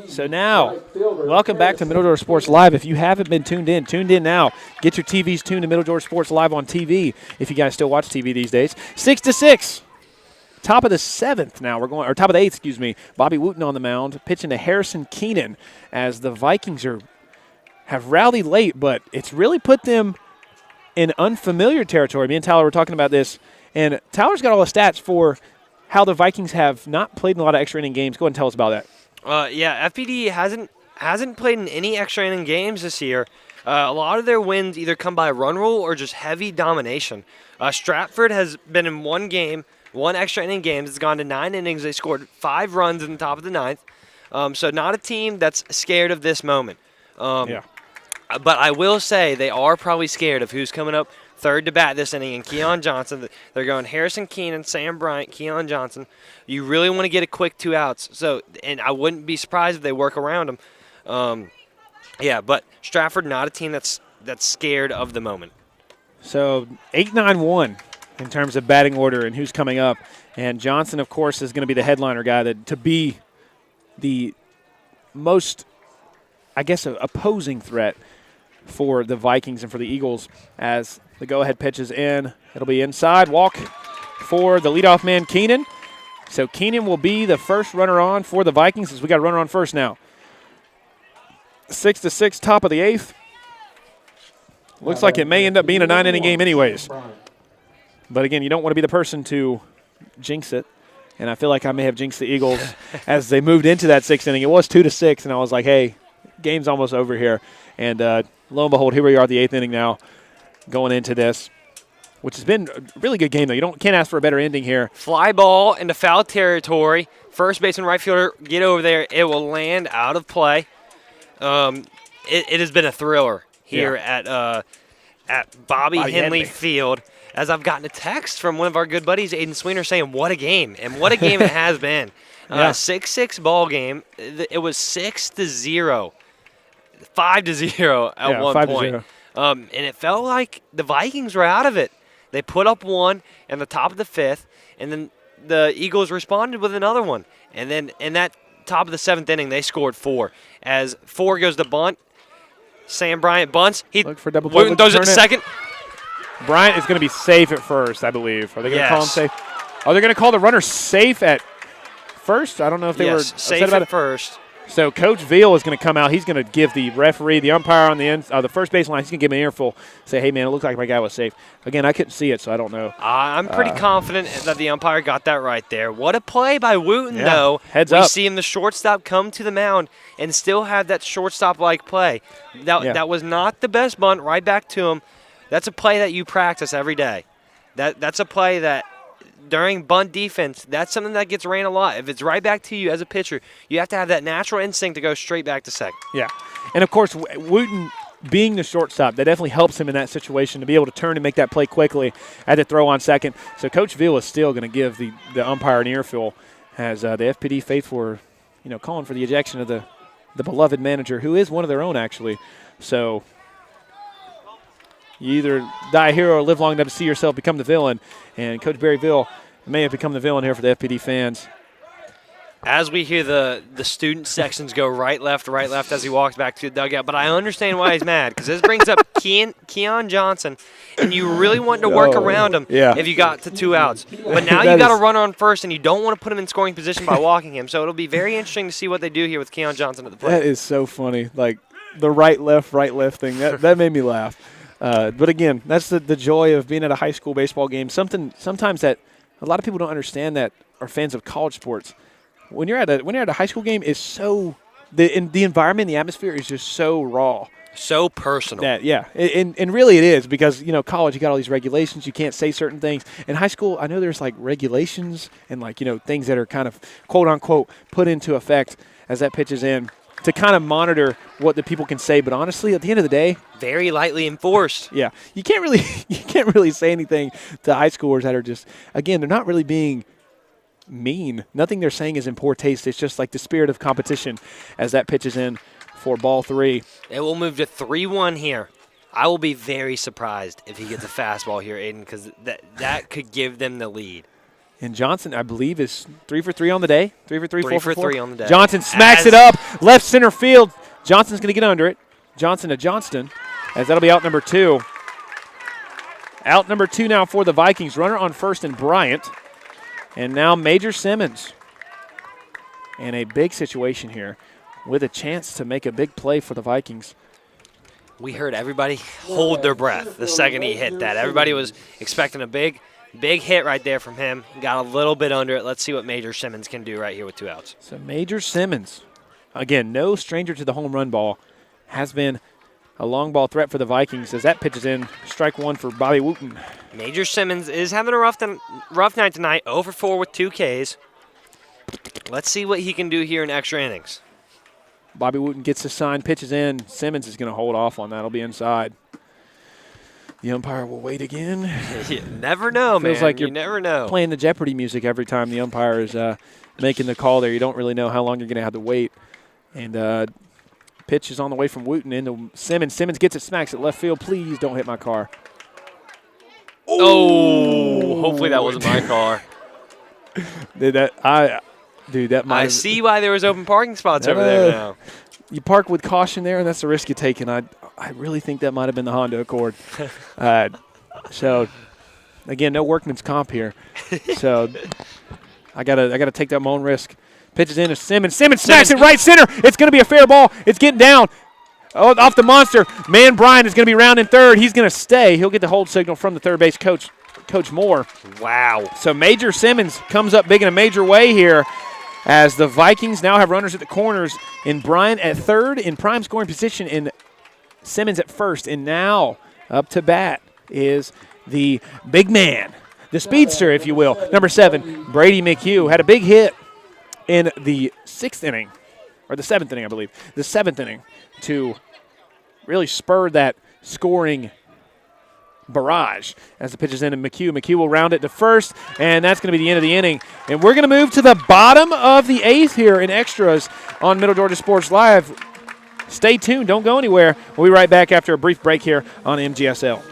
So now, welcome back to Middle Georgia Sports Live. If you haven't been tuned in now. Get your TVs tuned to Middle Georgia Sports Live on TV, if you guys still watch TV these days. 6-6. Top of the 7th now. Top of the 8th, excuse me. Bobby Wooten on the mound, pitching to Harrison Keenan as the Vikings have rallied late, but it's really put them in unfamiliar territory. Me and Tyler were talking about this, and Tyler's got all the stats for how the Vikings have not played in a lot of extra inning games. Go ahead and tell us about that. Yeah, FPD hasn't played in any extra inning games this year. A lot of their wins either come by run rule or just heavy domination. Stratford has been in one extra inning game. It's gone to 9 innings. They scored 5 runs in the top of the 9th. So not a team that's scared of this moment. Yeah. But I will say they are probably scared of who's coming up third to bat this inning, and Keon Johnson. They're going Harrison Keenan, Sam Bryant, Keon Johnson. You really want to get a quick 2 outs. So, and I wouldn't be surprised if they work around them. Yeah, but Stratford not a team that's scared of the moment. So 8-9-1 in terms of batting order and who's coming up. And Johnson, of course, is going to be the headliner guy to be the most, I guess, opposing threat for the Vikings and for the Eagles as the go-ahead pitch is in. It'll be inside. Walk for the leadoff man, Keenan. So Keenan will be the first runner on for the Vikings as we got a runner on first now. 6-6, top of the 8th. Looks like it may end up being a 9-inning game anyways. But, again, you don't want to be the person to jinx it. And I feel like I may have jinxed the Eagles as they moved into that 6th inning. It was 2-6, and I was like, hey, game's almost over here. And lo and behold, here we are, the 8th inning now, going into this, which has been a really good game, though. You can't ask for a better ending here. Fly ball into foul territory. First baseman, right fielder, get over there. It will land out of play. It has been a thriller here at Bobby Henley Field, as I've gotten a text from one of our good buddies, Aiden Sweener, saying, what a game, and what a game it has been. 6-6 ball game. It was 6-0, 5-0 at one point. And it felt like the Vikings were out of it. They put up one in the top of the 5th, and then the Eagles responded with another one. And then in that top of the 7th inning, they scored 4. As 4 goes to bunt, Sam Bryant bunts. Look for double Wooten throws it to second. Bryant is going to be safe at first, I believe. Are they going to call him safe? Are they going to call the runner safe at first? I don't know if they were safe upset about at first. So Coach Veal is going to come out. He's going to give the referee, the umpire on the end, the first base line, he's going to give him an earful, say, hey, man, it looks like my guy was safe. Again, I couldn't see it, so I don't know. I'm pretty confident that the umpire got that right there. What a play by Wooten, though. Heads up. We see him, the shortstop, come to the mound and still have that shortstop-like play. That was not the best bunt, right back to him. That's a play that you practice every day. That's a play that during bunt defense, that's something that gets ran a lot. If it's right back to you as a pitcher, you have to have that natural instinct to go straight back to second. Yeah. And, of course, Wooten being the shortstop, that definitely helps him in that situation to be able to turn and make that play quickly at the throw on second. So Coach Veal is still going to give the umpire an earful as the FPD faithful are, calling for the ejection of the beloved manager, who is one of their own, actually. So you either die a hero or live long enough to see yourself become the villain. And Coach Barry Veal may have become the villain here for the FPD fans. As we hear the student sections go right, left, as he walks back to the dugout. But I understand why he's mad, because this brings up Keon Johnson, and you really want to work around him if you got to 2 outs. But now you got to run on first, and you don't want to put him in scoring position by walking him. So it'll be very interesting to see what they do here with Keon Johnson at the plate. That is so funny. Like the right, left thing. That made me laugh. But again, that's the joy of being at a high school baseball game. Sometimes that a lot of people don't understand that are fans of college sports. When you're at a high school game, is so the environment, the atmosphere is just so raw, so personal. And really it is, because college, you got all these regulations, you can't say certain things. In high school, I know there's like regulations and things that are kind of quote unquote put into effect as that pitch is in, to kind of monitor what the people can say. But honestly, at the end of the day, very lightly enforced. Yeah, you can't really say anything to high schoolers that are just, again, they're not really being mean. Nothing they're saying is in poor taste. It's just like the spirit of competition as that pitch is in for ball 3. It will move to 3-1 here. I will be very surprised if he gets a fastball here, Aiden, because that could give them the lead. And Johnson, I believe, is 3 for 3 on the day. 3 for 3, 4 for 4. 3 on the day. Johnson smacks it up, left center field. Johnson's going to get under it. Johnson to Johnston, as that'll be out number 2. Out number 2 now for the Vikings. Runner on first and Bryant. And now Major Simmons in a big situation here with a chance to make a big play for the Vikings. We heard everybody hold their breath the second he hit that. Everybody was expecting a big hit right there from him. He got a little bit under it. Let's see what Major Simmons can do right here with 2 outs. So Major Simmons, again, no stranger to the home run ball, has been a long ball threat for the Vikings as that pitch is in. Strike 1 for Bobby Wooten. Major Simmons is having a rough night tonight, 0 for 4 with 2 Ks. Let's see what he can do here in extra innings. Bobby Wooten gets the sign, pitches in. Simmons is going to hold off on that. It'll be inside. The umpire will wait again. You never know, man. Feels like you never know. Playing the Jeopardy music every time the umpire is making the call there. You don't really know how long you're going to have to wait. And pitch is on the way from Wooten into Simmons. Simmons gets it, smacks it left field. Please don't hit my car. Oh, hopefully that wasn't my car. I see why there was open parking spots over there now. You park with caution there, and that's the risk you take. And I really think that might have been the Honda Accord. So, again, no workman's comp here. So I gotta take that my own risk. Pitches in to Simmons. Simmons smacks it right center. It's going to be a fair ball. It's getting down. Oh, off the monster. Man Bryan is going to be rounding third. He's going to stay. He'll get the hold signal from the third base coach, Coach Moore. Wow. So Major Simmons comes up big in a major way here as the Vikings now have runners at the corners in Bryan at third in prime scoring position in Simmons at first, and now up to bat is the big man, the speedster, if you will. Number 7, Brady McHugh, had a big hit in the 6th inning, or the 7th inning, I believe. The 7th inning to really spur that scoring barrage as the pitch is in and McHugh. McHugh will round it to first, and that's going to be the end of the inning. And we're going to move to the bottom of the 8th here in extras on Middle Georgia Sports Live. Stay tuned. Don't go anywhere. We'll be right back after a brief break here on MGSL.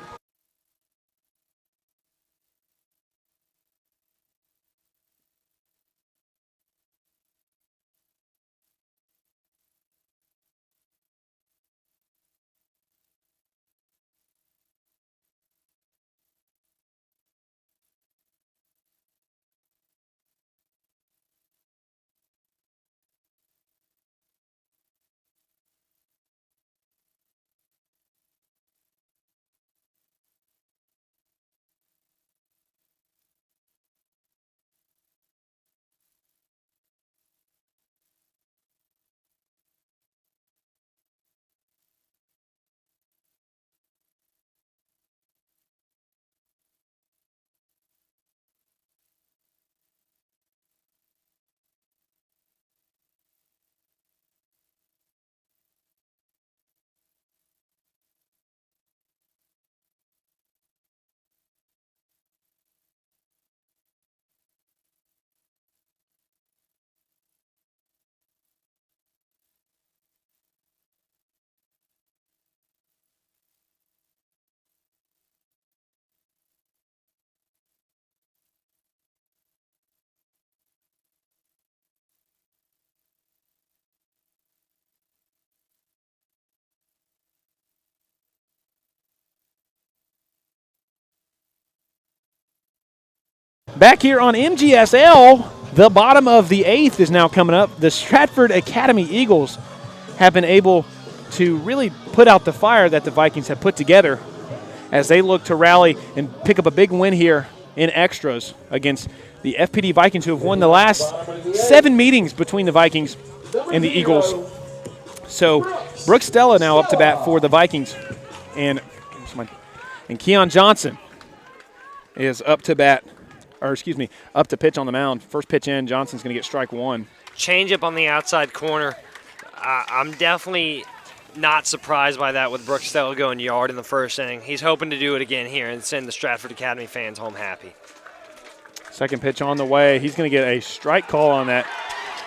Back here on MGSL, the bottom of the 8th is now coming up. The Stratford Academy Eagles have been able to really put out the fire that the Vikings have put together as they look to rally and pick up a big win here in extras against the FPD Vikings, who have won the last 7 meetings between the Vikings and the Eagles. So Brooke Stella now up to bat for the Vikings, and Keon Johnson is up to bat. Up to pitch on the mound. First pitch in, Johnson's going to get strike 1. Change-up on the outside corner. I'm definitely not surprised by that with Brooks Stella going yard in the first inning. He's hoping to do it again here and send the Stratford Academy fans home happy. Second pitch on the way. He's going to get a strike call on that.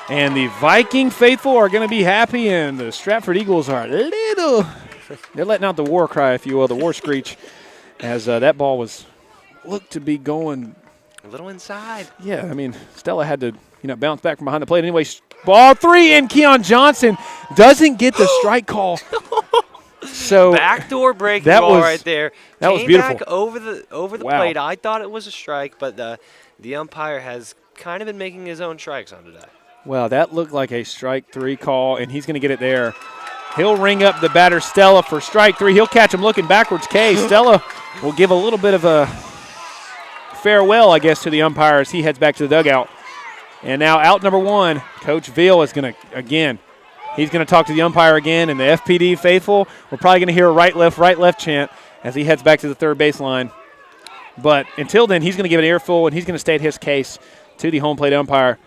And the Viking faithful are going to be happy, and the Stratford Eagles are they're letting out the war cry, if you will, the war screech, as that ball looked to be going a little inside. Yeah, I mean, Stella had to, bounce back from behind the plate. Anyway, ball 3, and Keon Johnson doesn't get the strike call. So backdoor breaking ball right there. That was beautiful. Back over the plate. I thought it was a strike, but the umpire has kind of been making his own strikes on today. Well, that looked like a strike 3 call, and he's going to get it there. He'll ring up the batter Stella for strike 3. He'll catch him looking backwards. Stella will give a little bit of a farewell, I guess, to the umpire as he heads back to the dugout. And now out number 1, Coach Veal is going to, he's going to talk to the umpire again, and the FPD faithful, we're probably going to hear a right, left chant as he heads back to the third baseline. But until then, he's going to give an earful, and he's going to state his case to the home plate umpire,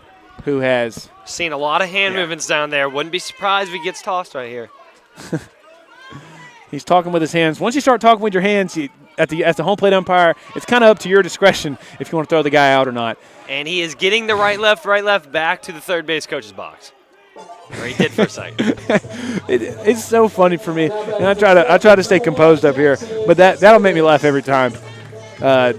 who has seen a lot of hand movements down there. Wouldn't be surprised if he gets tossed right here. He's talking with his hands. Once you start talking with your hands, as the home plate umpire, it's kind of up to your discretion if you want to throw the guy out or not. And he is getting the right, left back to the third base coach's box, where he did for a second. It's so funny for me, and I try to stay composed up here, but that'll make me laugh every time. But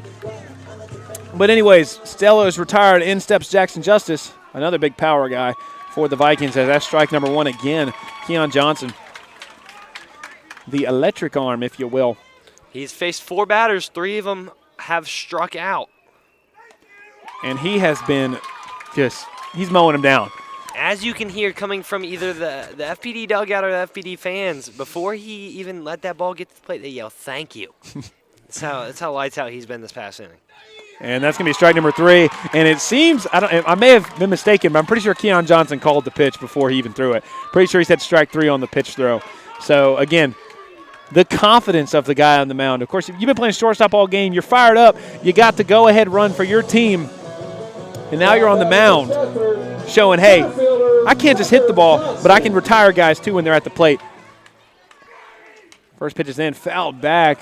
anyways, Stella is retired. In steps Jackson Justice, another big power guy for the Vikings, as that's strike number 1 again. Keon Johnson, the electric arm, if you will. He's faced 4 batters. 3 of them have struck out. And he has been he's mowing them down. As you can hear coming from either the FPD dugout or the FPD fans, before he even let that ball get to the plate, they yell, "Thank you." That's how lights out he's been this past inning. And that's going to be strike number 3. And it seems, I may have been mistaken, but I'm pretty sure Keon Johnson called the pitch before he even threw it. Pretty sure he said strike 3 on the pitch throw. So, again, the confidence of the guy on the mound. Of course, if you've been playing shortstop all game, you're fired up. You got the go-ahead run for your team, and now you're on the mound showing, hey, I can't just hit the ball, but I can retire guys too when they're at the plate. First pitch is in, fouled back.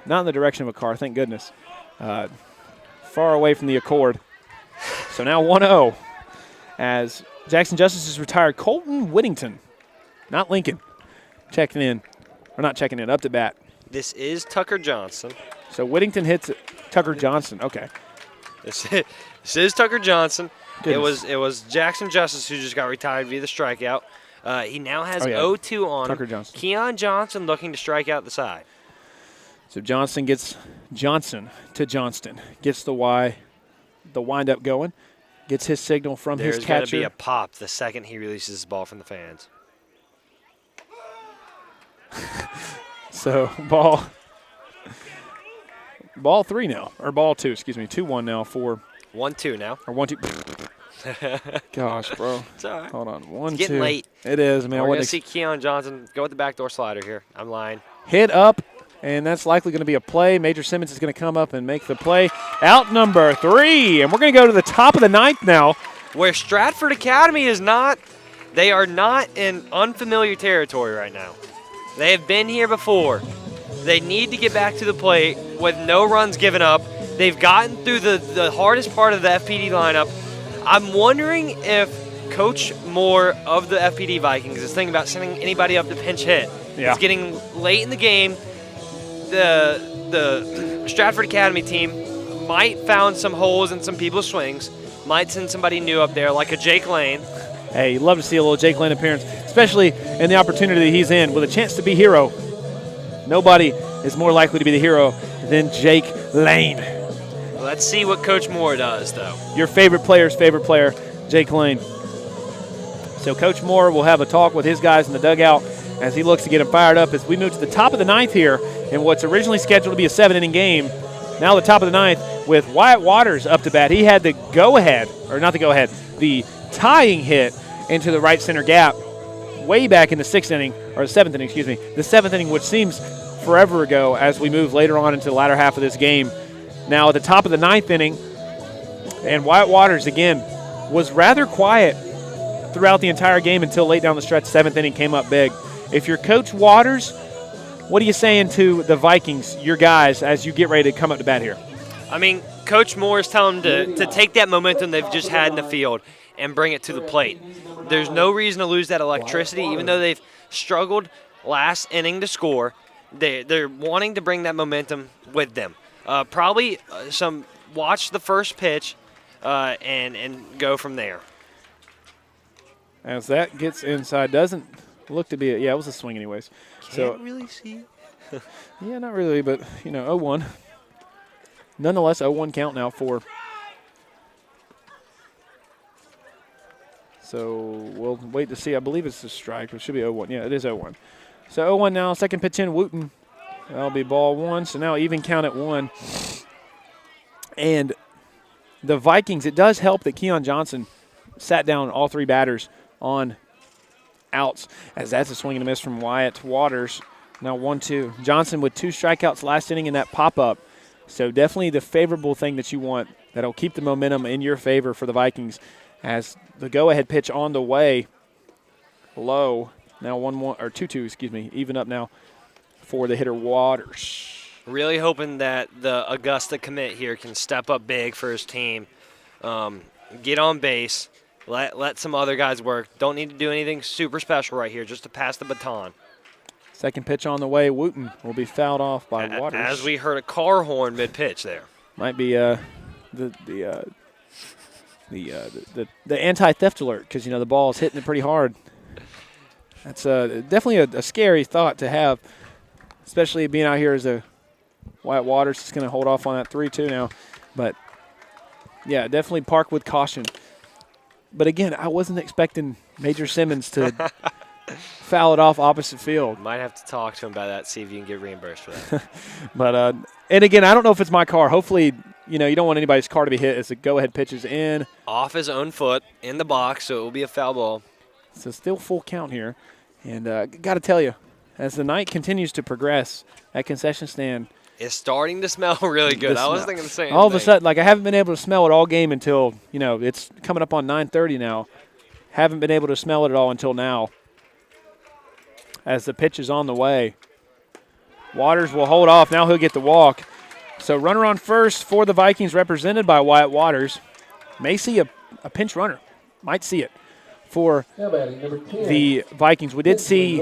Not in the direction of a car, thank goodness. Far away from the Accord. So now 1-0 as Jackson Justice has retired Colton Whittington, not Lincoln, checking in. Or not checking in, up to bat. This is Tucker Johnson. So Whittington hits Tucker Johnson. Okay. This is Tucker Johnson. Goodness. It was Jackson Justice who just got retired via the strikeout. He now has 0-2 on Tucker Johnson. Keon Johnson looking to strike out the side. So Johnson gets Johnson to Johnston. Gets the wind-up going. Gets his signal from his catcher. There's going to be a pop the second he releases the ball from the fans. So ball 3 now, or ball 2, excuse me, 2-1 now for 1-2 now. Or 1-2. Gosh, bro. It's all right. Hold on, 1-2. It's getting late. It is, man. We're going to see Keon Johnson go with the backdoor slider here. I'm lying. Hit up, and that's likely going to be a play. Major Simmons is going to come up and make the play. Out number 3, and we're going to go to the top of the 9th now. Where Stratford Academy is not, they are not in unfamiliar territory right now. They have been here before. They need to get back to the plate with no runs given up. They've gotten through the hardest part of the FPD lineup. I'm wondering if Coach Moore of the FPD Vikings is thinking about sending anybody up to pinch hit. Yeah. It's getting late in the game. The Stratford Academy team might found some holes in some people's swings. Might send somebody new up there like a Jake Lane. Hey, you'd love to see a little Jake Lane appearance, especially in the opportunity that he's in with a chance to be hero. Nobody is more likely to be the hero than Jake Lane. Let's see what Coach Moore does, though. Your favorite player's favorite player, Jake Lane. So Coach Moore will have a talk with his guys in the dugout as he looks to get them fired up as we move to the top of the 9th here in what's originally scheduled to be a 7-inning game. Now the top of the 9th with Wyatt Waters up to bat. He had the go-ahead, or not the go-ahead, the tying hit into the right center gap way back in the 6th inning, or the 7th inning, excuse me, the 7th inning, which seems forever ago as we move later on into the latter half of this game. Now at the top of the 9th inning, and Wyatt Waters, again, was rather quiet throughout the entire game until late down the stretch. 7th inning came up big. If you're Coach Waters, what are you saying to the Vikings, your guys, as you get ready to come up to bat here? I mean, Coach Moore is telling them to take that momentum they've just had in the field and bring it to the plate. There's no reason to lose that electricity, even though they've struggled last inning to score. They're wanting to bring that momentum with them. Probably watch the first pitch and go from there. As that gets inside, doesn't look to be it was a swing anyways. Can't really see. Yeah, not really, but 0-1. Nonetheless, 0-1 count now for. So we'll wait to see. I believe it's a strike. It should be 0-1. Yeah, it is 0-1. So 0-1 now. Second pitch in, Wooten. That'll be ball 1. So now even count at 1. And the Vikings, it does help that Keon Johnson sat down all 3 batters on outs, as that's a swing and a miss from Wyatt Waters. Now 1-2. Johnson with 2 strikeouts last inning in that pop-up. So definitely the favorable thing that you want that'll keep the momentum in your favor for the Vikings as the go-ahead pitch on the way. Low. Now 1-1 or 2-2, excuse me. Even up now for the hitter Waters. Really hoping that the Augusta commit here can step up big for his team. Get on base. Let some other guys work. Don't need to do anything super special right here, just to pass the baton. Second pitch on the way. Wooten will be fouled off by Waters. As we heard a car horn mid-pitch there. Might be the anti-theft alert because, the ball is hitting it pretty hard. That's definitely a scary thought to have, especially being out here as a Wyatt Waters is going to hold off on that 3-2 now. But, yeah, definitely park with caution. But, again, I wasn't expecting Major Simmons to foul it off opposite field. Might have to talk to him about that, see if you can get reimbursed for that. But, and, again, I don't know if it's my car. Hopefully, you don't want anybody's car to be hit as the go-ahead pitch is in. Off his own foot in the box, so it will be a foul ball. So still full count here. And got to tell you, as the night continues to progress, that concession stand. It's starting to smell really good. I was thinking the same All of a thing. sudden, like I haven't been able to smell it all game until, it's coming up on 9:30 now. Haven't been able to smell it at all until now. As the pitch is on the way. Waters will hold off. Now he'll get the walk. So runner on first for the Vikings, represented by Wyatt Waters. May see a pinch runner. Might see it for the Vikings. We did see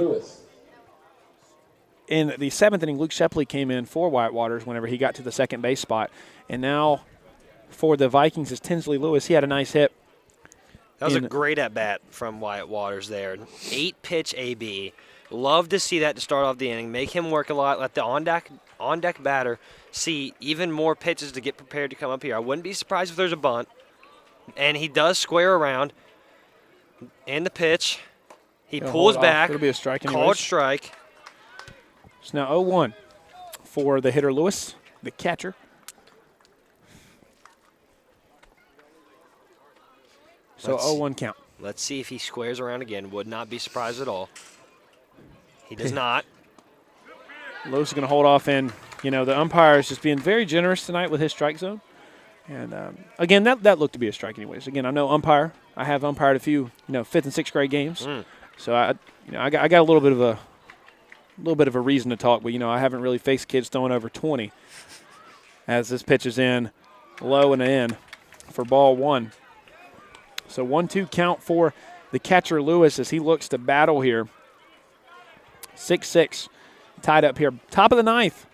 in the 7th inning, Luke Shepley came in for Wyatt Waters whenever he got to the second base spot. And now for the Vikings is Tinsley Lewis. He had a nice hit. That was a great at-bat from Wyatt Waters there. 8-pitch AB. Love to see that to start off the inning. Make him work a lot. Let the on-deck batter see even more pitches to get prepared to come up here. I wouldn't be surprised if there's a bunt. And he does square around. And the pitch. He pulls back. It'll be a strike anyways. Called strike. It's now 0-1 for the hitter Lewis, the catcher. So 0-1 count. Let's see if he squares around again. Would not be surprised at all. He does not. Lewis is going to hold off, and, the umpire is just being very generous tonight with his strike zone. And, again, that looked to be a strike anyways. Again, I'm no umpire. I have umpired a few, 5th and 6th grade games. So, I got a little bit of a reason to talk, but, I haven't really faced kids throwing over 20 as this pitch is in low and in for ball 1. So 1-2 count for the catcher Lewis as he looks to battle here. 6-6 tied up here. Top of the 9th.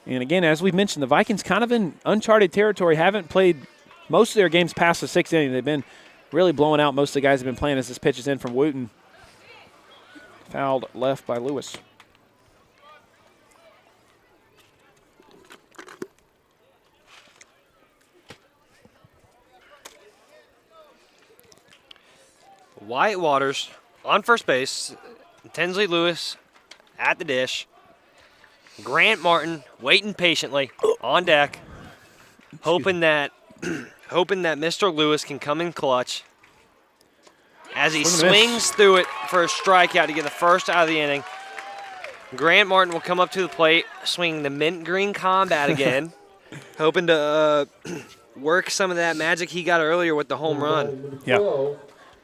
And again, as we've mentioned, the Vikings kind of in uncharted territory, haven't played most of their games past the 6th inning. They've been really blowing out. Most of the guys have been playing as this pitch is in from Wooten. Fouled left by Lewis. Wyatt Waters on first base. Tinsley Lewis at the dish. Grant Martin waiting patiently on deck, hoping that Mr. Lewis can come in clutch as he swings through it for a strikeout to get the first out of the inning. Grant Martin will come up to the plate, swinging the mint green combat again, hoping to work some of that magic he got earlier with the home run. Yeah.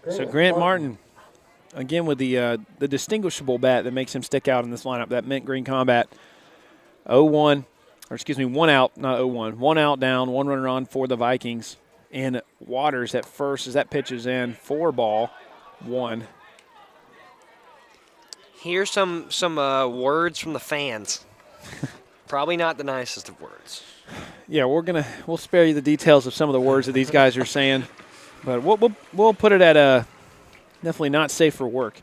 So Grant Martin, again with the distinguishable bat that makes him stick out in this lineup, that mint green combat. 1 out, not 0-1. 1 out down, 1 runner on for the Vikings. And Waters at first as that pitch is in for ball 1. Here's some words from the fans. Probably not the nicest of words. Yeah, we'll spare you the details of some of the words that these guys are saying. But we'll put it at definitely not safe for work.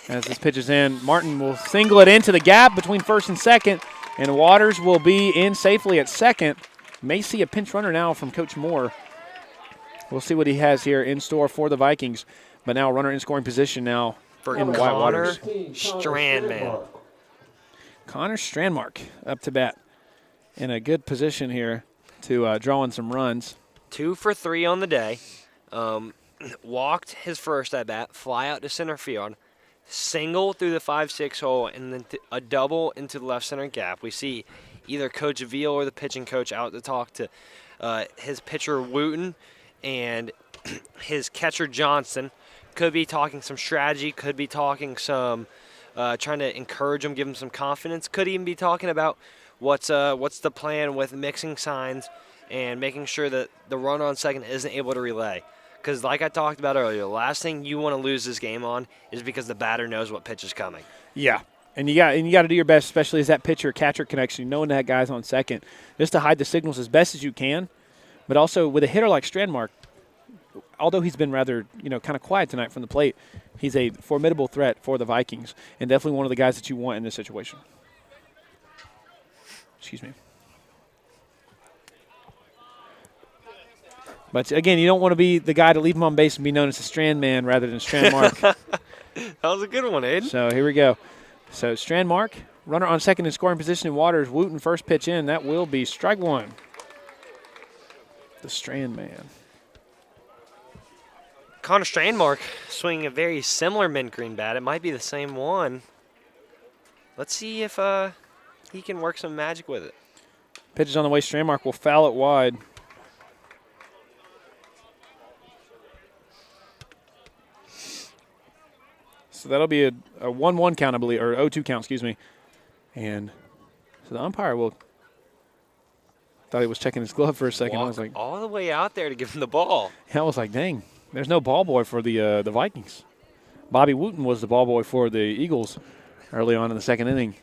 As this pitch is in, Martin will single it into the gap between first and second, and Waters will be in safely at second. May see a pinch runner now from Coach Moore. We'll see what he has here in store for the Vikings. But now a runner in scoring position now for in Wyatt Waters. Strandman. Connor Strandmark up to bat in a good position here to draw in some runs. 2 for 3 on the day. Walked his first at bat, fly out to center field, single through the 5-6 hole, and then a double into the left center gap. We see either Coach Veal or the pitching coach out to talk to his pitcher Wooten and his catcher Johnson. Could be talking some strategy, could be talking some trying to encourage him, give him some confidence. Could even be talking about what's the plan with mixing signs and making sure that the runner on second isn't able to relay. Because like I talked about earlier, the last thing you want to lose this game on is because the batter knows what pitch is coming. Yeah, and you got to do your best, especially as that pitcher-catcher connection, knowing that guy's on second, just to hide the signals as best as you can. But also with a hitter like Strandmark, although he's been rather kind of quiet tonight from the plate, he's a formidable threat for the Vikings and definitely one of the guys that you want in this situation. Excuse me. But, again, you don't want to be the guy to leave him on base and be known as the Strand Man rather than Strandmark. That was a good one, Aiden. So, here we go. So, Strandmark, runner on second in scoring position in Waters. Wooten first pitch in. That will be strike 1. The Strand Man. Connor Strandmark swinging a very similar mint green bat. It might be the same one. let's see if he can work some magic with it. Pitch is on the way. Strandmark will foul it wide. So that'll be a 1-1 count, I believe, or 0-2 count, excuse me. And so the umpire thought he was checking his glove for a second. I was like, all the way out there to give him the ball. I was like, dang, there's no ball boy for the Vikings. Bobby Wooten was the ball boy for the Eagles early on in the second inning.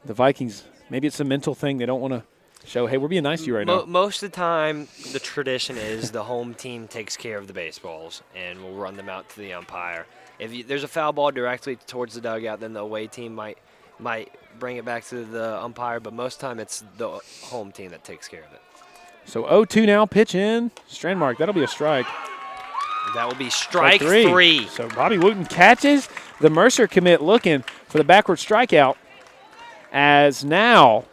The Vikings, maybe it's a mental thing. They don't want to show, hey, we're being nice to you right now. Most of the time, the tradition is the home team takes care of the baseballs and will run them out to the umpire. If there's a foul ball directly towards the dugout, then the away team might bring it back to the umpire, but most of the time it's the home team that takes care of it. So 0-2 now, pitch in. Strandmark, that'll be a strike. That will be strike three. So Bobby Wooten catches the Mercer commit looking for the backward strikeout. As now,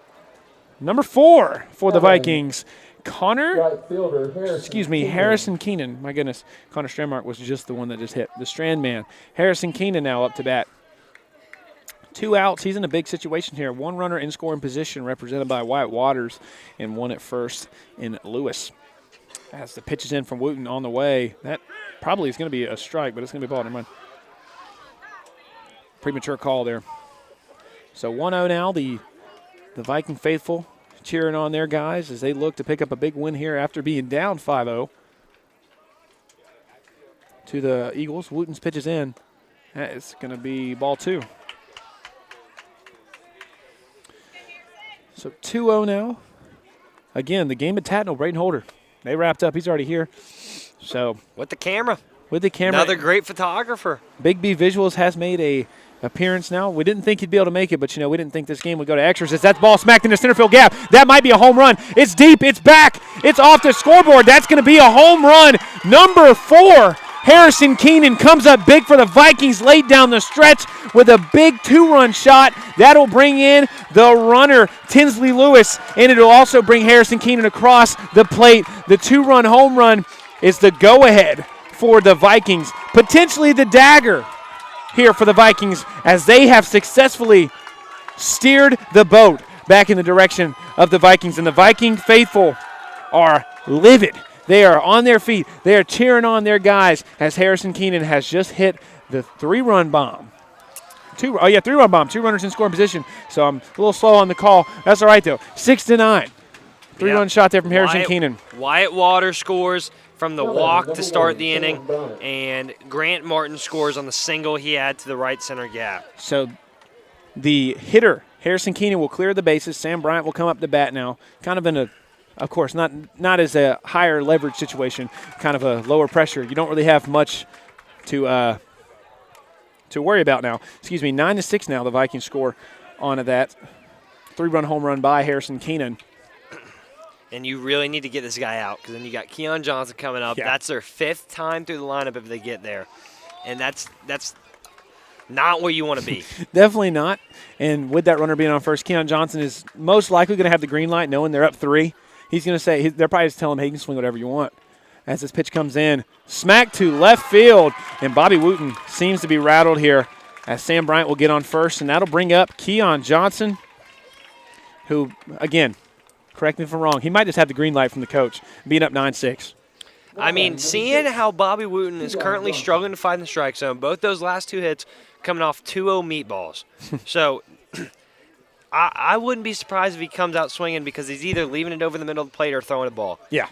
number 4 for the Vikings, Harrison Keenan. My goodness, Connor Strandmark was just the one that just hit the Strand man. Harrison Keenan now up to bat. 2 outs. He's in a big situation here. 1 runner in scoring position represented by Wyatt Waters and 1 at first in Lewis. As the pitch is in from Wooten on the way, that probably is going to be a strike, but it's going to be a ball. Never mind. Premature call there. So 1-0 now. The Viking faithful cheering on their guys as they look to pick up a big win here after being down 5-0 to the Eagles. Wooten's pitch is in. That is going to be ball 2. So 2-0 now. Again, the game at Tatnall, Braden Holder. They wrapped up. He's already here. So with the camera. Another great photographer. Big B Visuals has made a appearance now. We didn't think he'd be able to make it, but, we didn't think this game would go to extras. As that ball smacked in the center field gap. That might be a home run. It's deep. It's back. It's off the scoreboard. That's going to be a home run. Number 4, Harrison Keenan comes up big for the Vikings late down the stretch with a big 2-run shot. That'll bring in the runner, Tinsley Lewis, and it'll also bring Harrison Keenan across the plate. The 2-run home run is the go-ahead for the Vikings. Potentially the dagger here for the Vikings as they have successfully steered the boat back in the direction of the Vikings. And the Viking faithful are livid. They are on their feet. They are cheering on their guys as Harrison Keenan has just hit the 3-run bomb. 3-run bomb. 2 runners in scoring position. So I'm a little slow on the call. That's all right, though. 6-9. 3-run shot there from Harrison Keenan. Wyatt Waters scores from the walk to start the inning, and Grant Martin scores on the single he had to the right center gap. So the hitter, Harrison Keenan, will clear the bases. Sam Bryant will come up to bat now, kind of in a, of course, not as a higher leverage situation, kind of a lower pressure. You don't really have much to worry about now. 9-6 now the Vikings score on that 3-run home run by Harrison Keenan. And you really need to get this guy out because then you got Keon Johnson coming up. Yeah. That's their 5th time through the lineup if they get there. And that's not where you want to be. Definitely not. And with that runner being on first, Keon Johnson is most likely going to have the green light knowing they're up 3. He's going to say, they're probably just telling him, hey, you can swing whatever you want. As this pitch comes in, smack to left field. And Bobby Wooten seems to be rattled here as Sam Bryant will get on first. And that'll bring up Keon Johnson, who, again, correct me if I'm wrong, he might just have the green light from the coach, being up 9-6. I mean, seeing how Bobby Wooten is currently struggling to find the strike zone, both those last 2 hits coming off 2-0 meatballs. So I wouldn't be surprised if he comes out swinging because he's either leaving it over the middle of the plate or throwing a ball. Yeah.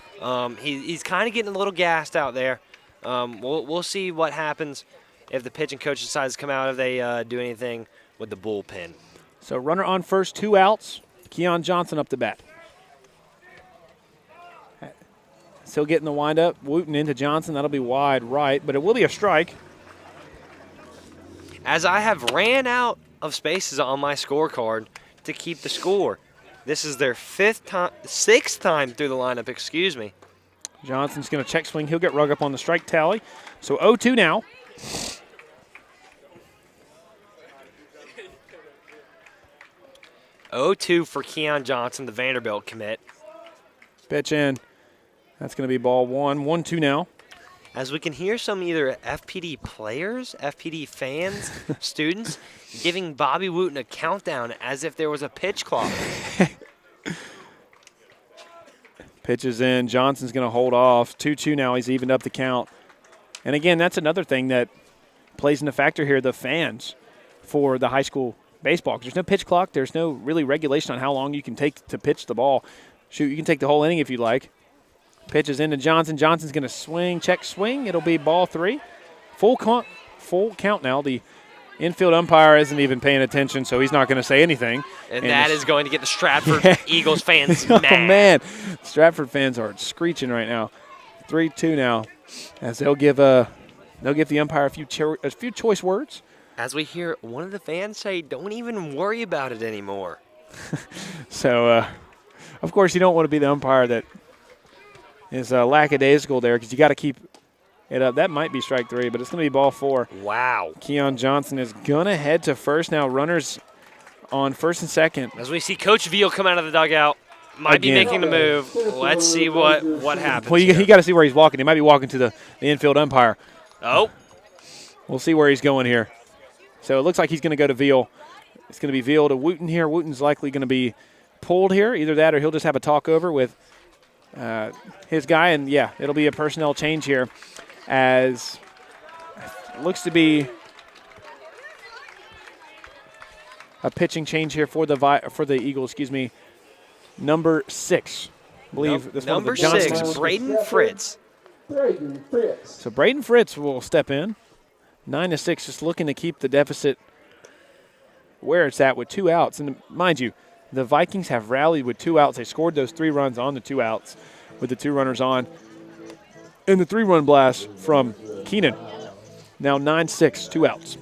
He's kind of getting a little gassed out there. We'll see what happens if the pitching coach decides to come out, if they do anything with the bullpen. So runner on first, 2 outs. Keon Johnson up to bat. Still getting the windup. Wooten into Johnson. That'll be wide right, but it will be a strike. As I have ran out of spaces on my scorecard to keep the score. This is their 6th time through the lineup, excuse me. Johnson's going to check swing. He'll get rug up on the strike tally. So 0-2 now. For Keon Johnson, the Vanderbilt commit. Pitch in. That's going to be ball 1. 1-2 now. as we can hear some either FPD players, FPD fans, students, giving Bobby Wooten a countdown as if there was a pitch clock. Pitches in. Johnson's going to hold off. 2-2 now. He's evened up the count. And, again, that's another thing that plays in the factor here, the fans for the high school baseball. There's no pitch clock. There's no really regulation on how long you can take to pitch the ball. Shoot, you can take the whole inning if you like. Pitches into Johnson. Johnson's going to swing, check swing. It'll be ball 3. Full count now. The infield umpire isn't even paying attention, so he's not going to say anything. And that is going to get the Stratford Eagles fans mad. Oh, man. Stratford fans are screeching right now. 3-2 now, as they'll give the umpire a few choice words. As we hear one of the fans say, don't even worry about it anymore. So, of course, you don't want to be the umpire that is lackadaisical there because you got to keep it up. That might be strike 3, but it's going to be ball 4. Wow. Keon Johnson is going to head to first now. Runners on first and second. As we see Coach Veal come out of the dugout, might be making the move. Let's see what happens. Well, you got to see where he's walking. He might be walking to the infield umpire. Oh. We'll see where he's going here. So it looks like he's going to go to Veal. It's going to be Veal to Wooten here. Wooten's likely going to be pulled here. Either that or he'll just have a talk over with his guy. And, yeah, it'll be a personnel change here as looks to be a pitching change here for the Eagles, Number 6. I believe this one of the Number 6, Johnsons. Braden Fritz. So Braden Fritz will step in. 9-6, just looking to keep the deficit where it's at with 2 outs. And mind you, the Vikings have rallied with 2 outs. They scored those 3 runs on the 2 outs with the 2 runners on. And the 3-run blast from Keenan. Now 9-6, 2 outs.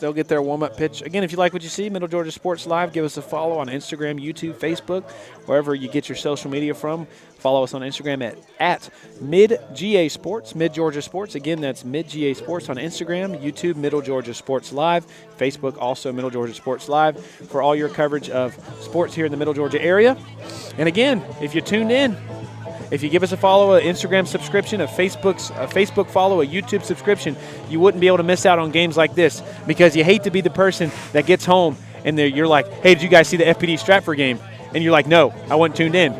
They'll get their warm-up pitch. Again, if you like what you see, Middle Georgia Sports Live, give us a follow on Instagram, YouTube, Facebook, wherever you get your social media from. Follow us on Instagram at MidGA Sports, Mid Georgia Sports. Again, that's MidGA Sports on Instagram, YouTube, Middle Georgia Sports Live, Facebook, also Middle Georgia Sports Live for all your coverage of sports here in the Middle Georgia area. And again, if you're tuned in, if you give us a follow, an Instagram subscription, a Facebook follow, a YouTube subscription, you wouldn't be able to miss out on games like this because you hate to be the person that gets home and you're like, hey, did you guys see the FPD Stratford game? And you're like, no, I wasn't tuned in.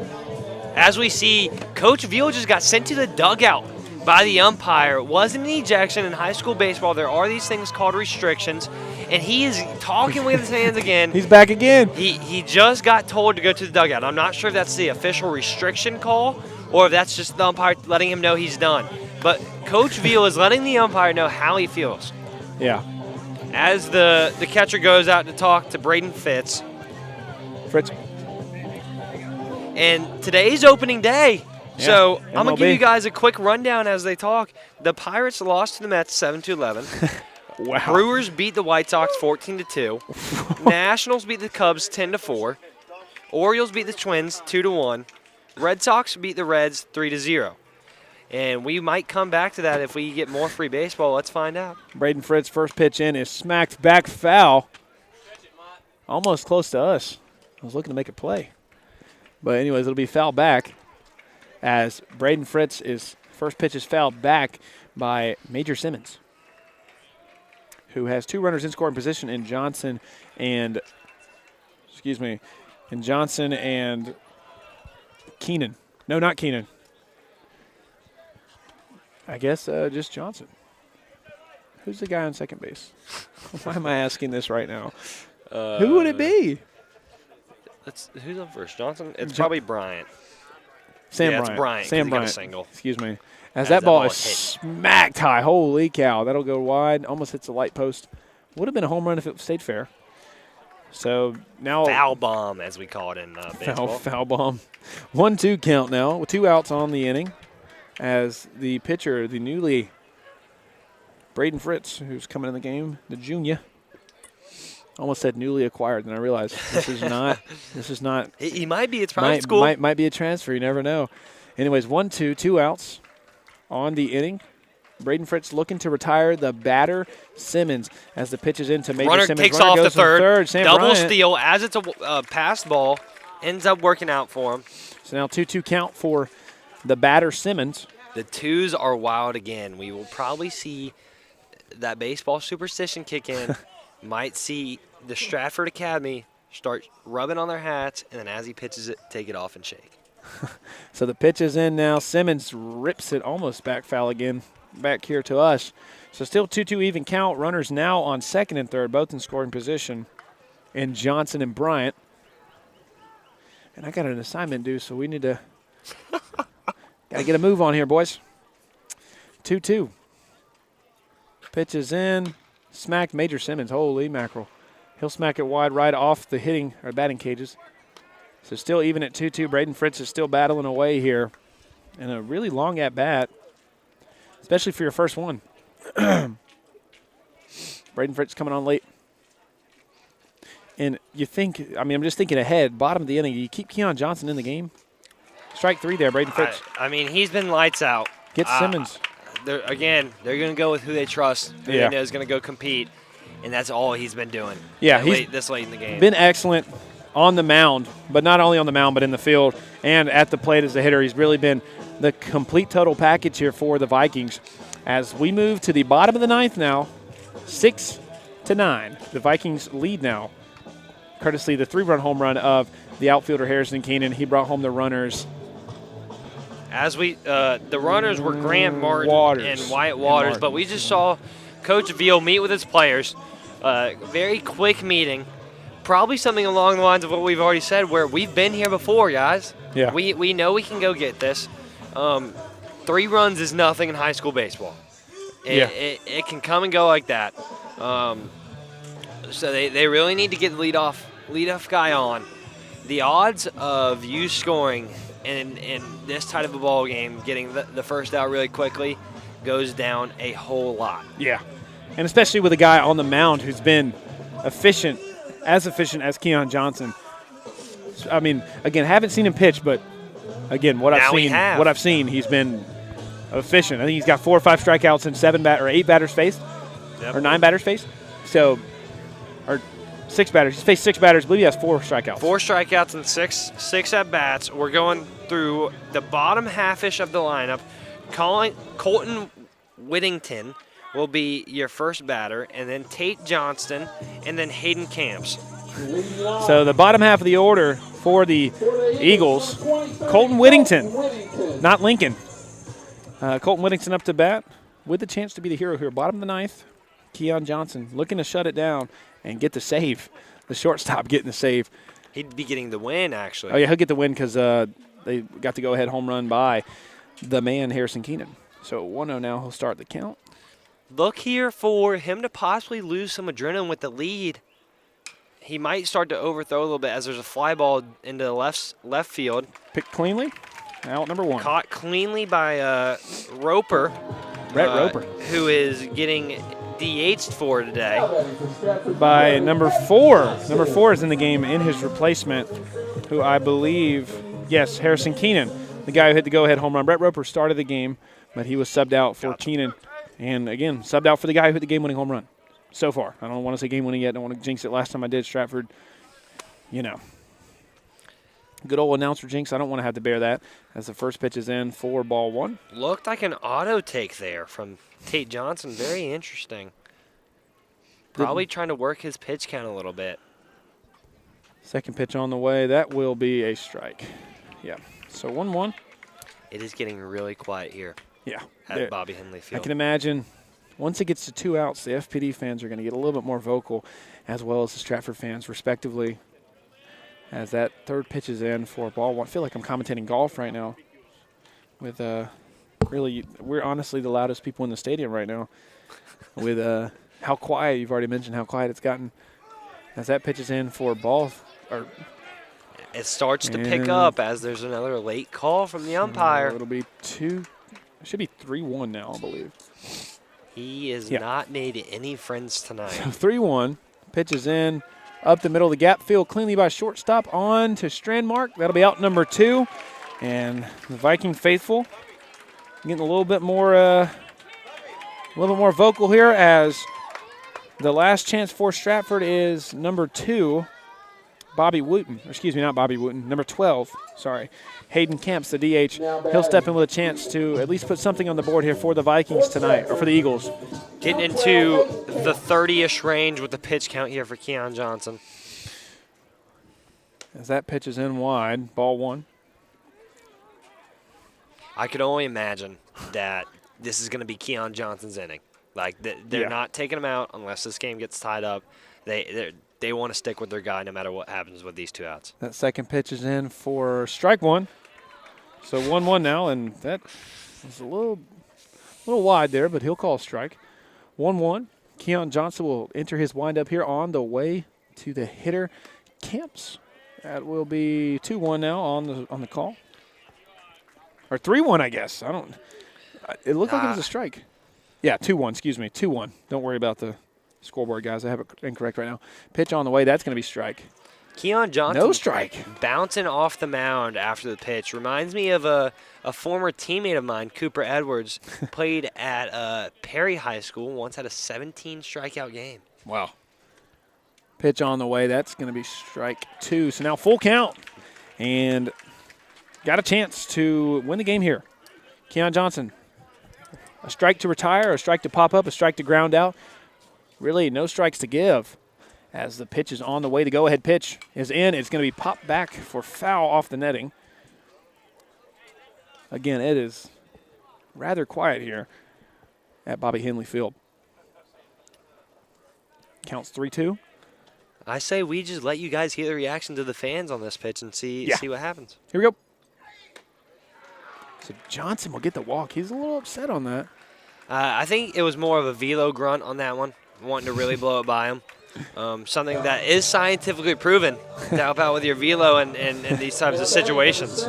As we see, Coach Veal just got sent to the dugout by the umpire. It wasn't an ejection. In high school baseball, there are these things called restrictions, and he is talking with his hands again. He's back again. He just got told to go to the dugout. I'm not sure if that's the official restriction call or if that's just the umpire letting him know he's done. But Coach Veal is letting the umpire know how he feels. Yeah. As the catcher goes out to talk to Braden Fritz. And today's opening day. Yeah, So I'm going MLB. to give you guys a quick rundown as they talk. The Pirates lost to the Mets 7-11. Wow. Brewers beat the White Sox 14-2. Nationals beat the Cubs 10-4. Orioles beat the Twins 2-1. Red Sox beat the Reds 3-0. And we might come back to that if we get more free baseball. Let's find out. Braden Fritz, first pitch in, is smacked back foul. Almost close to us. I was looking to make a play. But anyways, it'll be foul back as Braden Fritz first pitch is fouled back by Major Simmons, who has 2 runners in scoring position in Johnson and Keenan. No, not Keenan. I guess just Johnson. Who's the guy on second base? Why am I asking this right now? Who would it be? Who's up first? Johnson? It's probably Bryant. Sam Yeah, Bryant. it's Bryant, 'cause Sam he got a Bryant. single. Excuse me. As that ball is smacked high. Holy cow. That'll go wide. Almost hits the light post. Would have been a home run if it stayed fair. So now Foul bomb, as we call it in baseball. foul bomb. 1-2 count now with 2 outs on the inning as the pitcher, the newly Braden Fritz, who's coming in the game, the junior. Almost said newly acquired, and I realized this is not. He might be. It's private school. Might be a transfer. You never know. Anyways, 1-2, 2 outs on the inning. Braden Fritz looking to retire the batter, Simmons, as the pitch is into Major Runner Simmons. takes Runner off goes the third. Sam Double Bryant. steal as it's a passed ball. Ends up working out for him. So now 2-2 count for the batter, Simmons. The twos are wild again. We will probably see that baseball superstition kick in. Might see the Stratford Academy start rubbing on their hats, and then as he pitches it, take it off and shake. So the pitch is in now. Simmons rips it almost back foul again, back here to us. So still 2-2 even count. Runners now on second and third, both in scoring position, in Johnson and Bryant. And I got an assignment due, so we need to gotta get a move on here, boys. 2-2. Pitch is in. Smacked Major Simmons. Holy mackerel. He'll smack it wide right off the hitting or batting cages. So still even at 2-2. Braden Fritz is still battling away here. And a really long at bat, especially for your first one. Braden Fritz coming on late. And you think, I mean, I'm just thinking ahead, bottom of the inning, you keep Keon Johnson in the game. Strike three there, Braden Fritz. I mean, he's been lights out. Get Simmons. They're going to go with who they trust, who they know is going to go compete, and that's all he's been doing. Yeah, he's this late in the game. Been excellent on the mound, but not only on the mound, but in the field and at the plate as a hitter. He's really been the complete total package here for the Vikings. As we move to the bottom of the ninth now, 6-9. The Vikings lead now, courtesy the 3-run home run of the outfielder Harrison Keenan. He brought home the runners. As the runners were Grant Martin and Wyatt Waters, but we just saw Coach Veal meet with his players. Very quick meeting. Probably something along the lines of what we've already said, where we've been here before, guys. Yeah. We know we can go get this. 3 runs is nothing in high school baseball. It can come and go like that. So they really need to get the leadoff guy on. The odds of you scoring in this type of a ball game, getting the first out really quickly, goes down a whole lot. Yeah, and especially with a guy on the mound who's been efficient as Keon Johnson. I mean, again, haven't seen him pitch, but again, what I've seen, he's been efficient. I think he's got 4 or 5 strikeouts and 8 batters faced, or 9 batters faced. So, or 6 batters. He's faced 6 batters. I believe he has 4 strikeouts. 4 strikeouts and 6 at bats. We're going through the bottom half-ish of the lineup. Colton Whittington will be your first batter, and then Tate Johnston, and then Hayden Camps. So the bottom half of the order for the Eagles, Colton Whittington, not Lincoln. Colton Whittington up to bat with the chance to be the hero here. Bottom of the ninth, Keon Johnson looking to shut it down and get the save. The shortstop getting the save. He'd be getting the win, actually. Oh, yeah, he'll get the win because they got the go-ahead home run by the man, Harrison Keenan. So 1-0 now, he'll start the count. Look here for him to possibly lose some adrenaline with the lead. He might start to overthrow a little bit as there's a fly ball into the left field. Picked cleanly. Out number 1. Caught cleanly by Roper. Brett Roper. Who is getting DH'd for today. By number 4. Number 4 is in the game in his replacement, who I believe, yes, Harrison Keenan, the guy who hit the go-ahead home run. Brett Roper started the game, but he was subbed out for Keenan. And, again, subbed out for the guy who hit the game-winning home run so far. I don't want to say game-winning yet. Don't want to jinx it. Last time I did, Stratford, good old announcer jinx. I don't want to have to bear that as the first pitch is in for ball 1. Looked like an auto take there from Tate Johnson. Very interesting. Probably trying to work his pitch count a little bit. Second pitch on the way. That will be a strike. Yeah. So 1-1. It is getting really quiet here. Yeah. At Bobby Henley Field. I can imagine once it gets to 2 outs, the FPD fans are going to get a little bit more vocal, as well as the Stratford fans, respectively, as that third pitch is in for ball 1. I feel like I'm commentating golf right now with really, we're honestly the loudest people in the stadium right now with how quiet, you've already mentioned how quiet it's gotten. As that pitch is in for ball, it starts to pick up as there's another late call from the umpire. It'll be 2. It should be 3-1 now, I believe. He has not made any friends tonight. So 3-1. Pitch is in. Up the middle of the gap, field cleanly by shortstop on to Strandmark. That'll be out number 2. And the Viking faithful getting a little bit more vocal here as the last chance for Stratford is number 2. Bobby Wooten, or excuse me, not Bobby Wooten, number 12, sorry, Hayden Camps, the DH. He'll step in with a chance to at least put something on the board here for the Vikings tonight, or for the Eagles. Getting into the 30-ish range with the pitch count here for Keon Johnson. As that pitch is in wide, ball 1. I could only imagine that this is going to be Keon Johnson's inning. Like, they're not taking him out unless this game gets tied up. They want to stick with their guy no matter what happens with these 2 outs. That second pitch is in for strike 1. So 1-1 now, and that was a little wide there, but he'll call a strike. 1-1. Keon Johnson will enter his windup here on the way to the hitter, Camps. That will be 2-1 now on the call. Or 3-1, I guess. It looked like it was a strike. Yeah, 2-1, excuse me, 2-1. Don't worry about the scoreboard, guys. I have it incorrect right now. Pitch on the way. That's going to be strike. Keon Johnson, no strike, bouncing off the mound after the pitch. Reminds me of a former teammate of mine, Cooper Edwards, played at Perry High School, once had a 17 strikeout game. Wow. Pitch on the way. That's going to be strike 2. So now full count. And got a chance to win the game here. Keon Johnson, a strike to retire, a strike to pop up, a strike to ground out. Really no strikes to give as the pitch is on the way. The go-ahead pitch is in. It's going to be popped back for foul off the netting. Again, it is rather quiet here at Bobby Henley Field. Counts 3-2. I say we just let you guys hear the reaction to the fans on this pitch and see what happens. Here we go. So Johnson will get the walk. He's a little upset on that. I think it was more of a velo grunt on that one, wanting to really blow it by him. Something that is scientifically proven to help out with your velo in these types of situations.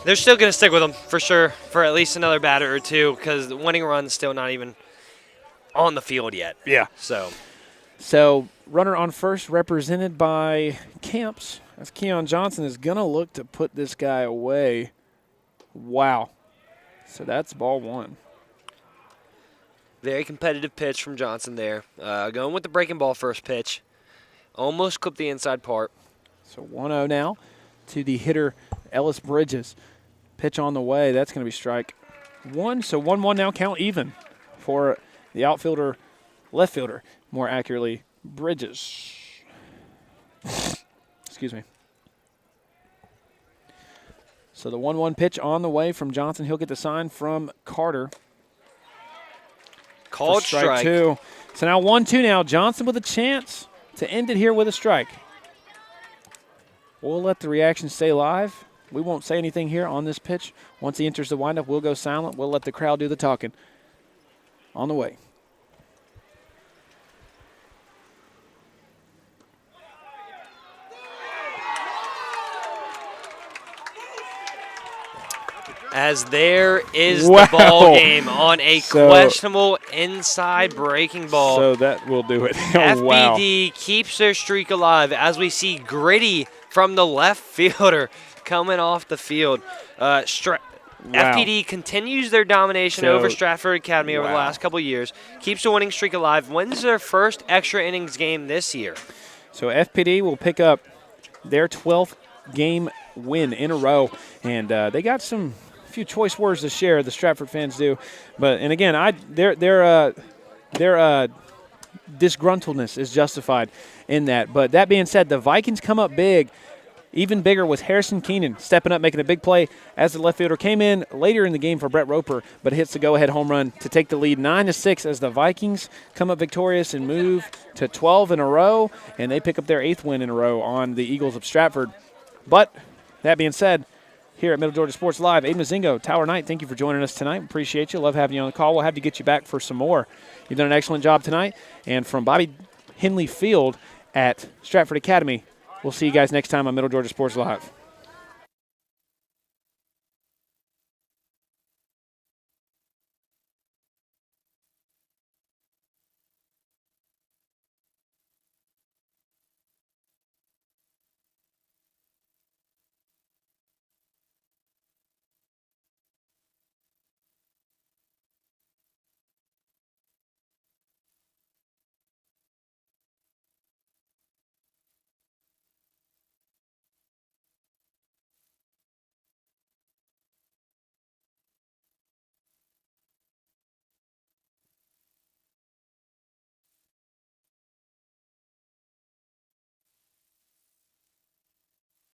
They're still going to stick with him for sure for at least another batter or two because the winning run's still not even on the field yet. Yeah. So runner on first represented by Camps. As Keon Johnson is going to look to put this guy away. Wow. So that's ball 1. Very competitive pitch from Johnson there. Going with the breaking ball first pitch. Almost clipped the inside part. So 1-0 now to the hitter, Ellis Bridges. Pitch on the way. That's going to be strike 1. So 1-1 now, count even for the outfielder, left fielder, more accurately, Bridges. Excuse me. So the 1-1 pitch on the way from Johnson. He'll get the sign from Carter. Called strike 2. So now 1-2 now. Johnson with a chance to end it here with a strike. We'll let the reaction stay live. We won't say anything here on this pitch. Once he enters the windup, we'll go silent. We'll let the crowd do the talking. On the way. As there is the ball game on a questionable inside breaking ball. So that will do it. FBD keeps their streak alive as we see Gritty from the left fielder coming off the field. FPD continues their domination over Stratford Academy over the last couple of years. Keeps the winning streak alive. Wins their first extra innings game this year. So FPD will pick up their 12th game win in a row. And they got some few choice words to share, the Stratford fans do, and again, their disgruntledness is justified in that. But that being said, the Vikings come up big. Even bigger was Harrison Keenan stepping up, making a big play as the left fielder came in later in the game for Brett Roper, but hits the go-ahead home run to take the lead 9-6 as the Vikings come up victorious and move to 12 in a row, and they pick up their 8th win in a row on the Eagles of Stratford. But that being said, here at Middle Georgia Sports Live, Aiden Mazingo, Tower Knight, thank you for joining us tonight. Appreciate you. Love having you on the call. We'll have to get you back for some more. You've done an excellent job tonight. And from Bobby Henley Field at Stratford Academy, we'll see you guys next time on Middle Georgia Sports Live.